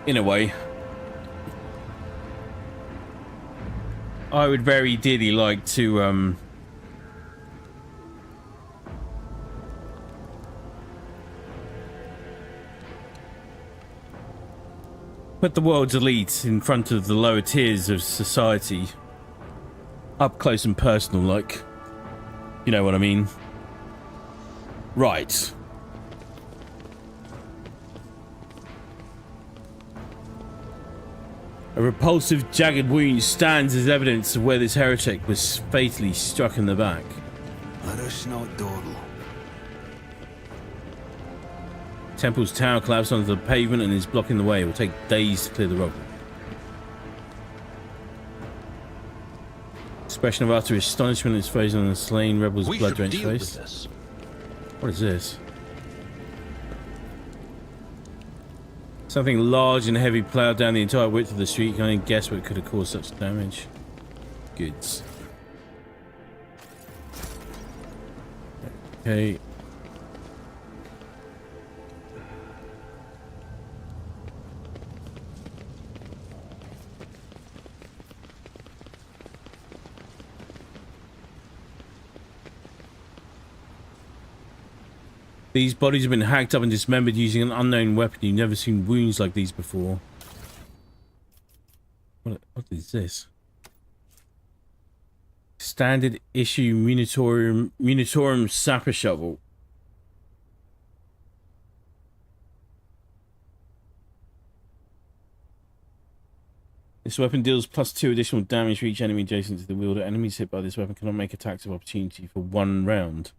In a way. I would very dearly like to, put the world's elite in front of the lower tiers of society. Up close and personal, like. You know what I mean? Right. A repulsive, jagged wound stands as evidence of where this heretic was fatally struck in the back. Let us not dawdle. Temple's tower collapsed onto the pavement and is blocking the way. It will take days to clear the rubble. Expression of utter astonishment is frozen on the slain rebel's blood-drenched face. What is this? Something large and heavy plowed down the entire width of the street. You can only guess what could have caused such damage. Goods. Okay. These bodies have been hacked up and dismembered using an unknown weapon. You've never seen wounds like these before. What is this? Standard issue Munitorum sapper shovel. This weapon deals +2 additional damage for each enemy adjacent to the wielder. Enemies hit by this weapon cannot make attacks of opportunity for 1 round.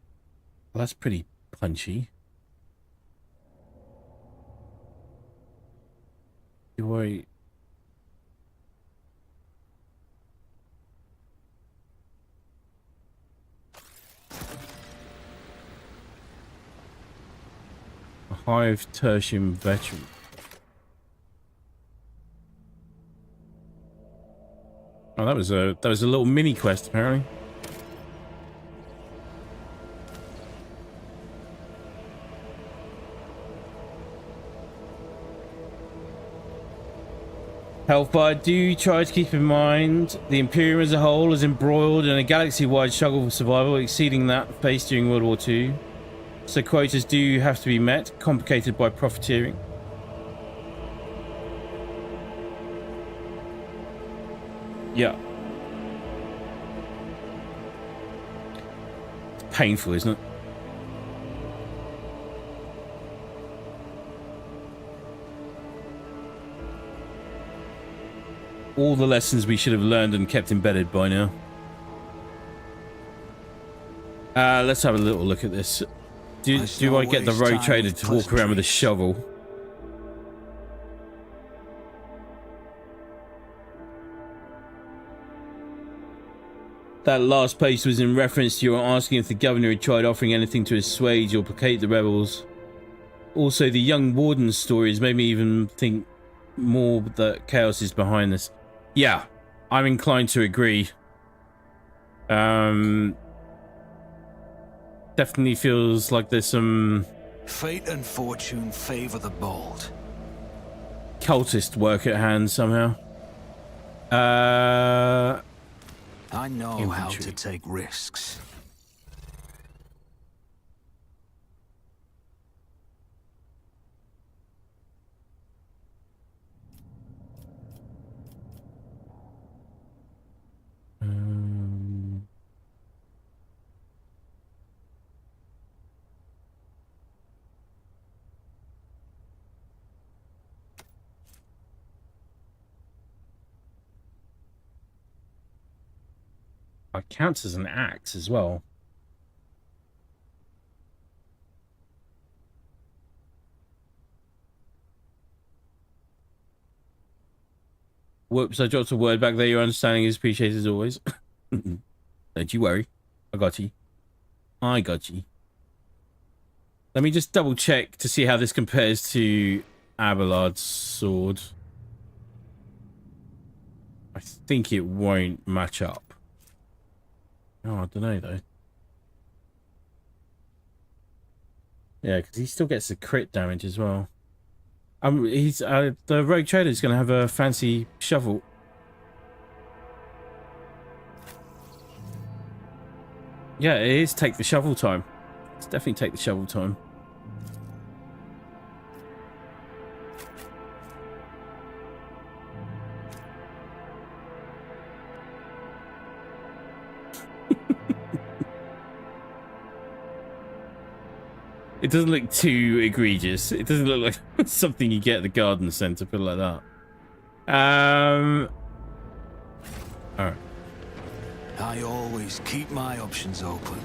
Well, that's pretty punchy. Do I... A Hive Tertium veteran. Oh, that was a little mini quest apparently. Hellfire, do try to keep in mind the Imperium as a whole is embroiled in a galaxy-wide struggle for survival, exceeding that faced during World War II. So quotas do have to be met, complicated by profiteering. Yeah. It's painful, isn't it? All the lessons we should have learned and kept embedded by now. Let's have a little look at this. Do I get the road trader to walk around with a shovel? That last post was in reference to your asking if the governor had tried offering anything to assuage or placate the rebels. Also, the young warden's stories made me even think more that chaos is behind this. Yeah, I'm inclined to agree. Definitely feels like there's some... Fate and fortune favor the bold. Cultist work at hand somehow. I know how to take risks. It counts as an axe as well. Whoops, I dropped a word back there. Your understanding is appreciated as always. Don't you worry. I got you. I got you. Let me just double check to see how this compares to Abelard's sword. I think it won't match up. Oh, I don't know though. Yeah, because he still gets the crit damage as well. He's the rogue trader is going to have a fancy shovel. Yeah, it is take the shovel time. It's definitely take the shovel time. It doesn't look too egregious. It doesn't look like something you get at the garden centre, put it like that. Alright. I always keep my options open.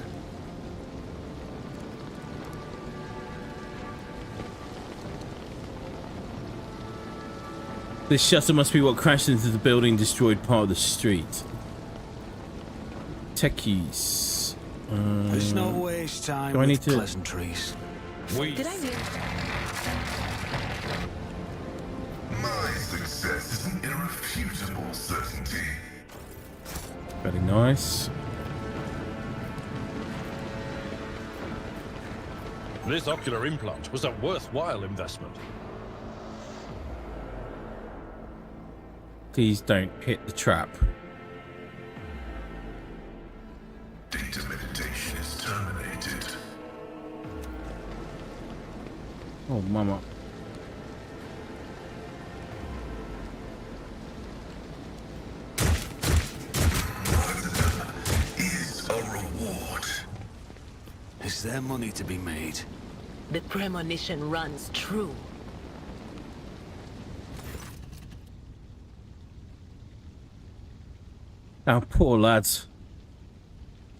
This shutter must be what crashed into the building, destroyed part of the street. Techies. There's no waste time with pleasantries. Did I hear? My success is an irrefutable certainty. Very nice. This ocular implant was a worthwhile investment. Please don't hit the trap. Data meditation is terminated. Oh, mama. Is a reward. Is there money to be made? The premonition runs true. Our poor lads.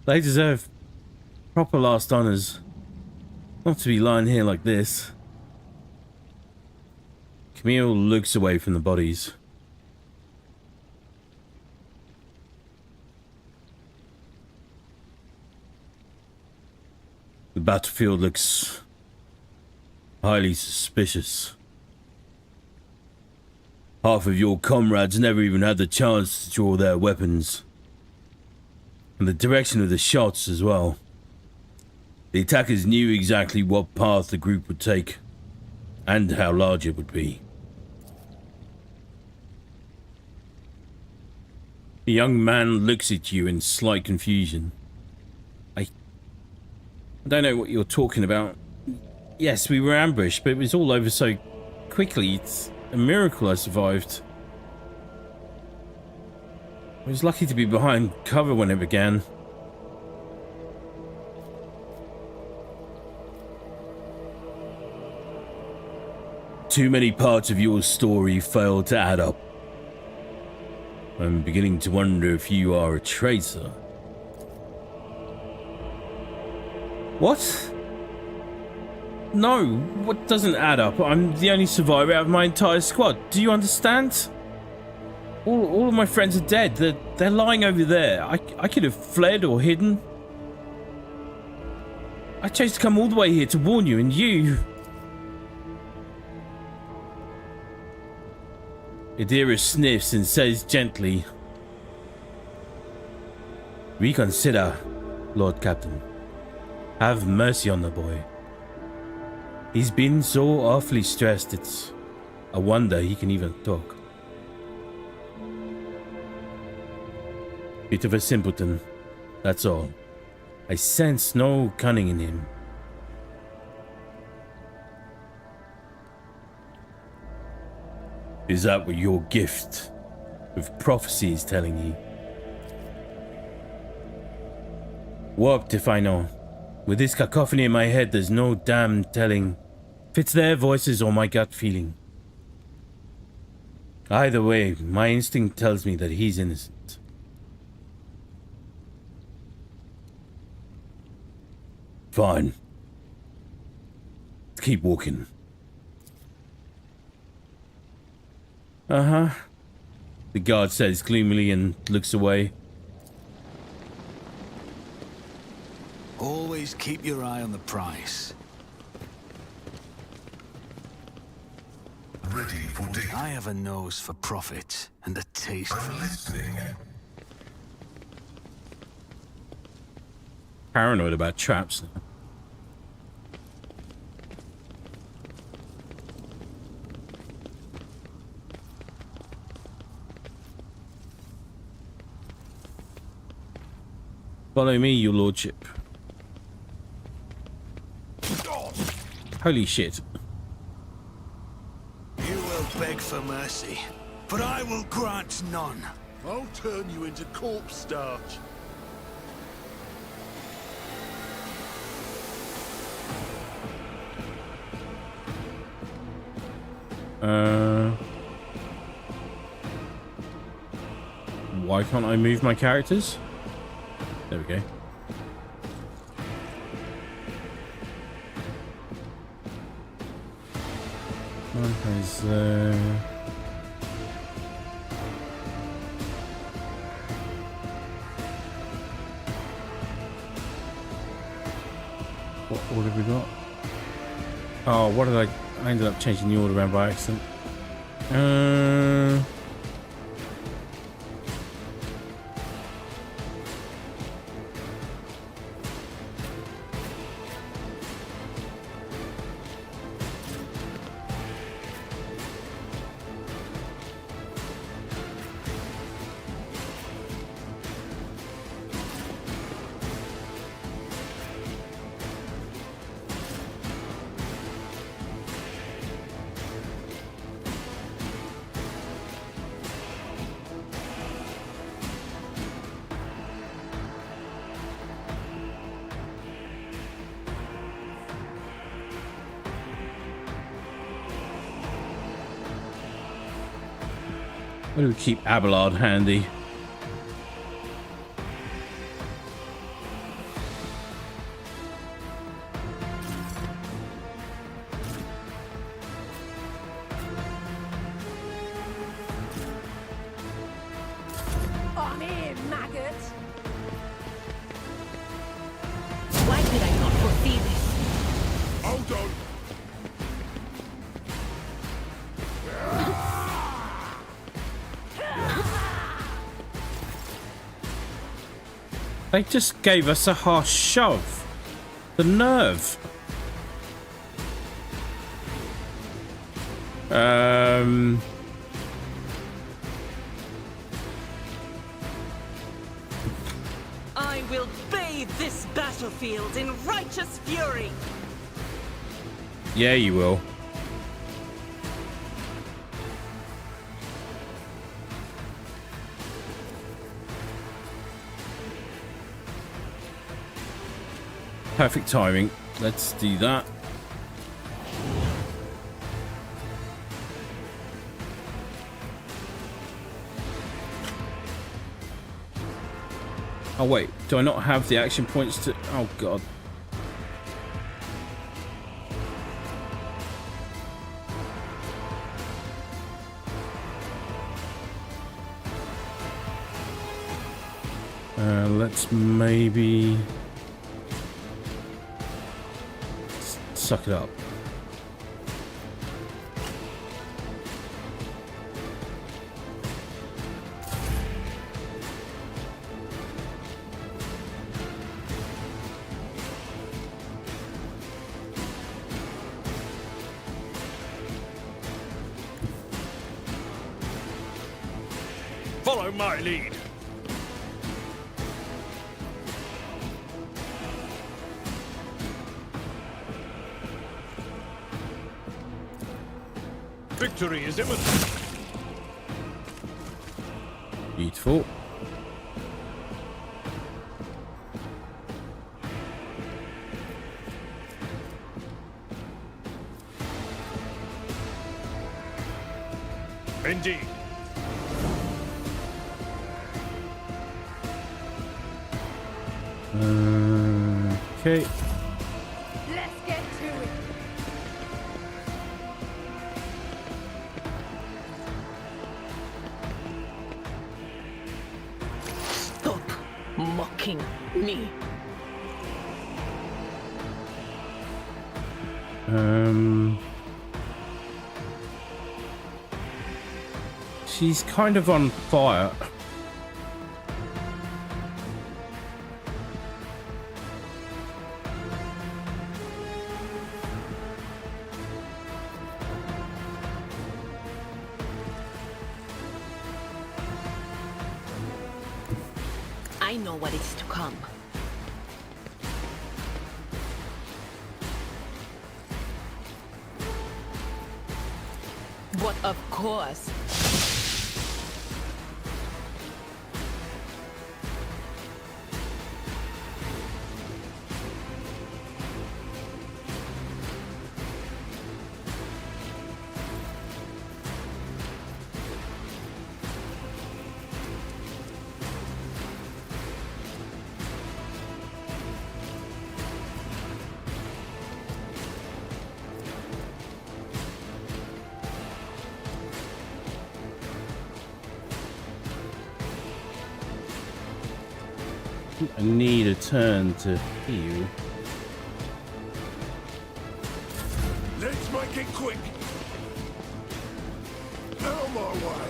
They deserve proper last honours. Not to be lying here like this. Camille looks away from the bodies. The battlefield looks highly suspicious. Half of your comrades never even had the chance to draw their weapons. And the direction of the shots as well. The attackers knew exactly what path the group would take, and how large it would be. The young man looks at you in slight confusion. I don't know what you're talking about. Yes, we were ambushed, but it was all over so quickly. It's a miracle I survived. I was lucky to be behind cover when it began. Too many parts of your story failed to add up. I'm beginning to wonder if you are a traitor. What? No, what doesn't add up? I'm the only survivor out of my entire squad. Do you understand? All of my friends are dead. They're lying over there. I could have fled or hidden. I chose to come all the way here to warn you, and you... Idira sniffs and says gently, "Reconsider, Lord Captain. Have mercy on the boy. He's been so awfully stressed, it's a wonder he can even talk. Bit of a simpleton, that's all. I sense no cunning in him. Is that what your gift of prophecy is telling you? Warped if I know. With this cacophony in my head, there's no damn telling if it's their voices or my gut feeling. Either way, my instinct tells me that he's innocent. Fine. Keep walking. Uh-huh. The guard says gloomily and looks away. Always keep your eye on the price. Ready for dig. I have a nose for profit and a taste for... I'm listening. Paranoid about traps. Follow me, your lordship. Holy shit. You will beg for mercy, but I will grant none. I'll turn you into corpse starch. Why can't I move my characters? There we go. One is there. What have we got? Oh, what did I ended up changing the order around by accident. Why do we keep Abelard handy? On in, maggot! Why did I not foresee this? Hold on. They just gave us a harsh shove. The nerve. I will bathe this battlefield in righteous fury! Yeah, you will. Perfect timing. Let's do that. Oh wait, do I not have the action points to... Oh god. Let's maybe... suck it up. Follow my lead. Victory is imminent. Beautiful. Indeed. Okay. mocking me. She's kind of on fire. I know what is to come. But of course. I need a turn to heal. Let's make it quick. Out my way.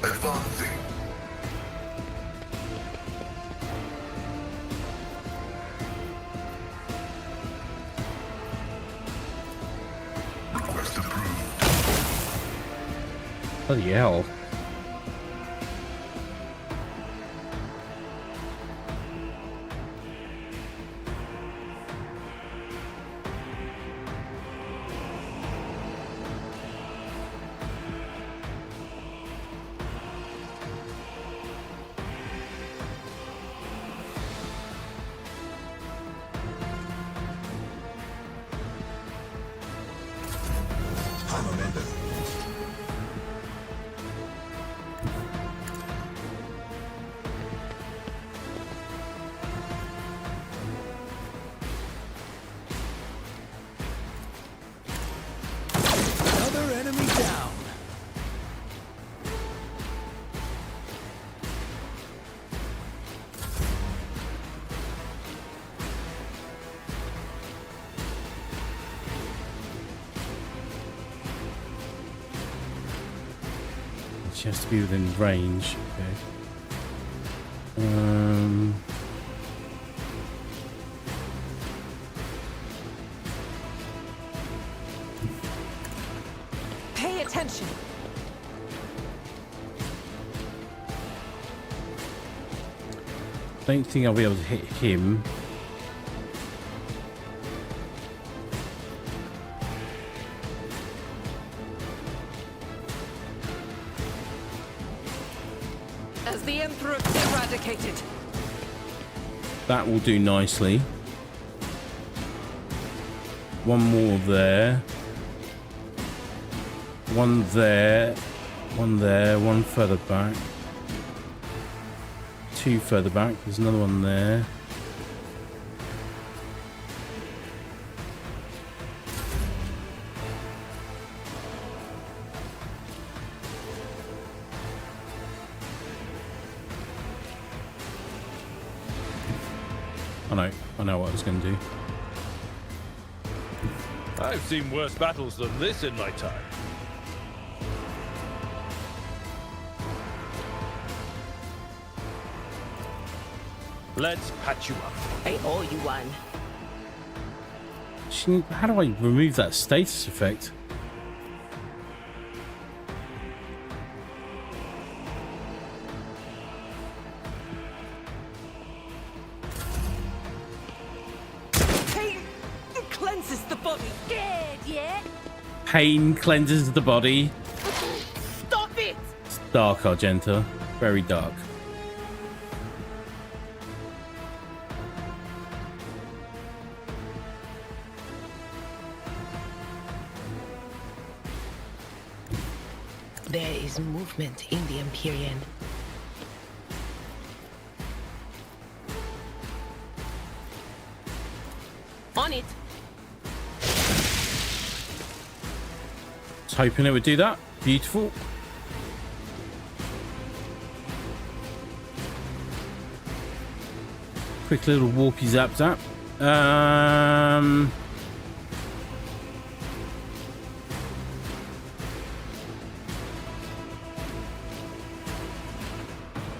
Advancing. Request approved. Bloody hell. Another enemy down. She has to be within range. Okay. Pay attention. Don't think I'll be able to hit him. As the Emperor eradicated. That will do nicely. One more there. One there. One there. One further back. Two further back. There's another one there. I know what I was going to do. I've seen worse battles than this in my time. Let's patch you up. I owe you one. How do I remove that status effect? Pain cleanses the body. Scared, yeah? Pain cleanses the body. Stop it! It's dark, Argenta. Very dark. There is movement in the Empyrean. On it. Was hoping it would do that. Beautiful. Quick little warpy zap zap.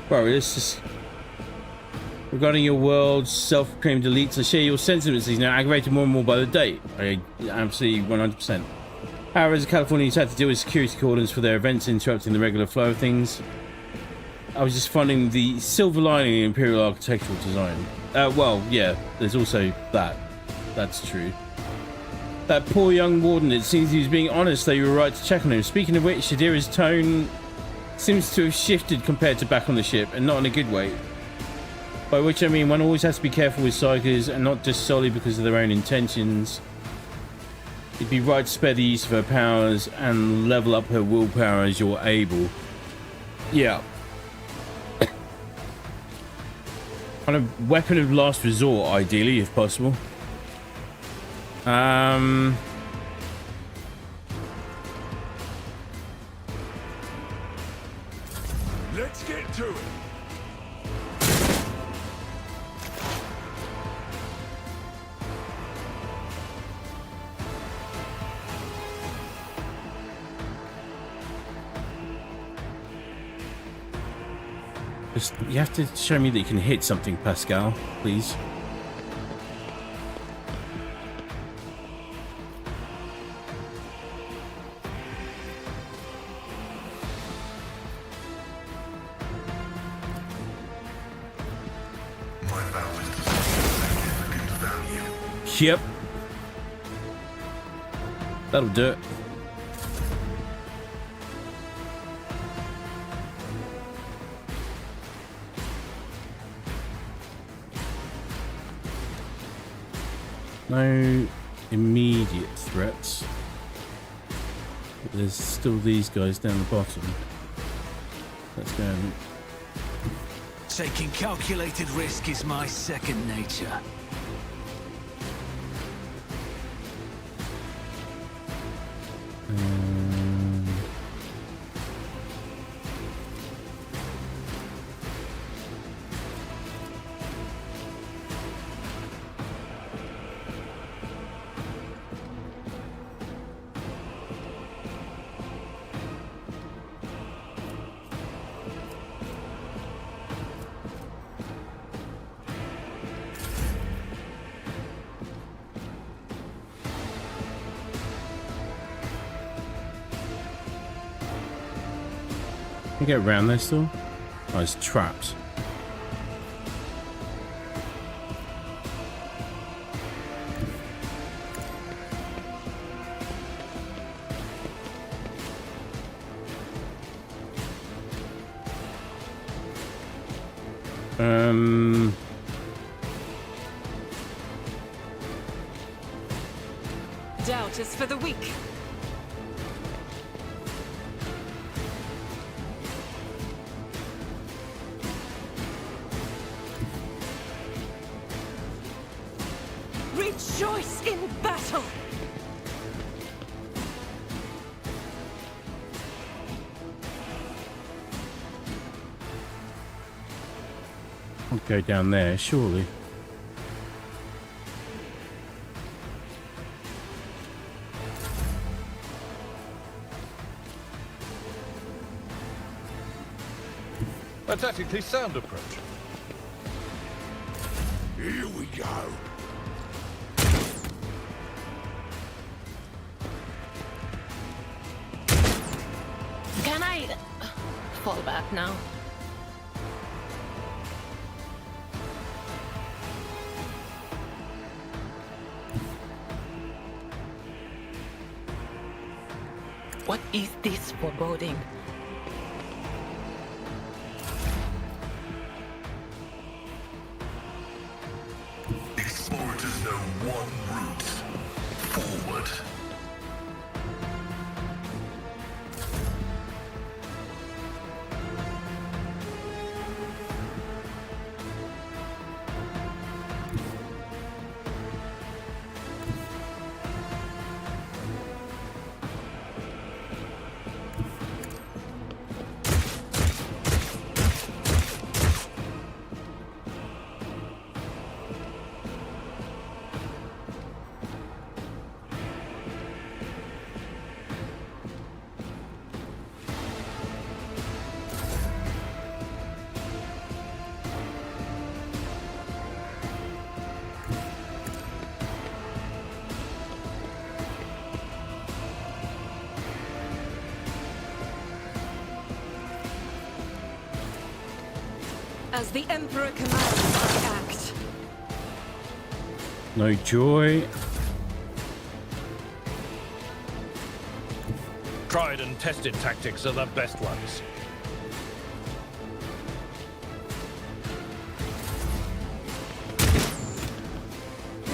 Well, it's just regarding your world's self-proclaimed elites, I share your sentiments. He's now aggravated more and more by the day. I absolutely 100%. However, as Californians had to deal with security cordons for their events interrupting the regular flow of things, I was just finding the silver lining in Imperial architectural design. Well, yeah, there's also that. That's true. That poor young warden, it seems he was being honest, though you were right to check on him. Speaking of which, Shadira's tone seems to have shifted compared to back on the ship, and not in a good way. By which I mean one always has to be careful with psychers, and not just solely because of their own intentions. It'd be right to spare the use of her powers and level up her willpower as you're able. Yeah. Kind of weapon of last resort, ideally, if possible. Let's get to it. Just, you have to show me that you can hit something, Pascal, please. My vow is to significant value. Yep. That'll do it. No immediate threats. But there's still these guys down the bottom. Let's go. Taking calculated risk is my second nature. Can you get around there still? Oh, it's trapped. Doubt is for the weak. Rejoice in battle! I'll go down there, surely. A tactically sound approach. Here we go. Can I fall back now? What is this foreboding? Explorers know one route. Forward. As the Emperor commands, I act. No joy. Tried and tested tactics are the best ones.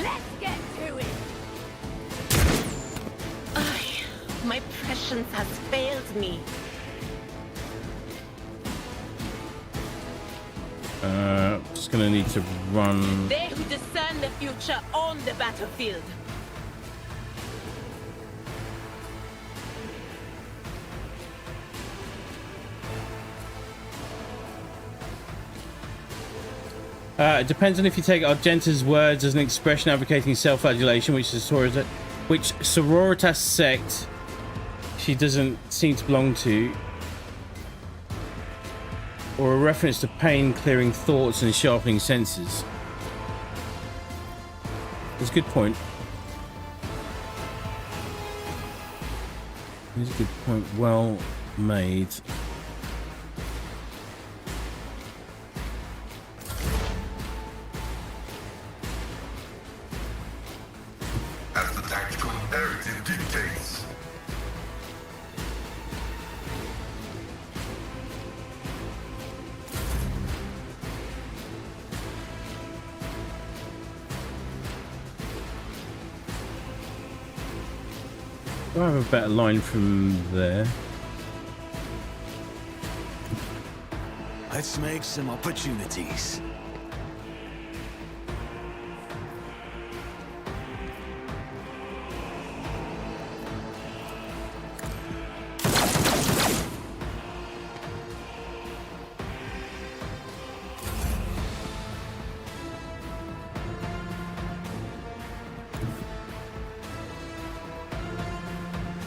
Let's get to it. My prescience has failed me. Just gonna need to run. They who discern the future on the battlefield. It depends on if you take Argenta's words as an expression advocating self-flagellation, which sororitas sect she doesn't seem to belong to, or a reference to pain clearing thoughts and sharpening senses. That's a good point. That's a good point. Well made. As the tactical narrative dictates. Do I have a better line from there? Let's make some opportunities.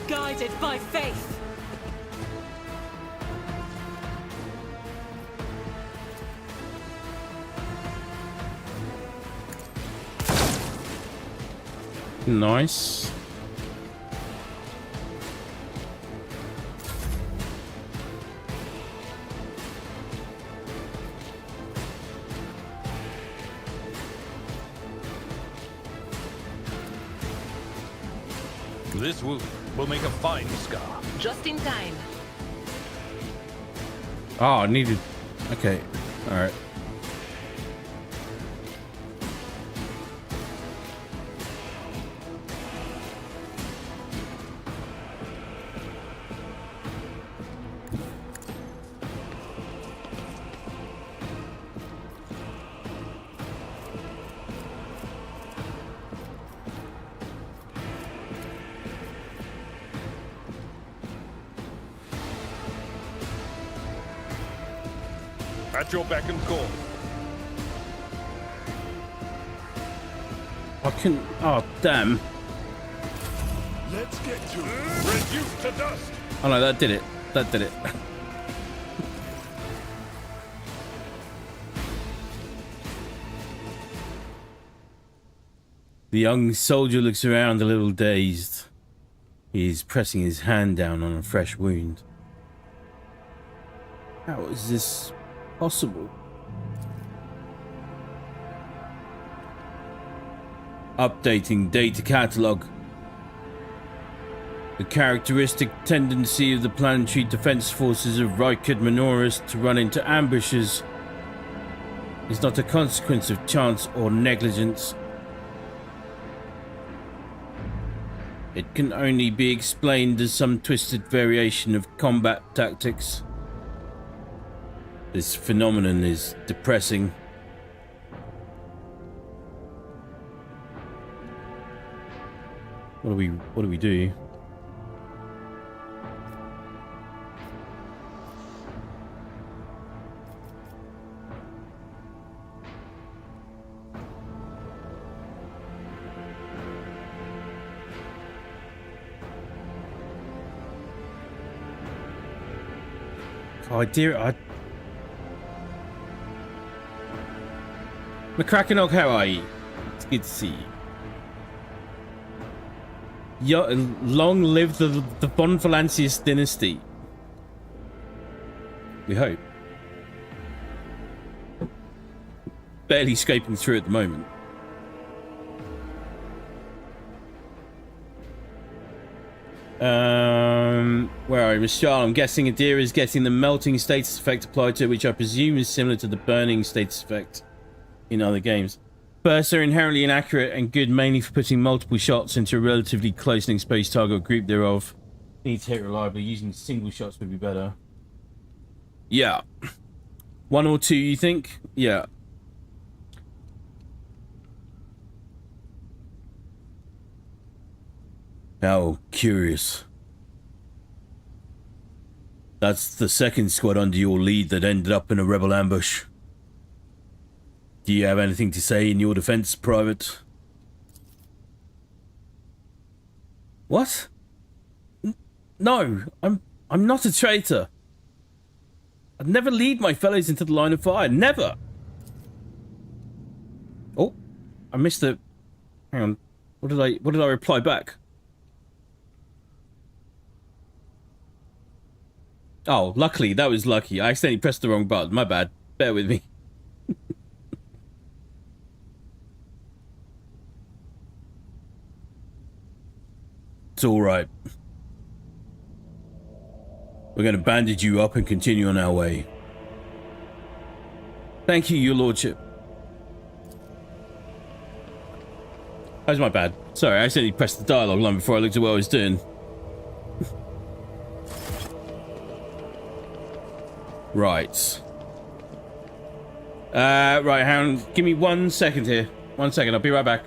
Guided by faith. Nice. This wound will make a fine scar. Just in time. Oh, I needed. Okay. All right. At your beck and call. I couldn't. Oh, damn. Let's get to it. Reduced to dust. Oh no, that did it. That did it. The young soldier looks around a little dazed. He's pressing his hand down on a fresh wound. How is this possible? Updating data catalog. The characteristic tendency of the planetary defense forces of Rykard Minoris to run into ambushes is not a consequence of chance or negligence. It can only be explained as some twisted variation of combat tactics. This phenomenon is depressing. What do we do? Oh dear, McCrackenog, how are you? It's good to see you. Long live the Von Valancius dynasty. We hope. barely scraping through at the moment. Where are you, Miss Charles? I'm guessing Adira is getting the melting status effect applied to it, which I presume is similar to the burning status effect in other games. Bursts are inherently inaccurate and good mainly for putting multiple shots into a relatively close and exposed target or group thereof. Need to hit reliably. Using single shots would be better. Yeah. 1 or 2, you think? Yeah. How curious. That's the second squad under your lead that ended up in a rebel ambush. Do you have anything to say in your defense, Private? What? No, I'm not a traitor. I'd never lead my fellows into the line of fire. Never. Oh, I missed the. Hang on. What did I reply back? Oh, luckily, that was lucky. I accidentally pressed the wrong button. My bad. Bear with me. It's alright. We're going to bandage you up and continue on our way. Thank you, your lordship. That was my bad. Sorry, I accidentally pressed the dialogue line before I looked at what I was doing. Right. Right, hang on. Give me 1 second here. 1 second, I'll be right back.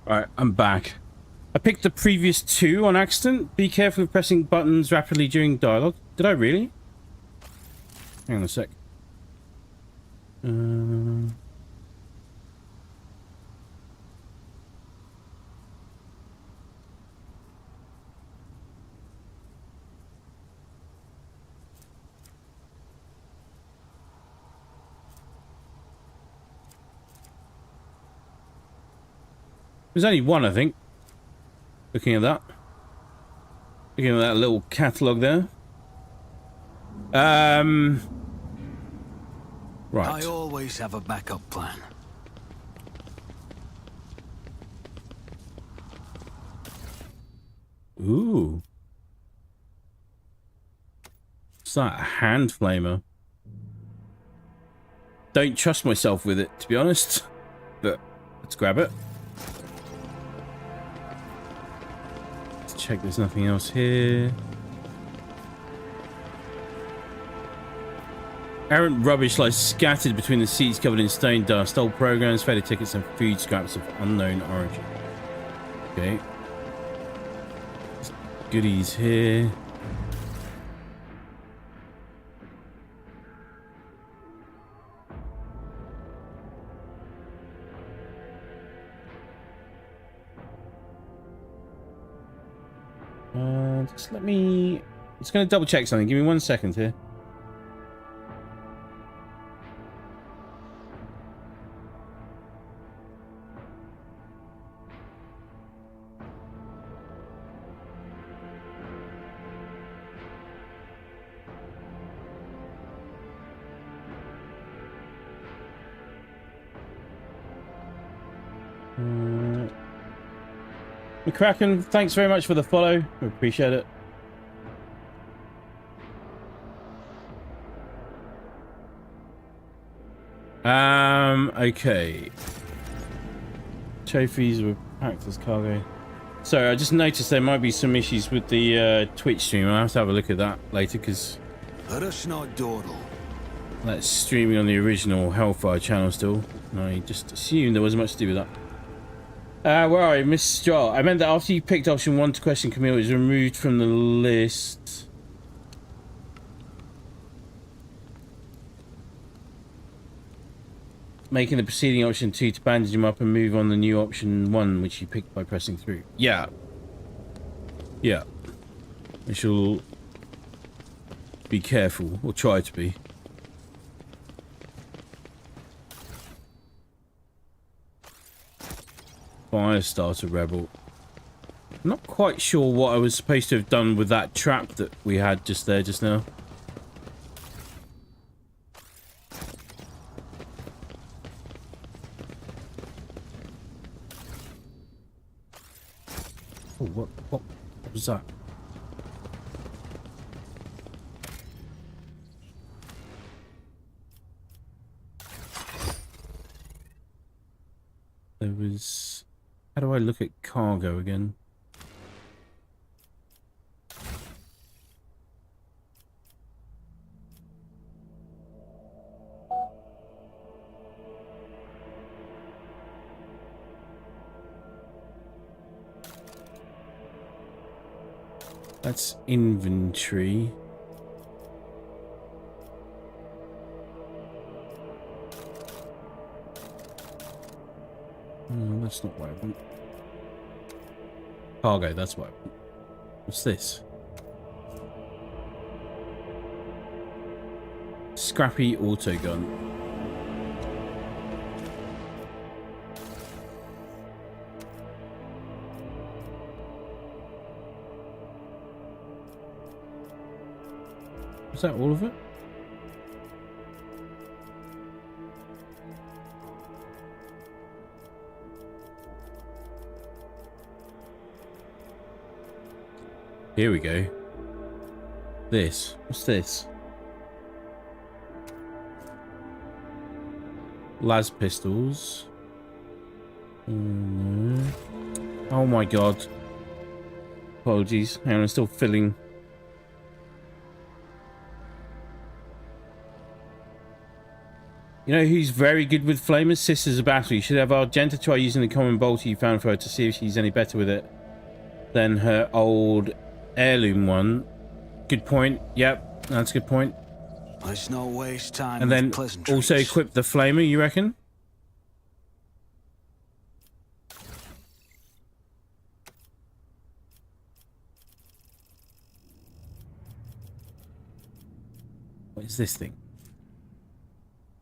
Alright, I'm back. I picked the previous 2 on accident. Be careful of pressing buttons rapidly during dialogue. Did I really? Hang on a sec. There's only 1, I think. Looking at that. Looking at that little catalogue there. Right. I always have a backup plan. Ooh. What's that? A hand flamer. Don't trust myself with it, to be honest. But let's grab it. Let's check there's nothing else here. Errant rubbish lies scattered between the seats covered in stone dust, old programs, faded tickets, and food scraps of unknown origin. Okay. There's goodies here. Just let me... Just going to double check something. Give me 1 second here. McCracken, thanks very much for the follow. We appreciate it. Okay. Trophies were packed as cargo. Sorry, I just noticed there might be some issues with the Twitch stream. I'll have to have a look at that later because Let us not dawdle. that's streaming on the original Hellfire channel still. And I just assumed there wasn't much to do with that. Where are you, Miss Straw? I meant that after you picked option 1 to question Camille, it was removed from the list. Making the preceding option 2 to bandage him up and move on the new option 1, which you picked by pressing through. Yeah. Yeah. I shall be careful, or try to be. Firestarter Rebel. I'm not quite sure what I was supposed to have done with that trap that we had just there just now. Oh, what was that? There was... How do I look at cargo again? That's inventory. No, that's not what I want. Cargo, that's what I want. What's this? Scrappy autogun. Is that all of it? Here we go. This. What's this? Las pistols. Oh my god. Apologies. Hang on, I'm still filling. You know who's very good with flamers? Sisters of Battle. You should have Argenta try using the common bolter you found for her to see if she's any better with it than her old heirloom one. Good point. Yep, that's a good point. Let's not waste time. And then also equip the flamer, you reckon? What is this thing?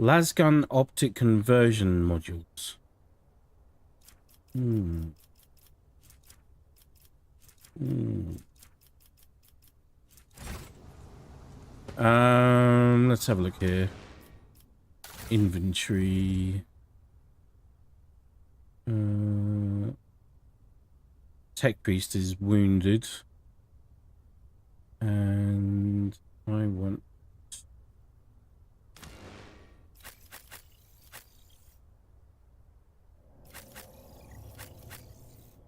Lasgun optic conversion modules. Let's have a look here. Inventory. Tech Priest is wounded. And I want...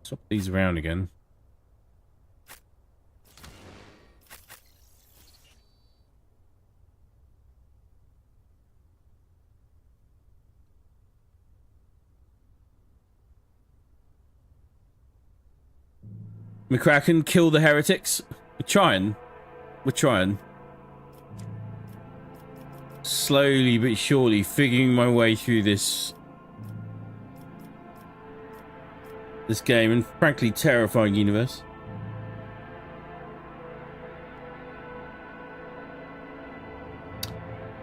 Swap these around again. McCracken, kill the heretics. We're trying. We're trying. Slowly but surely figuring my way through this game and frankly terrifying universe.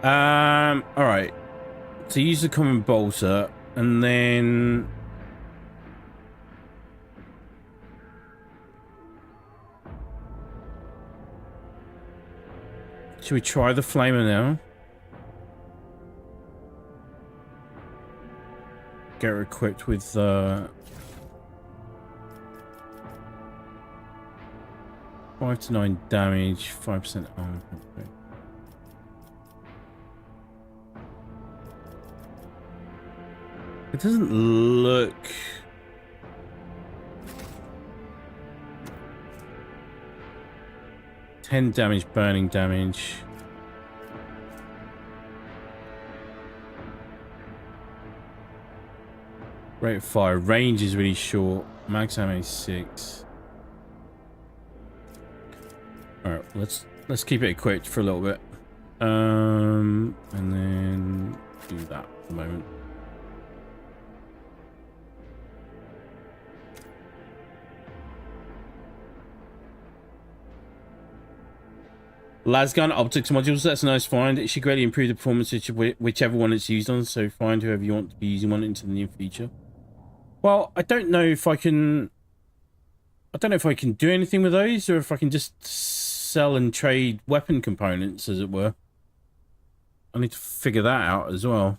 Alright. So use the common bolter and then should we try the flamer now? get her equipped with 5 to 9 damage, 5% armor. It doesn't look... $10 damage, burning damage. Rate of fire. Range is really short. Max ammo is 6. Alright, let's keep it equipped for a little bit. And then do that for the moment. Lasgun optics modules, that's a nice find. It should greatly improve the performance of whichever one it's used on, so find whoever you want to be using one into the near future. Well, I don't know if I can do anything with those, or if I can just sell and trade weapon components, as it were. I need to figure that out as well.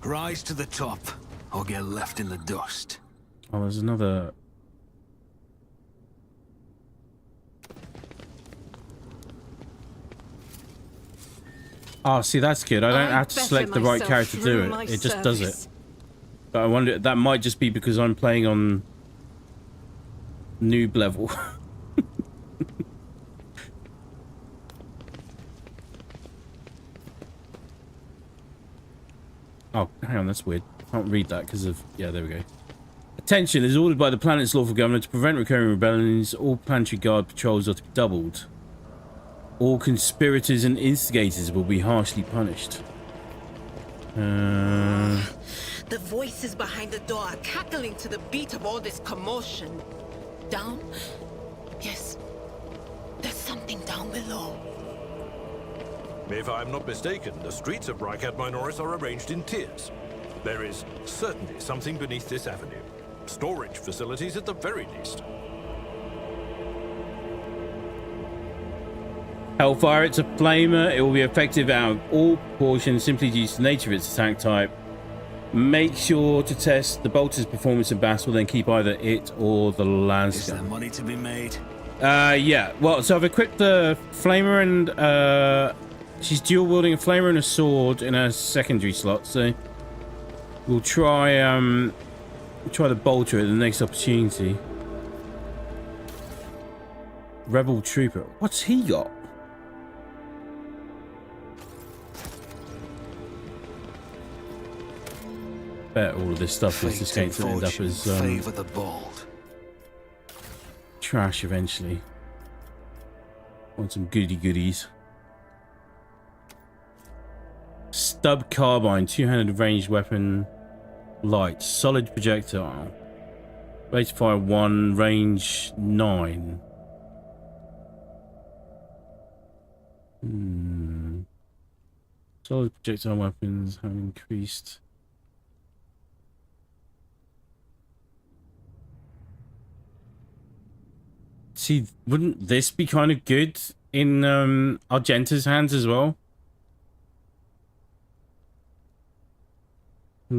Rise to the top, or get left in the dust. Oh, there's another... Oh, see, that's good. I don't have to select the right character to do it. It just does it. But I wonder, that might just be because I'm playing on noob level. Oh, hang on, that's weird. I can't read that because of... Yeah, there we go. Attention is ordered by the planet's lawful governor to prevent recurring rebellions. All planetary guard patrols are to be doubled. All conspirators and instigators will be harshly punished. The voices behind the door are cackling to the beat of all this commotion. Down? Yes. There's something down below. If I'm not mistaken, the streets of Rycat Minoris are arranged in tiers. There is certainly something beneath this avenue. Storage facilities at the very least. Hellfire, it's a flamer. It will be effective out of all proportions simply due to the nature of its attack type. Make sure to test the bolter's performance in battle, then keep either it or the lance. Is there money to be made? Yeah. Well, so I've equipped the flamer and she's dual wielding a flamer and a sword in her secondary slot. So we'll try the bolter at the next opportunity. Rebel trooper. What's he got? Bet all of this stuff is just going to end up as favor the bold. Trash eventually. Want some goodies. Stub carbine, two-handed ranged weapon, light, solid projectile, rate of fire 1, range 9. Solid projectile weapons have increased. See, wouldn't this be kind of good in Argenta's hands as well? I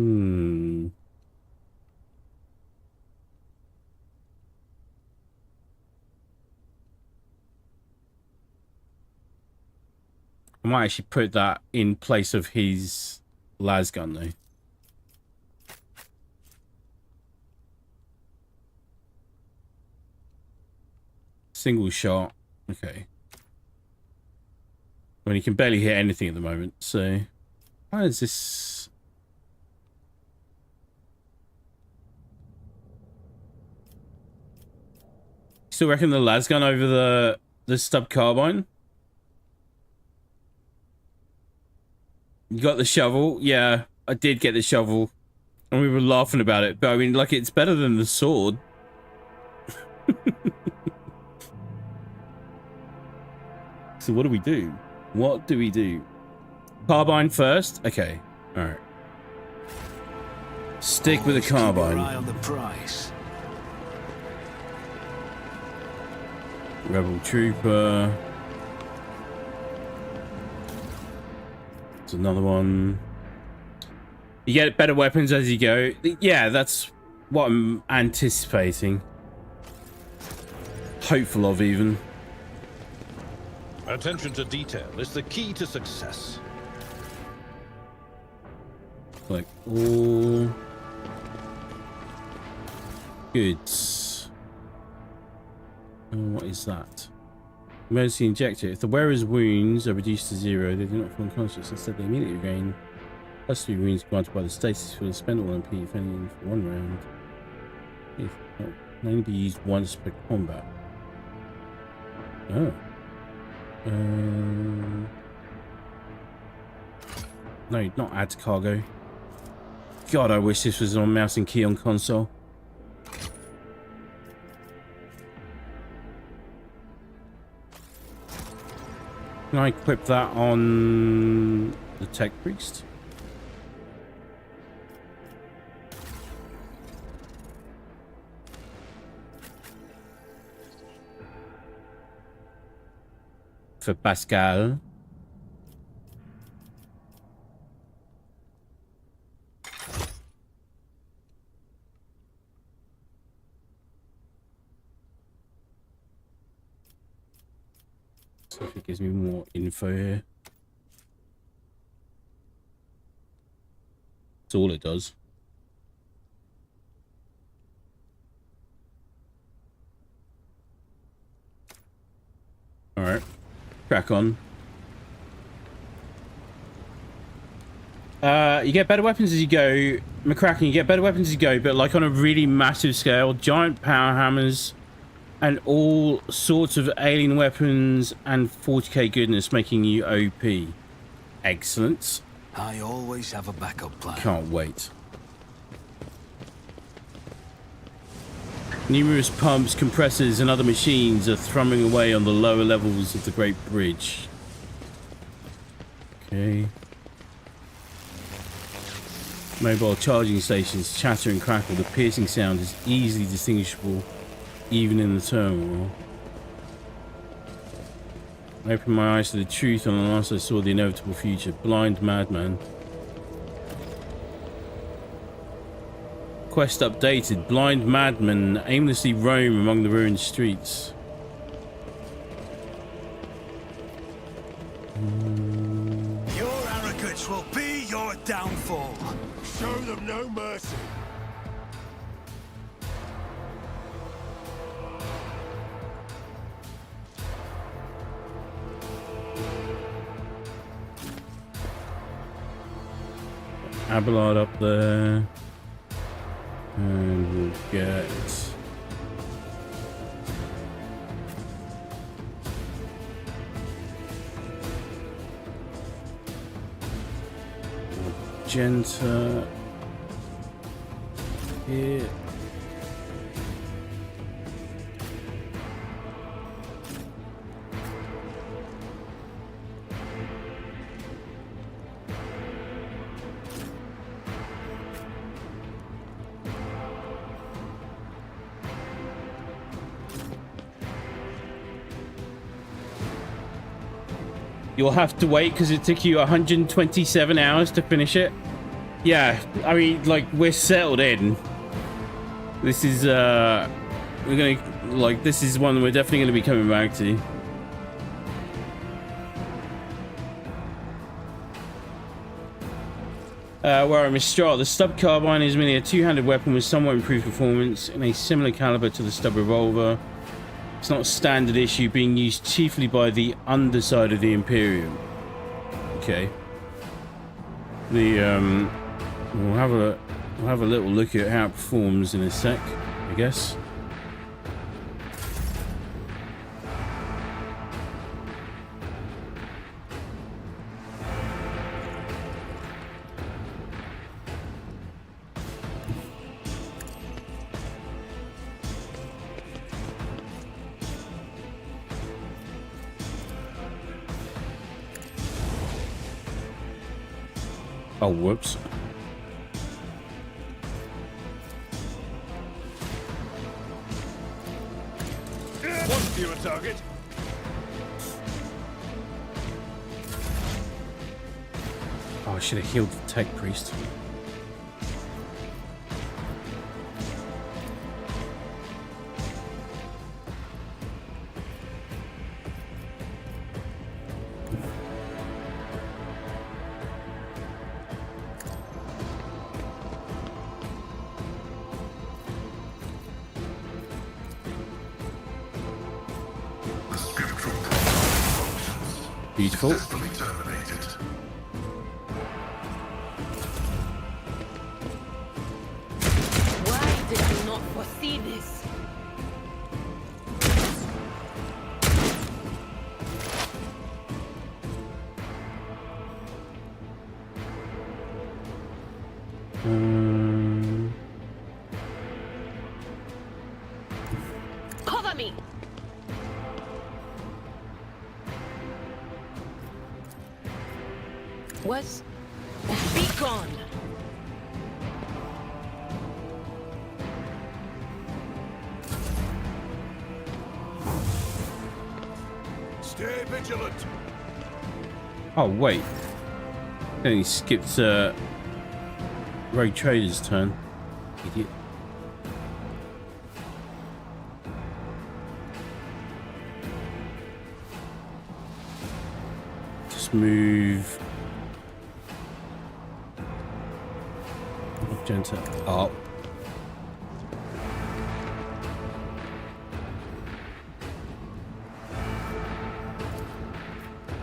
might actually put that in place of his las gun though. Single shot. Okay. I mean, he can barely hit anything at the moment, so... How is this... Still reckon the las gun over the stub carbine? You got the shovel? Yeah, I did get the shovel. And we were laughing about it, but I mean, like, it's better than the sword. So what do we do? What do we do? Carbine first? Okay. Alright. Stick with the carbine. Eye on the prize. Rebel trooper. There's another one. You get better weapons as you go. Yeah, that's what I'm anticipating. Hopeful of, even. Attention to detail is the key to success. Like all goods. Oh, what is that? Emergency injector. If the wearer's wounds are reduced to 0, they do not fall unconscious. Instead, they immediately regain +3 wounds granted by the stasis field. Spend all MP if any for 1 round. If not, can only be used once per combat. Oh. No, not add to cargo. God, I wish this was on mouse and key on console. Can I equip that on the tech priest? For Pascal. See if it gives me more info here. That's all it does. All right. Crack on. You get better weapons as you go. McCracken, you get better weapons as you go, but like on a really massive scale. Giant power hammers and all sorts of alien weapons and 40k goodness, making you OP. Excellent. I always have a backup plan. Can't wait. Numerous pumps, compressors, and other machines are thrumming away on the lower levels of the Great Bridge. Okay. Mobile charging stations chatter and crackle. The piercing sound is easily distinguishable, even in the turmoil. I opened my eyes to the truth, and at last I saw the inevitable future. Blind madman. Quest updated. Blind madmen aimlessly roam among the ruined streets. Your arrogance will be your downfall. Show them no mercy. Abelard up there. And we'll get Magenta here. You'll have to wait because it took you 127 hours to finish it. Yeah, I mean, like, we're settled in. This is, we're gonna, like, this is one we're definitely gonna be coming back to. Where I'm Mistral, the stub carbine is merely a two-handed weapon with somewhat improved performance in a similar caliber to the stub revolver. It's not a standard issue, being used chiefly by the underside of the Imperium. Okay. The we'll have a little look at how it performs in a sec, I guess. Oh, whoops. One fewer target. Oh, I should have healed the tech priest. Beautiful. Successfully terminated. Why did I not foresee this? Cover me! Was be gone. Stay vigilant. Oh wait, then he skipped Rogue Trader's turn. Idiot. Just move. Magenta up.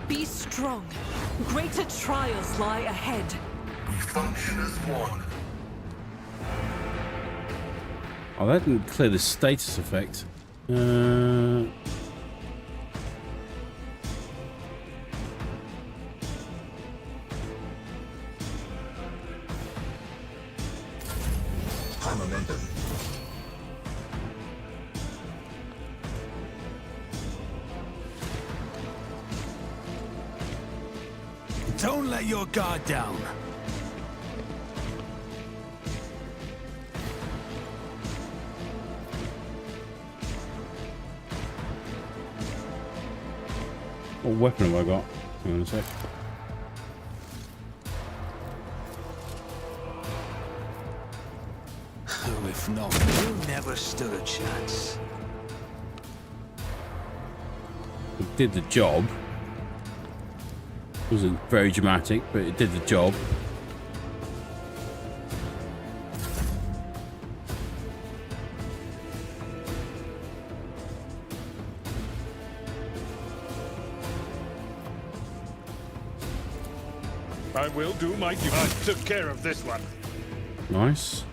Be strong. Greater trials lie ahead. We function as one. Oh, that didn't clear the status effect. High momentum. Don't let your guard down. What weapon have I got? Hang on a sec. If not, you never stood a chance. It did the job. Wasn't very dramatic, but it did the job. I will do my duty. I took care of this one. Nice.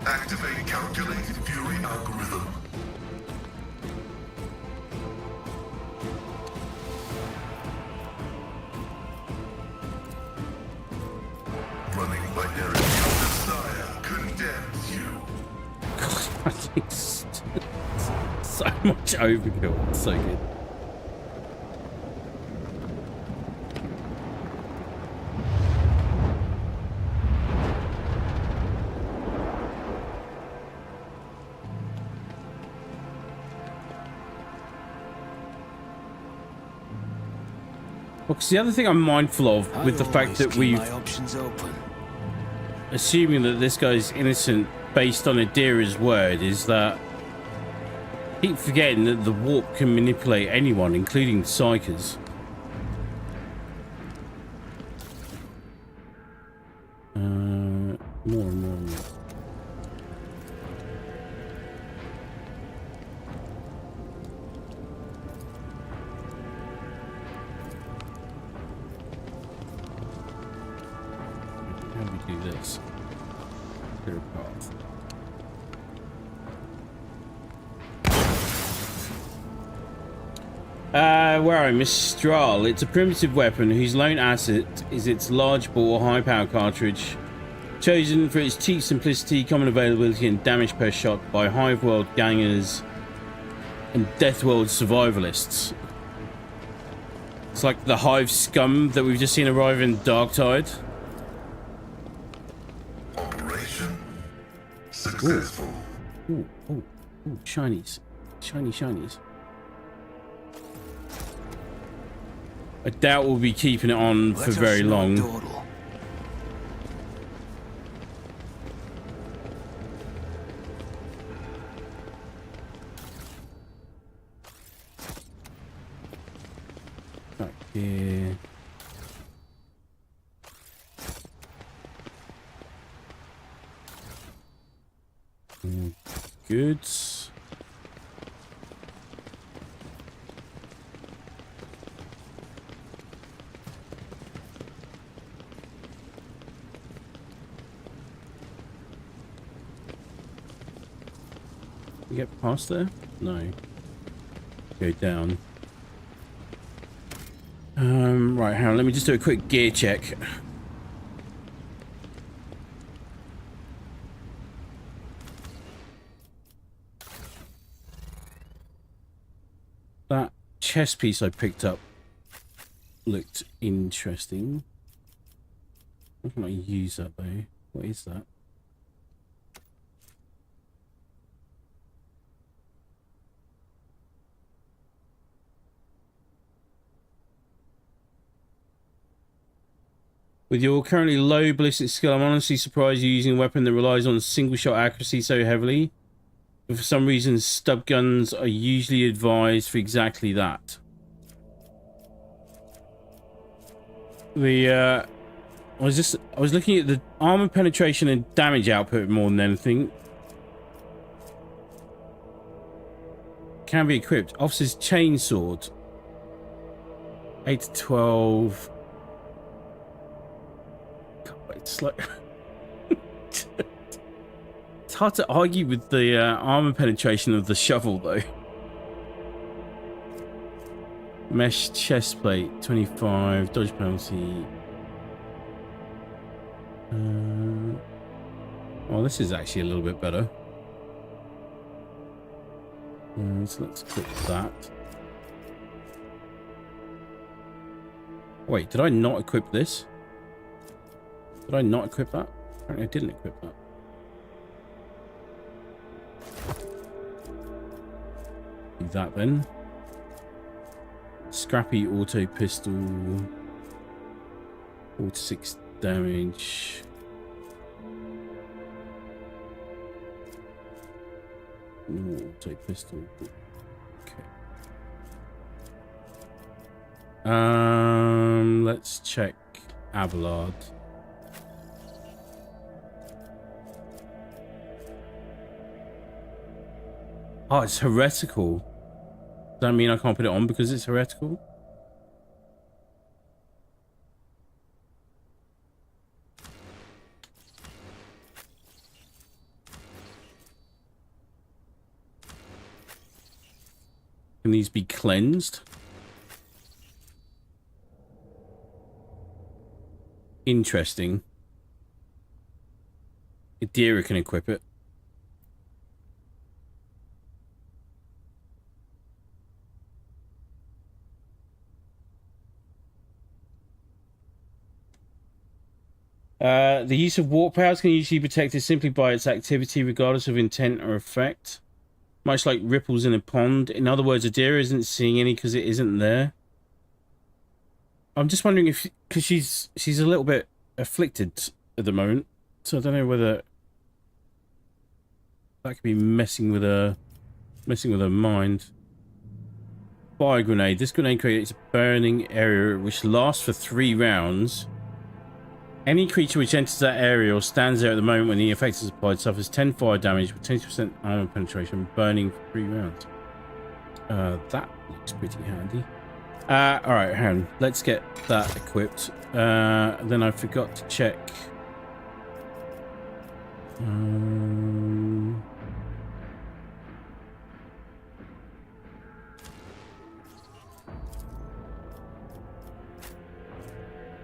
Activate calculated fury algorithm. Running binary desire condemns you. I think so much overkill. It's so good. Well, 'cause the other thing I'm mindful of with the fact that we've my options open. assuming that this guy's innocent based on Adira's word is that I keep forgetting that the warp can manipulate anyone, including psychers. More and more and more. How do we do this? Clear a path. Where are we? Mistral. It's a primitive weapon whose lone asset is its large bore high power cartridge, chosen for its cheap simplicity, common availability and damage per shot by Hive World gangers and Death World survivalists. It's like the Hive scum that we've just seen arrive in Darktide. Operation successful. Ooh, ooh, ooh, shinies. Shiny shinies. I doubt we'll be keeping it on for very long. Right here. Goods. You get past there? No. Go down. Right, hang on, let me just do a quick gear check. That chest piece I picked up looked interesting. How can I use that though? What is that? With your currently low ballistic skill, I'm honestly surprised you're using a weapon that relies on single shot accuracy so heavily. But for some reason, stub guns are usually advised for exactly that. I was looking at the armor penetration and damage output more than anything. Can be equipped. Officer's chainsword. 8 to 12. It's like it's hard to argue with the armor penetration of the shovel though. Mesh chest plate 25, dodge penalty. Well, this is actually a little bit better. So let's click that. Wait, did I not equip this? Did I not equip that? Apparently I didn't equip that. Do that then. Scrappy auto pistol. 46 damage. Ooh, auto pistol. Okay. Let's check Abelard. Oh, it's heretical. Does that mean I can't put it on because it's heretical? Can these be cleansed? Interesting. Adira can equip it. The use of warp powers can usually be protected simply by its activity, regardless of intent or effect. Much like ripples in a pond. In other words, Adira isn't seeing any because it isn't there. I'm just wondering if, because she's a little bit afflicted at the moment, so I don't know whether that could be messing with her mind. Fire grenade. This grenade creates a burning area which lasts for 3 rounds. Any creature which enters that area or stands there at the moment when the effect is applied suffers 10 fire damage with 20% armor penetration, burning for 3 rounds. That looks pretty handy. Alright, hang on. Let's get that equipped. Then I forgot to check.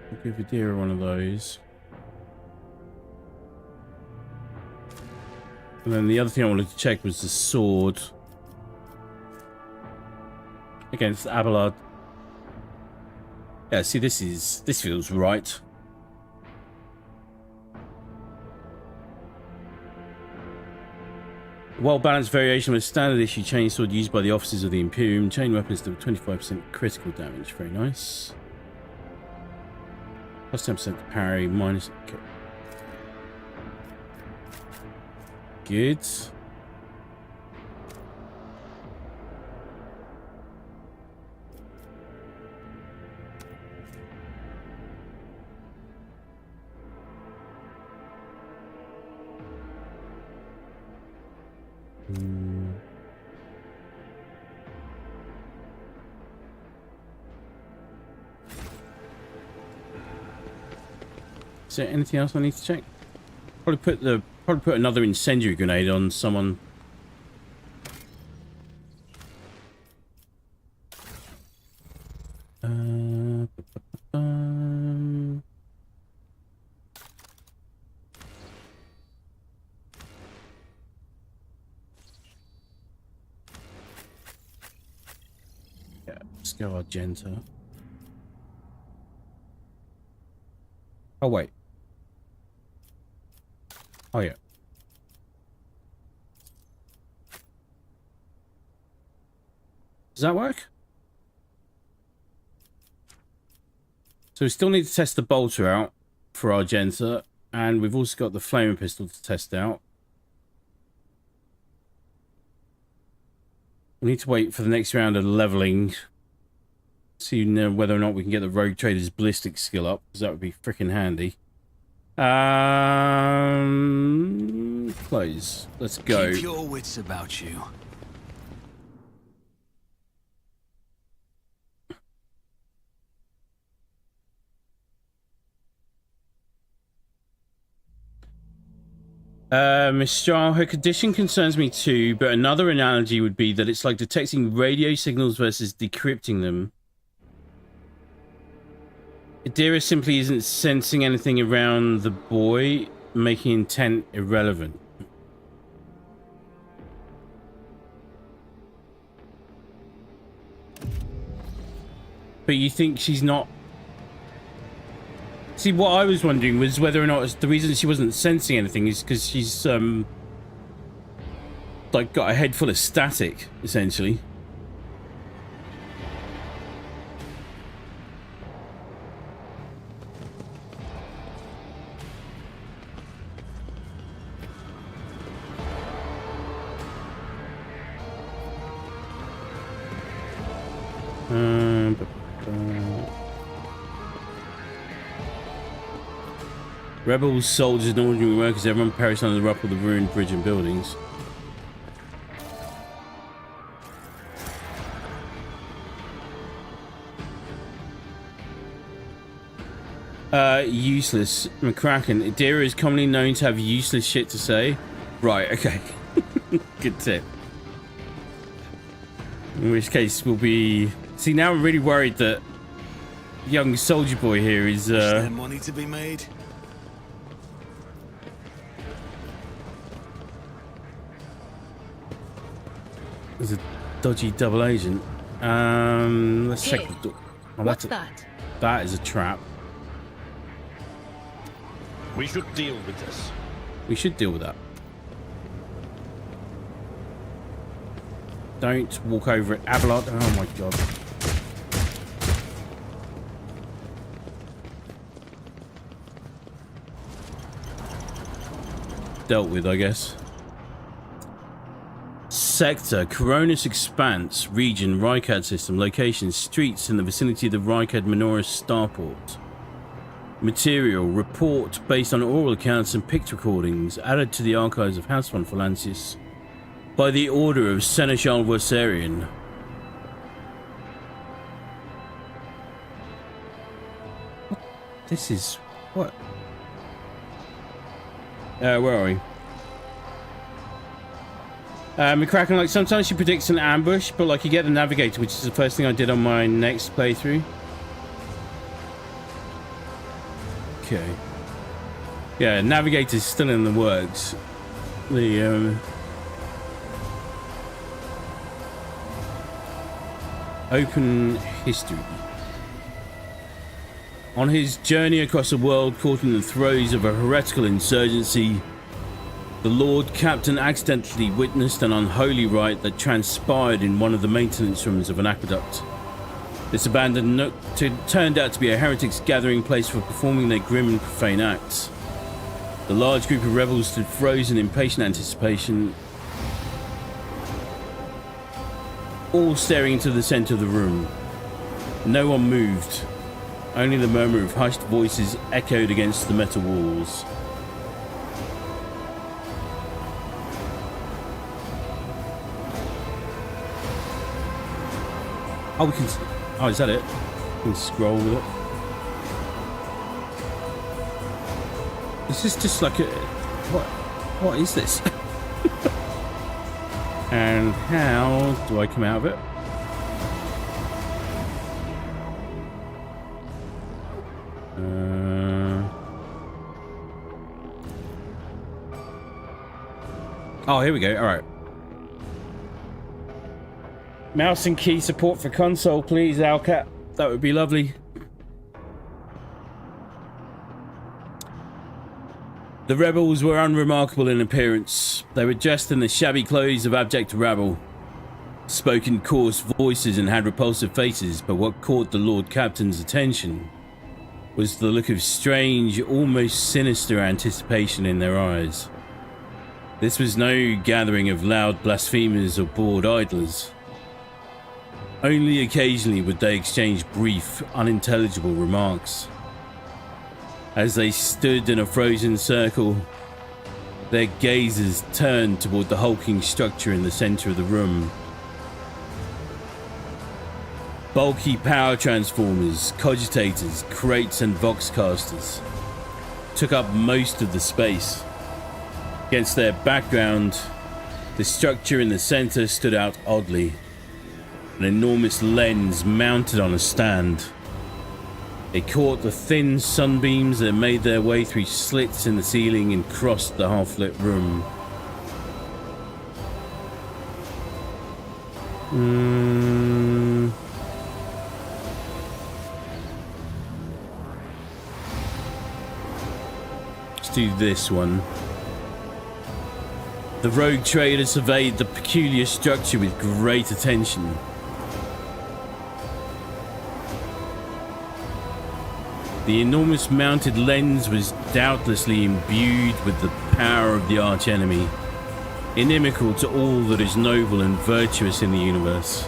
I'll give Adira one of those. And then the other thing I wanted to check was the sword. Against Abelard. Yeah, see, this feels right. Well-balanced variation of a standard issue chainsword used by the officers of the Imperium. Chain weapons do 25% critical damage. Very nice. Plus 10% parry, minus... Okay. Good. Is there anything else I need to check? Probably put another incendiary grenade on someone. Yeah, let's go Argenta. Oh wait. Oh yeah. Does that work? So we still need to test the bolter out for Argenta, and we've also got the flaming pistol to test out. We need to wait for the next round of leveling. See whether or not we can get the Rogue Trader's ballistic skill up, because that would be freaking handy. Close. Let's go. Keep your wits about you. Miss Strahl, her condition concerns me too, but another analogy would be that it's like detecting radio signals versus decrypting them. Adira simply isn't sensing anything around the boy, making intent irrelevant. But you think she's not... See, what I was wondering was whether or not the reason she wasn't sensing anything is because she's, like, got a head full of static, essentially. Rebels, soldiers, and ordinary workers, everyone perished under the rubble of the ruined bridge and buildings. Useless. McCracken. Adira is commonly known to have useless shit to say. Right, okay. Good tip. In which case we'll be... See, now I'm really worried that young soldier boy here is... Is there money to be made? There's a dodgy double agent. Let's check the door. Oh, What's that? That is a trap. We should deal with this. We should deal with that. Don't walk over it. Abelard. Oh my god. Dealt with, I guess. Sector, Coronis Expanse, Region, Rykad System, Location, Streets in the vicinity of the Rykad Menorah Starport. Material, Report based on oral accounts and picked recordings added to the archives of House von Phalancis by the order of Seneschal Vorsarian. This is... what? Where are we? McCracken, like, sometimes she predicts an ambush, but like you get the navigator, which is the first thing I did on my next playthrough. Okay. Yeah, navigator's still in the works. The open history. On his journey across a world caught in the throes of a heretical insurgency, The Lord Captain accidentally witnessed an unholy rite that transpired in one of the maintenance rooms of an aqueduct. This abandoned nook turned out to be a heretics' gathering place for performing their grim and profane acts. The large group of rebels stood frozen in patient anticipation, all staring into the center of the room. No one moved. Only the murmur of hushed voices echoed against the metal walls. Oh, we can... Oh, is that it? We can scroll with it. Is this just like a... What is this? And how do I come out of it? Oh, here we go. All right. Mouse and key support for console, please, Alcat. That would be lovely. The rebels were unremarkable in appearance. They were dressed in the shabby clothes of abject rabble, spoke in coarse voices and had repulsive faces, but what caught the Lord Captain's attention was the look of strange, almost sinister anticipation in their eyes. This was no gathering of loud blasphemers or bored idlers. Only occasionally would they exchange brief, unintelligible remarks. As they stood in a frozen circle, their gazes turned toward the hulking structure in the center of the room. Bulky power transformers, cogitators, crates and voxcasters took up most of the space. Against their background, the structure in the center stood out oddly. An enormous lens mounted on a stand. It caught the thin sunbeams that made their way through slits in the ceiling and crossed the half-lit room. Let's do this one. The rogue trader surveyed the peculiar structure with great attention. The enormous mounted lens was doubtlessly imbued with the power of the archenemy, inimical to all that is noble and virtuous in the universe.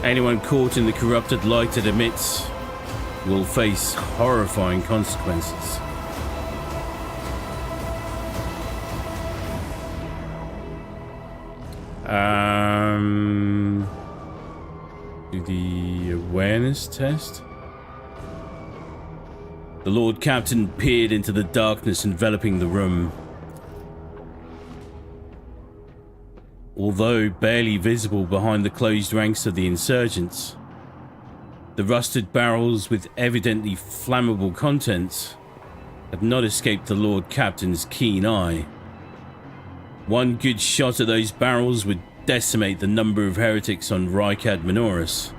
Anyone caught in the corrupted light it emits will face horrifying consequences. Do the awareness test. The Lord Captain peered into the darkness enveloping the room. Although barely visible behind the closed ranks of the insurgents, the rusted barrels with evidently flammable contents had not escaped the Lord Captain's keen eye. One good shot at those barrels would decimate the number of heretics on Rykad Minoris.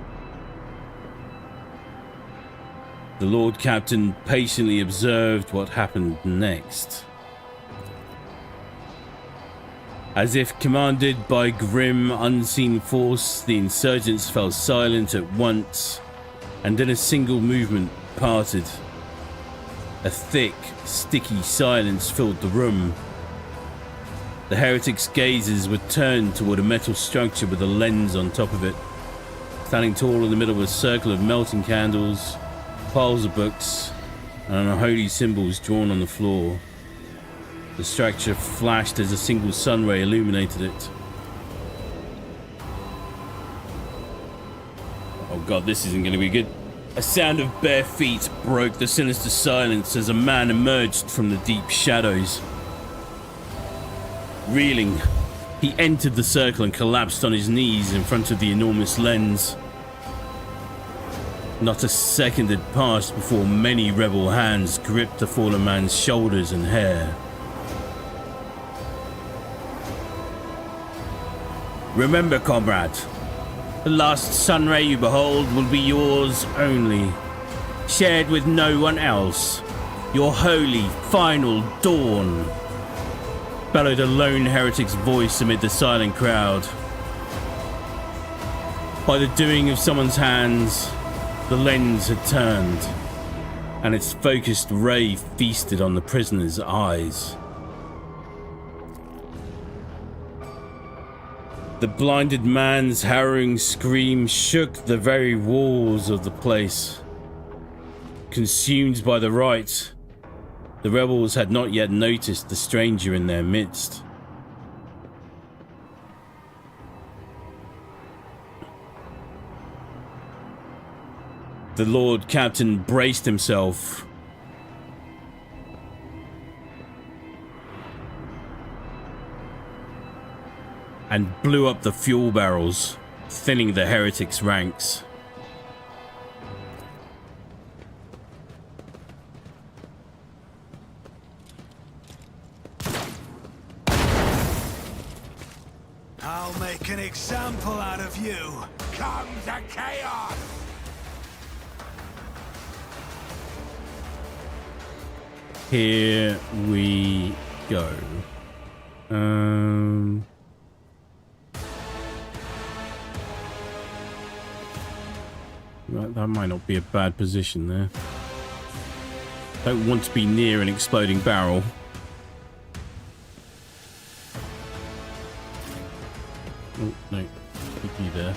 The Lord Captain patiently observed what happened next. As if commanded by grim, unseen force, the insurgents fell silent at once, and in a single movement parted. A thick, sticky silence filled the room. The heretics' gazes were turned toward a metal structure with a lens on top of it. Standing tall in the middle of a circle of melting candles, piles of books, and unholy symbols drawn on the floor. The structure flashed as a single sun ray illuminated it. Oh god, this isn't going to be good. A sound of bare feet broke the sinister silence as a man emerged from the deep shadows. Reeling, he entered the circle and collapsed on his knees in front of the enormous lens. Not a second had passed before many rebel hands gripped the fallen man's shoulders and hair. Remember, comrade, the last sunray you behold will be yours only, shared with no one else, your holy final dawn. bellowed a lone heretic's voice amid the silent crowd. By the doing of someone's hands, the lens had turned, and its focused ray feasted on the prisoner's eyes. The blinded man's harrowing scream shook the very walls of the place. Consumed by the rite, the rebels had not yet noticed the stranger in their midst. The Lord Captain braced himself and blew up the fuel barrels, thinning the heretics' ranks. I'll make an example out of you. Come to chaos! Here we go. Right, that might not be a bad position there. Don't want to be near an exploding barrel. Oh, no. Could be there.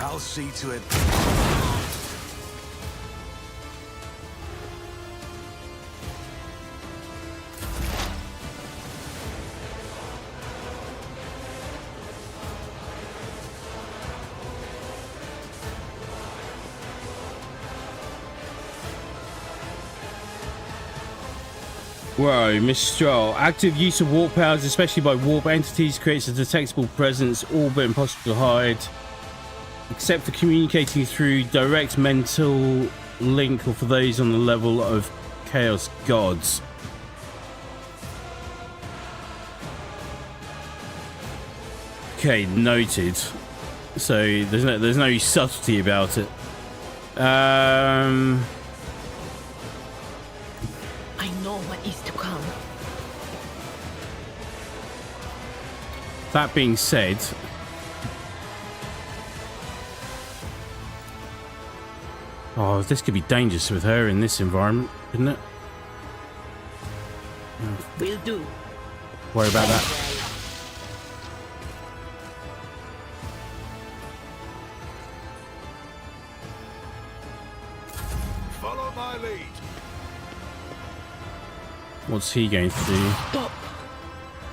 I'll see to it. Whoa, Mistral. Active use of warp powers, especially by warp entities, creates a detectable presence, all but impossible to hide. Except for communicating through direct mental link or for those on the level of Chaos Gods. Okay, noted. So there's no subtlety about it. I know what is to come. That being said, oh, this could be dangerous with her in this environment, couldn't it? Will do. Worry about that. Follow my lead. What's he going to do? Stop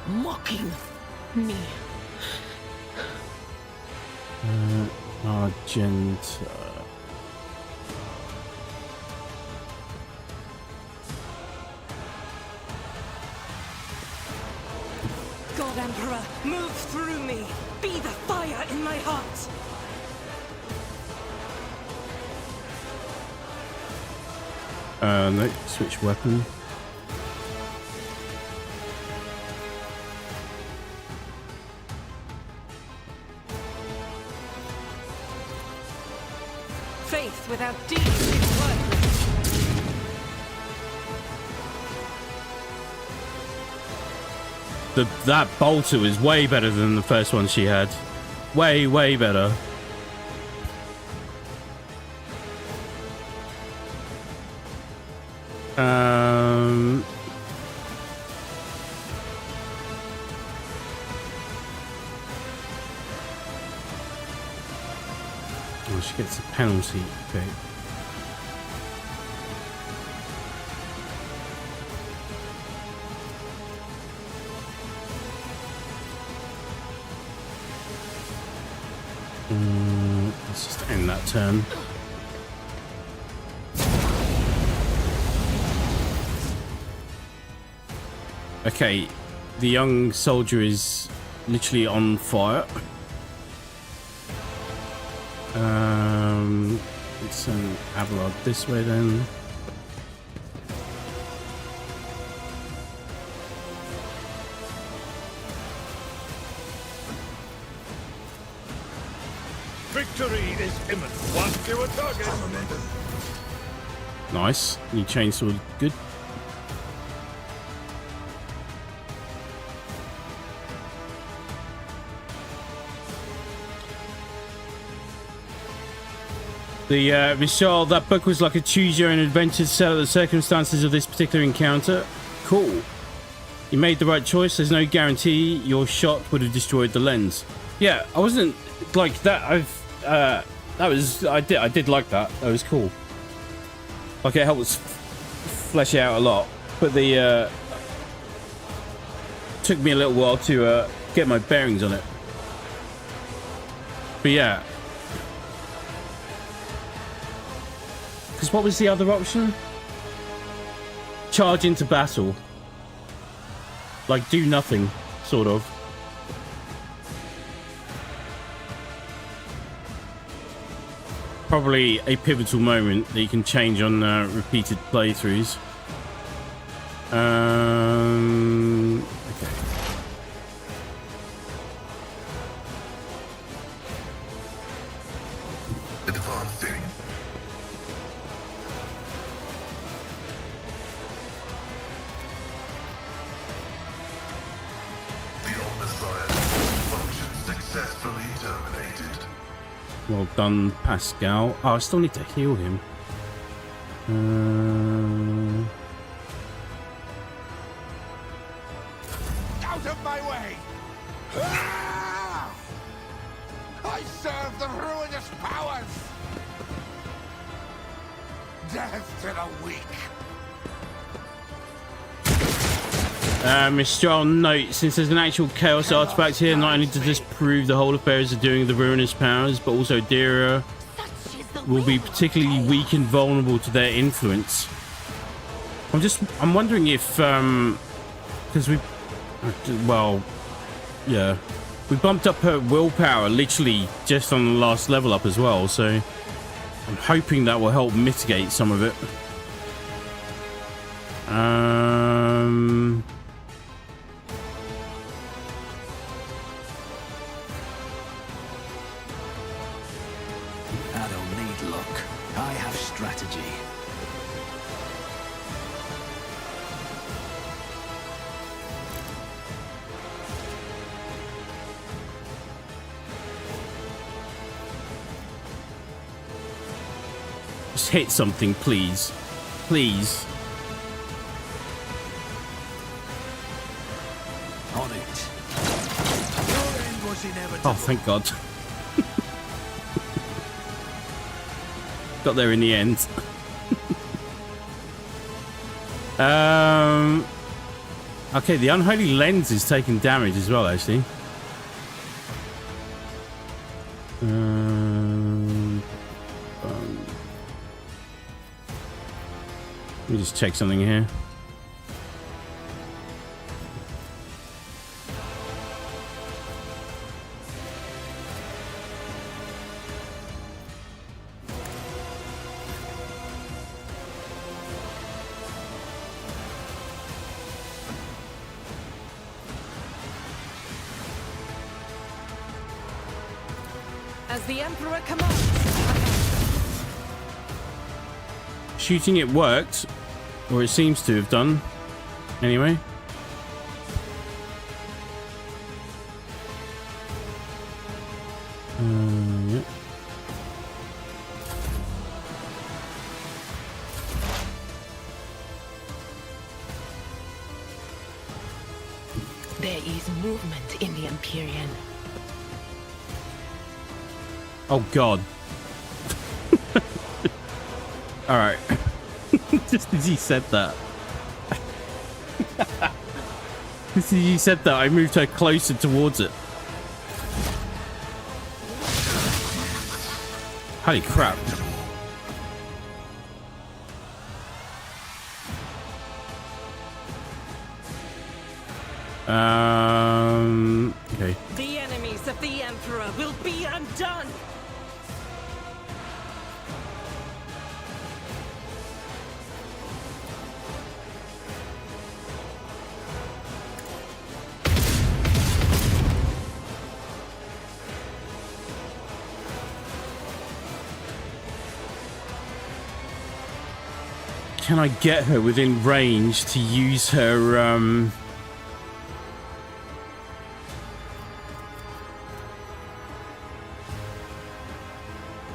mocking me. Argenta. God Emperor, move through me. Be the fire in my heart. No, switch weapon. Faith without deeds is worthless. That bolter was way better than the first one she had. Way, way better. Oh, she gets a penalty. Okay. in that turn. Okay, the young soldier is literally on fire. Let's send Abelard this way then. Victory is imminent. Once you a target. Nice. New chainsaw, good. Michelle, that book was like a choose your own adventure set out the circumstances of this particular encounter. Cool. You made the right choice. There's no guarantee your shot would have destroyed the lens. Yeah, I wasn't like that. I did like that. That was cool. Like, it helps flesh it out a lot. But the took me a little while to get my bearings on it. But yeah. Because what was the other option? Charge into battle. Like, do nothing, sort of. Probably a pivotal moment that you can change on repeated playthroughs. Okay. Advancing. The Omnissiah function successfully terminated. Well done, Pascal. Oh, I still need to heal him. Out of my way! Ah! I serve the ruinous powers! Death to the weak! Mistral note, since there's an actual chaos artifact here, not only does this prove the whole affair is doing the ruinous powers, but also Dira will be particularly weak and vulnerable to their influence. I'm wondering if, because yeah, we bumped up her willpower literally just on the last level up as well, so I'm hoping that will help mitigate some of it. I don't need luck. I have strategy. Just hit something, please. Please. On it. Your end was inevitable. Oh, thank God. Got there in the end. Okay, the unholy lens is taking damage as well, actually. Let me just check something here. As the Emperor commands. Shooting it worked, or it seems to have done. Anyway. Yeah. There is movement in the Empyrean. Oh God. All right. Just as you said that. Just as you said that, I moved her closer towards it. Holy crap. Okay. The enemies of the Emperor will be undone! Can I get her within range to use her,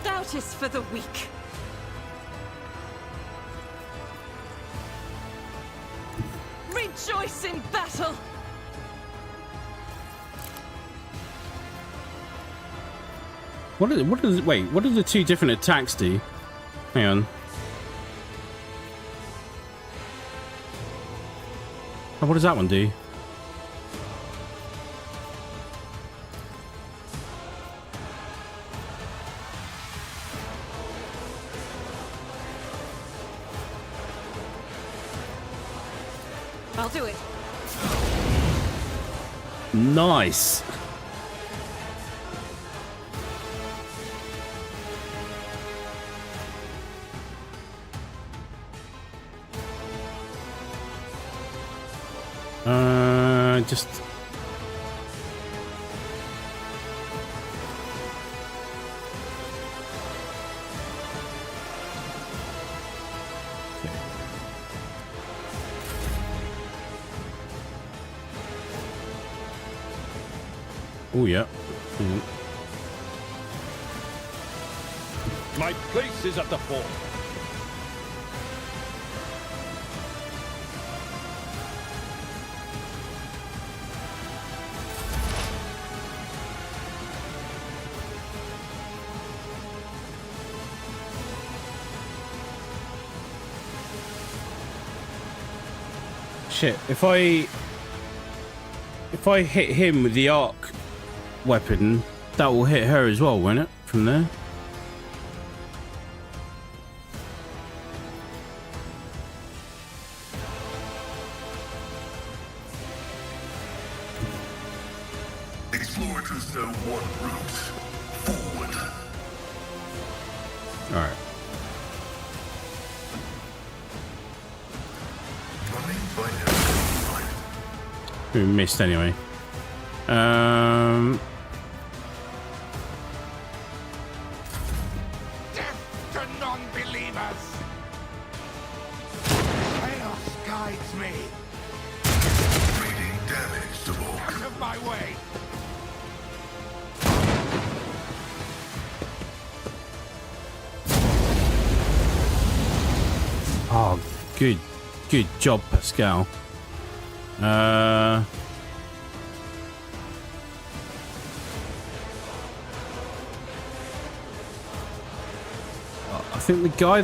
Doubt is for the weak. Rejoice in battle! what do the two different attacks do? Hang on. Oh, what does that one do? I'll do it. Nice. Just oh yeah. My place is at the fort. Shit, if I hit him with the arc weapon, that will hit her as well, won't it? From there. Explorers know one route. Forward. Alright. Running by now. We missed anyway. Death to non-believers! Chaos guides me! Reading damage to all. Out of my way! Oh, good job, Pascal. I think the guy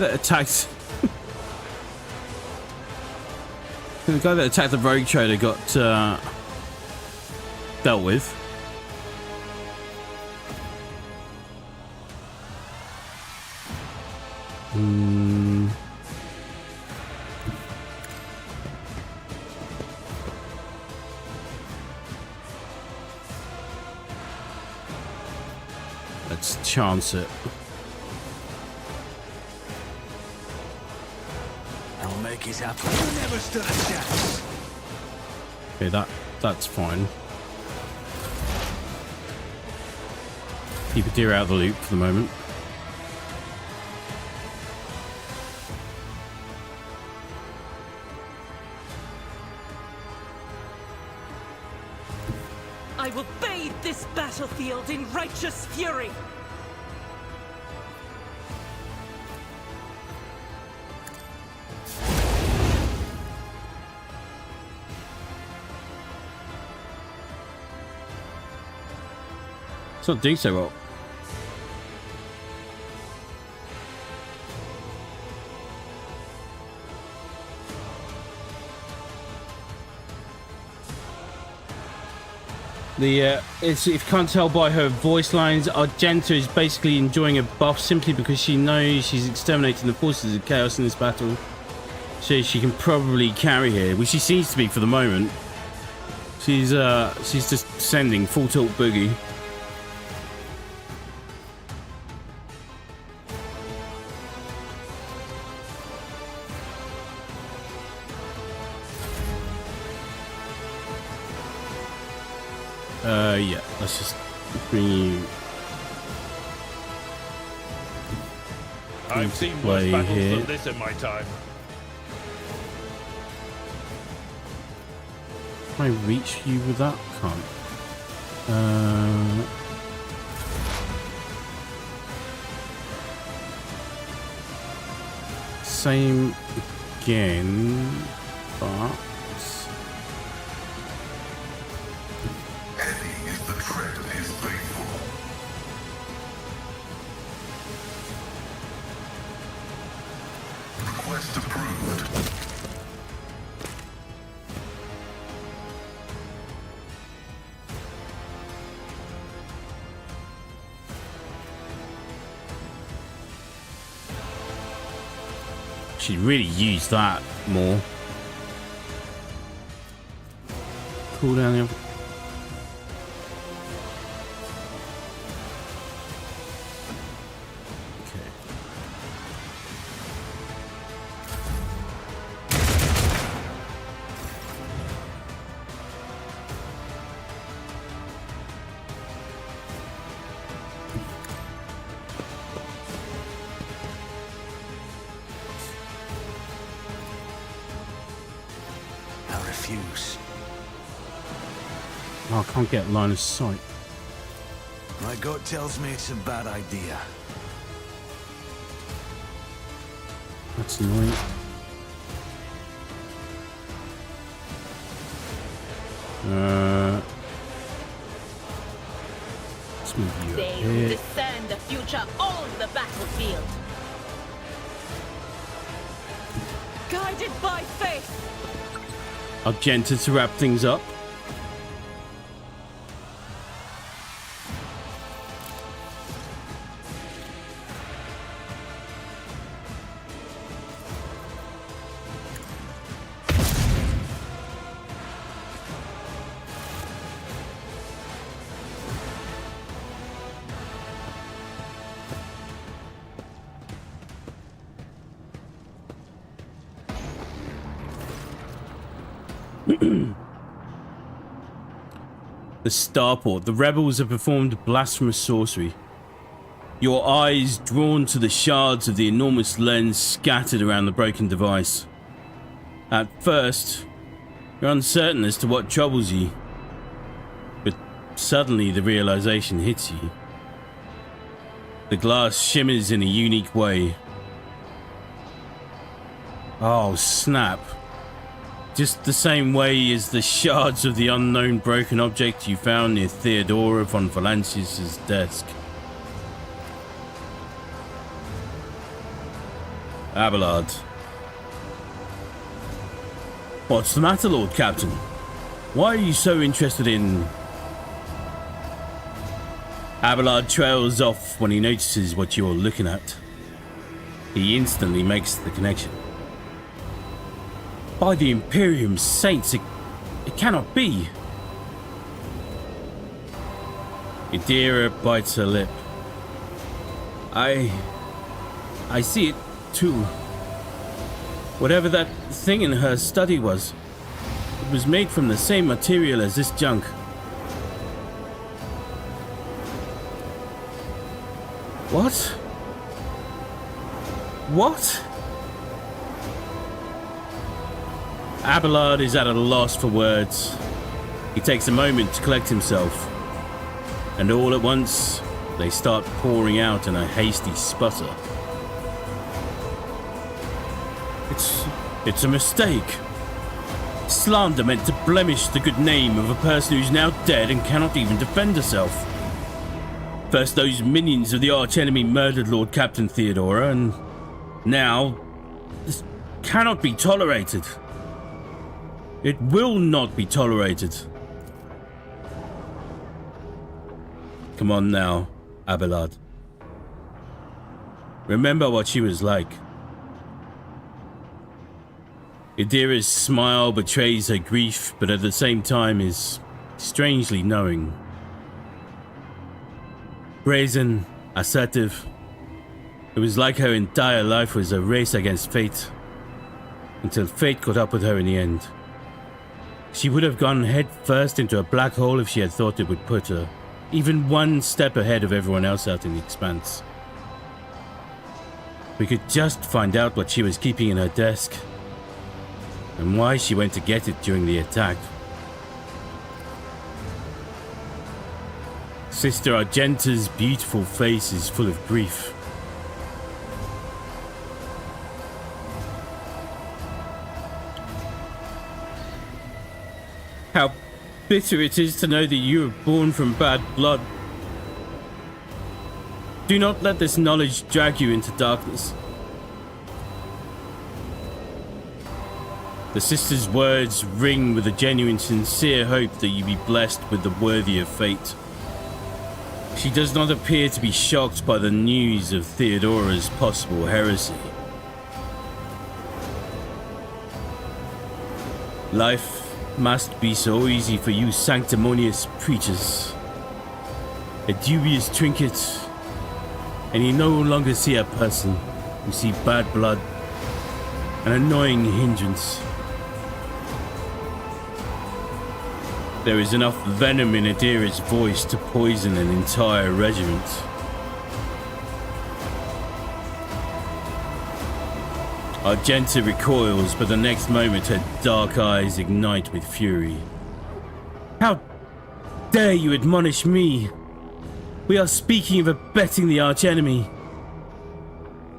that attacked the rogue trader got dealt with. Let's chance it. I'll make it happen. You never stood a chance. Okay, that's fine. Keep a deer out of the loop for the moment. I will bathe this battlefield in righteous fury! It's not doing so well. if you can't tell by her voice lines, Argenta is basically enjoying a buff simply because she knows she's exterminating the forces of chaos in this battle. So she can probably carry here, which she seems to be for the moment. She's just sending full tilt boogie. Yeah, let's just bring you. I've seen worse battles than this in my time. Can I reach you with that? Can't. Same again, but. Request approved. Should really use that more. Cool down the other. Oh, I can't get line of sight. My gut tells me it's a bad idea. That's annoying. Let's move you They up who here. discern the future own the battlefield. Guided by faith. Argenta to wrap things up. The starport. The rebels have performed blasphemous sorcery. Your eyes drawn to the shards of the enormous lens scattered around the broken device. At first, you're uncertain as to what troubles you, but suddenly the realization hits you. The glass shimmers in a unique way. Oh, snap. Just the same way as the shards of the unknown broken object you found near Theodora von Valancius's desk. Abelard. What's the matter, Lord Captain? Why are you so interested in... Abelard trails off when he notices what you're looking at. He instantly makes the connection. By the Imperium's saints, it cannot be. Idira bites her lip. I see it too. Whatever that thing in her study was, it was made from the same material as this junk. What? What? Abelard is at a loss for words. He takes a moment to collect himself, and all at once, they start pouring out in a hasty sputter. It's a mistake. Slander meant to blemish the good name of a person who's now dead and cannot even defend herself. First those minions of the archenemy murdered Lord Captain Theodora, and now this cannot be tolerated. It will not be tolerated. Come on now, Abelard. Remember what she was like. Idira's smile betrays her grief, but at the same time is strangely knowing. Brazen, assertive. It was like her entire life was a race against fate, until fate caught up with her in the end. She would have gone head first into a black hole if she had thought it would put her even one step ahead of everyone else out in the expanse. We could just find out what she was keeping in her desk, and why she went to get it during the attack. Sister Argenta's beautiful face is full of grief. How bitter it is to know that you were born from bad blood. Do not let this knowledge drag you into darkness. The sister's words ring with a genuine, sincere hope that you be blessed with the worthier fate. She does not appear to be shocked by the news of Theodora's possible heresy. Life must be so easy for you sanctimonious preachers. A dubious trinket, and you no longer see a person. You see bad blood, an annoying hindrance. There is enough venom in Idira's voice to poison an entire regiment. Argenta recoils, but the next moment her dark eyes ignite with fury. How dare you admonish me? We are speaking of abetting the archenemy.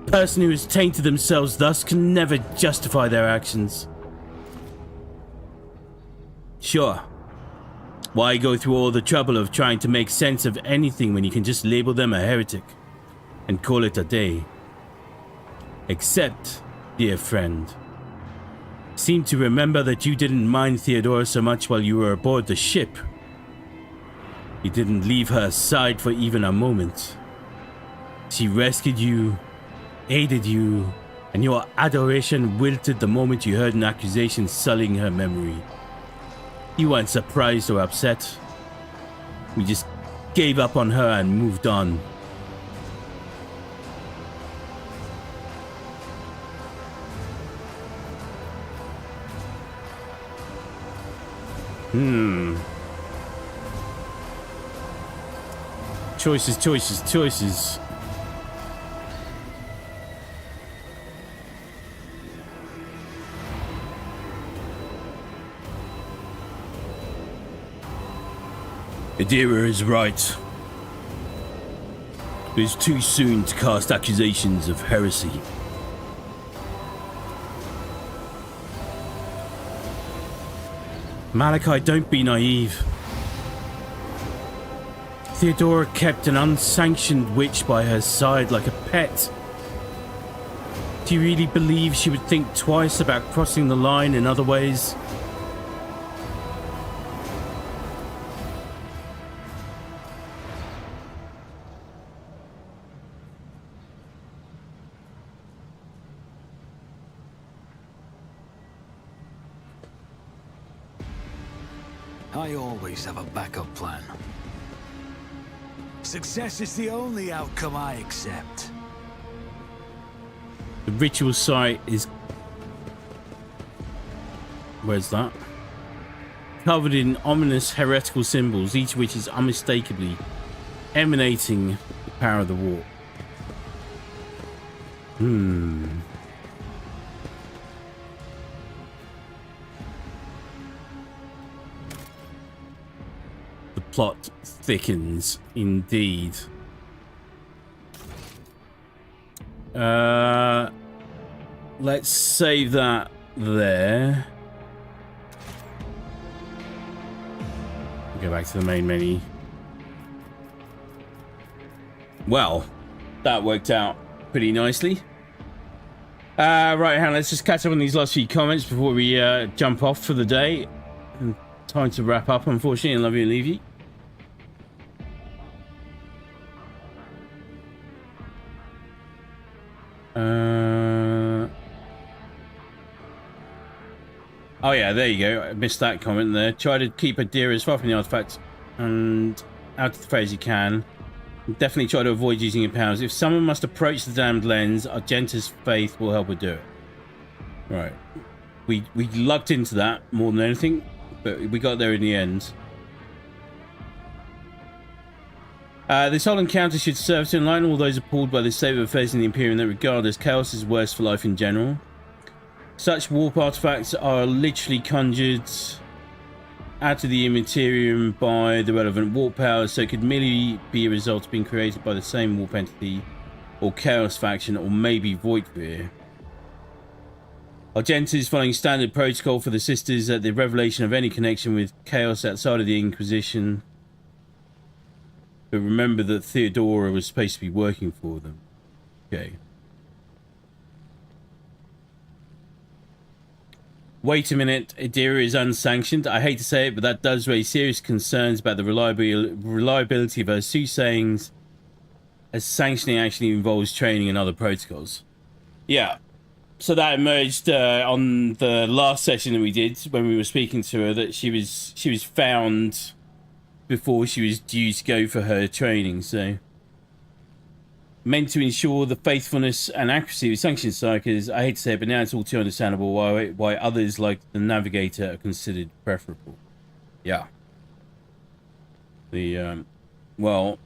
A person who has tainted themselves thus can never justify their actions. Sure. Why go through all the trouble of trying to make sense of anything when you can just label them a heretic and call it a day? Except, dear friend, seem to remember that you didn't mind Theodora so much while you were aboard the ship. You didn't leave her side for even a moment. She rescued you, aided you, and your adoration wilted the moment you heard an accusation sullying her memory. You weren't surprised or upset. We just gave up on her and moved on. Choices. Idira is right. It is too soon to cast accusations of heresy. Malachi, don't be naive. Theodora kept an unsanctioned witch by her side like a pet. Do you really believe she would think twice about crossing the line in other ways? I always have a backup plan. Success is the only outcome I accept. The ritual site is... Where's that? Covered in ominous heretical symbols, each of which is unmistakably emanating the power of the warp. The plot thickens indeed. Let's save that there. Go back to the main menu. Well, that worked out pretty nicely. Right, Hannah, let's just catch up on these last few comments before we jump off for the day. And time to wrap up, unfortunately, and love you and leave you. Oh yeah, there you go. I missed that comment there. Try to keep Adira as far from the artifact and out of the fray as you can. Definitely try to avoid using your powers. If someone must approach the damned lens, Argenta's faith will help her do it. Right. We lucked into that more than anything, but we got there in the end. This whole encounter should serve to enlighten all those appalled by the state of affairs in the Imperium that regard as chaos is worse for life in general. Such warp artifacts are literally conjured out of the Immaterium by the relevant warp powers, so it could merely be a result of being created by the same warp entity or chaos faction, or maybe Voidveer. Argenta is following standard protocol for the sisters at the revelation of any connection with chaos outside of the Inquisition. But remember that Theodora was supposed to be working for them. Okay. Wait a minute, Adira is unsanctioned. I hate to say it, but that does raise serious concerns about the reliability of her soothsayings, as sanctioning actually involves training and other protocols. Yeah, so that emerged on the last session that we did when we were speaking to her, that she was found before she was due to go for her training, so meant to ensure the faithfulness and accuracy of sanction psychers. I hate to say it, but now it's all too understandable why others like the Navigator are considered preferable. Yeah. The well,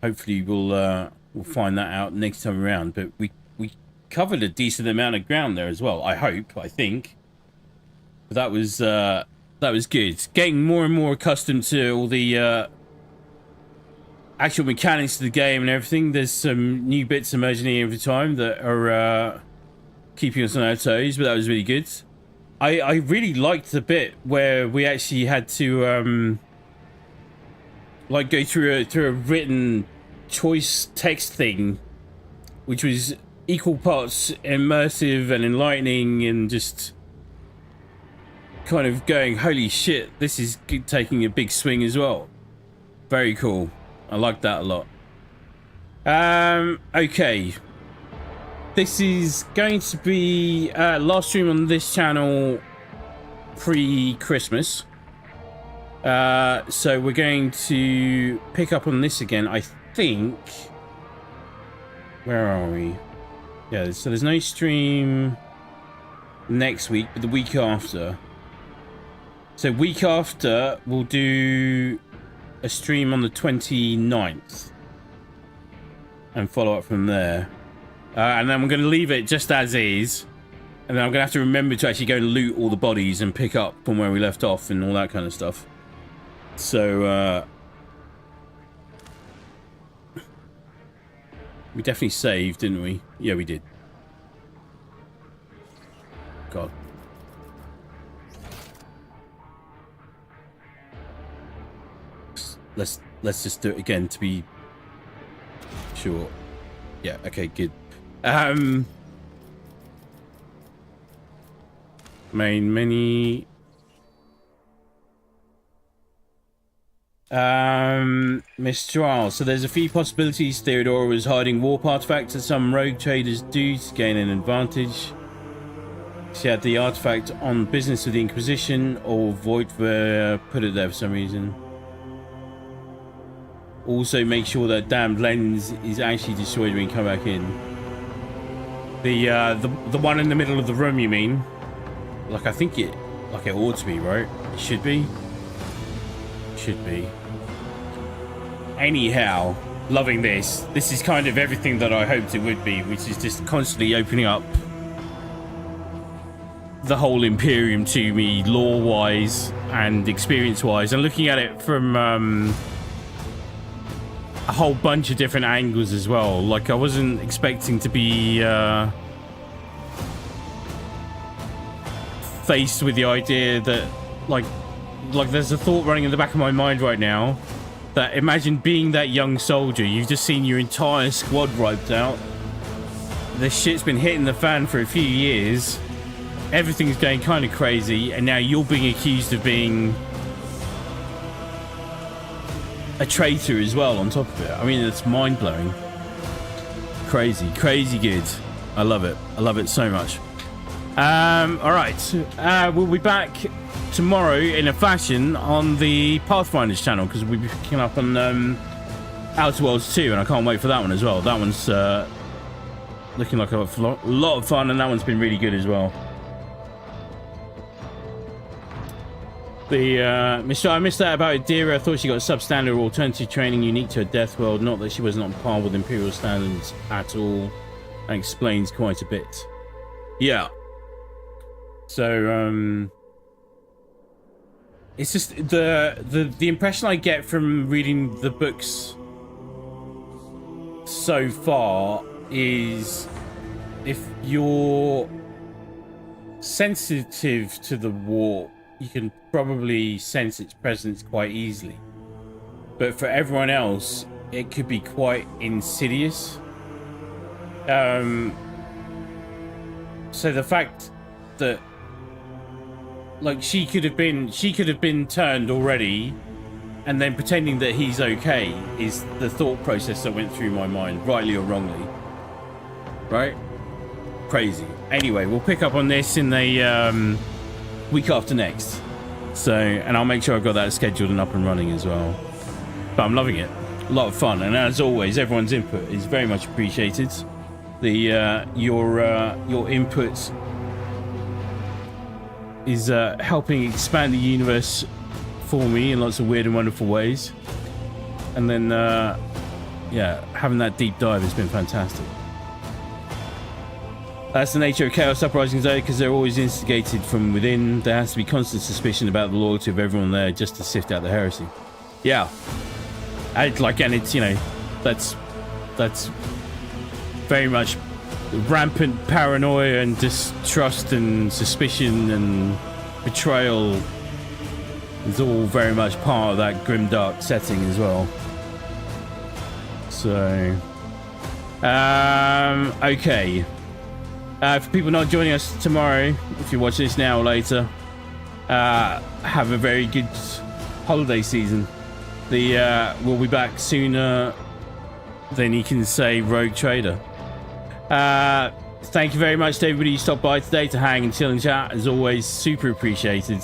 hopefully we'll find that out next time around. But we covered a decent amount of ground there as well. I think. But that was good. Getting more and more accustomed to all the actual mechanics of the game and everything. There's some new bits emerging here every time that are keeping us on our toes, but that was really good. I really liked the bit where we actually had to like go through a written choice text thing, which was equal parts immersive and enlightening, and just kind of going, holy shit, this is taking a big swing as well. Very cool. I like that a lot. Okay. This is going to be last stream on this channel pre-Christmas. So we're going to pick up on this again, I think. Where are we? Yeah, so there's no stream next week, but the week after. So week after, we'll do a stream on the 29th and follow up from there, and then we're going to leave it just as is, and then I'm going to have to remember to actually go and loot all the bodies and pick up from where we left off and all that kind of stuff. So we definitely saved, didn't we? Yeah, we did. God. Let's just do it again to be sure. Yeah, okay, good. Main menu. Mistral. So there's a few possibilities. Theodora was hiding warp artifacts that some rogue traders do to gain an advantage. She had the artifact on business with the Inquisition, or Voidveer put it there for some reason. Also, make sure that damned lens is actually destroyed when you come back in. The one in the middle of the room, you mean? Like, I think it ought to be, right? It should be. Should be. Anyhow, loving this. This is kind of everything that I hoped it would be, which is just constantly opening up the whole Imperium to me, lore-wise and experience-wise, and looking at it from a whole bunch of different angles as well. Like, I wasn't expecting to be faced with the idea that like there's a thought running in the back of my mind right now that imagine being that young soldier. You've just seen your entire squad wiped out. This shit's been hitting the fan for a few years. Everything's going kind of crazy, and now you're being accused of being a traitor as well on top of it. I mean, it's mind-blowing. crazy good. I love it so much. All right, we'll be back tomorrow in a fashion on the Pathfinders channel, because we'll be picking up on Outer Worlds 2, and I can't wait for that one as well. That one's looking like a lot of fun, and that one's been really good as well. I missed that about Adira. I thought she got substandard alternative training unique to her death world, not that she was not on par with Imperial standards at all. That explains quite a bit. Yeah. So, it's just the impression I get from reading the books so far is, if you're sensitive to the warp, you can probably sense its presence quite easily. But for everyone else, it could be quite insidious. So the fact that, like, she could have been turned already, and then pretending that he's okay is the thought process that went through my mind, rightly or wrongly. Right? Crazy. Anyway, we'll pick up on this in the week after next. So, and I'll make sure I've got that scheduled and up and running as well. But I'm loving it. A lot of fun, and as always, everyone's input is very much appreciated. Your input is helping expand the universe for me in lots of weird and wonderful ways. And then, yeah, having that deep dive has been fantastic. That's the nature of Chaos Uprisings, though, because they're always instigated from within. There has to be constant suspicion about the loyalty of everyone there just to sift out the heresy. Yeah. And it's, you know, that's very much rampant paranoia and distrust and suspicion and betrayal is all very much part of that grimdark setting as well. So, okay. For people not joining us tomorrow, if you watch this now or later, have a very good holiday season. We'll be back sooner than you can say Rogue Trader. Thank you very much to everybody who stopped by today to hang and chill and chat. As always, super appreciated.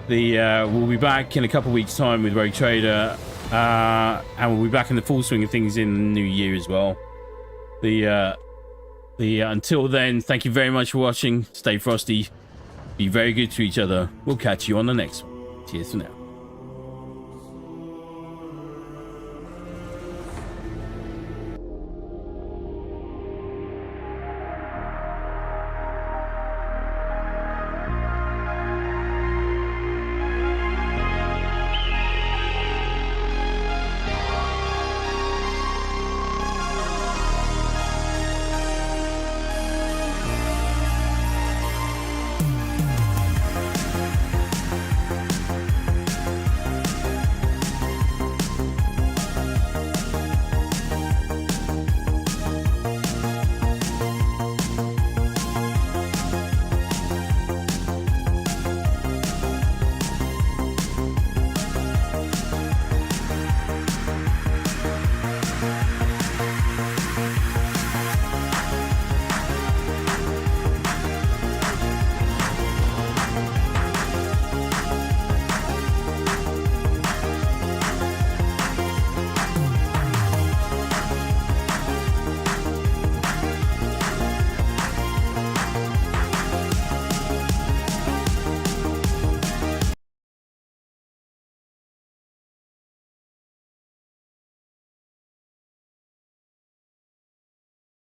We'll be back in a couple of weeks' time with Rogue Trader, and we'll be back in the full swing of things in the new year as well. Until then, thank you very much for watching. Stay frosty. Be very good to each other. We'll catch you on the next one. Cheers for now.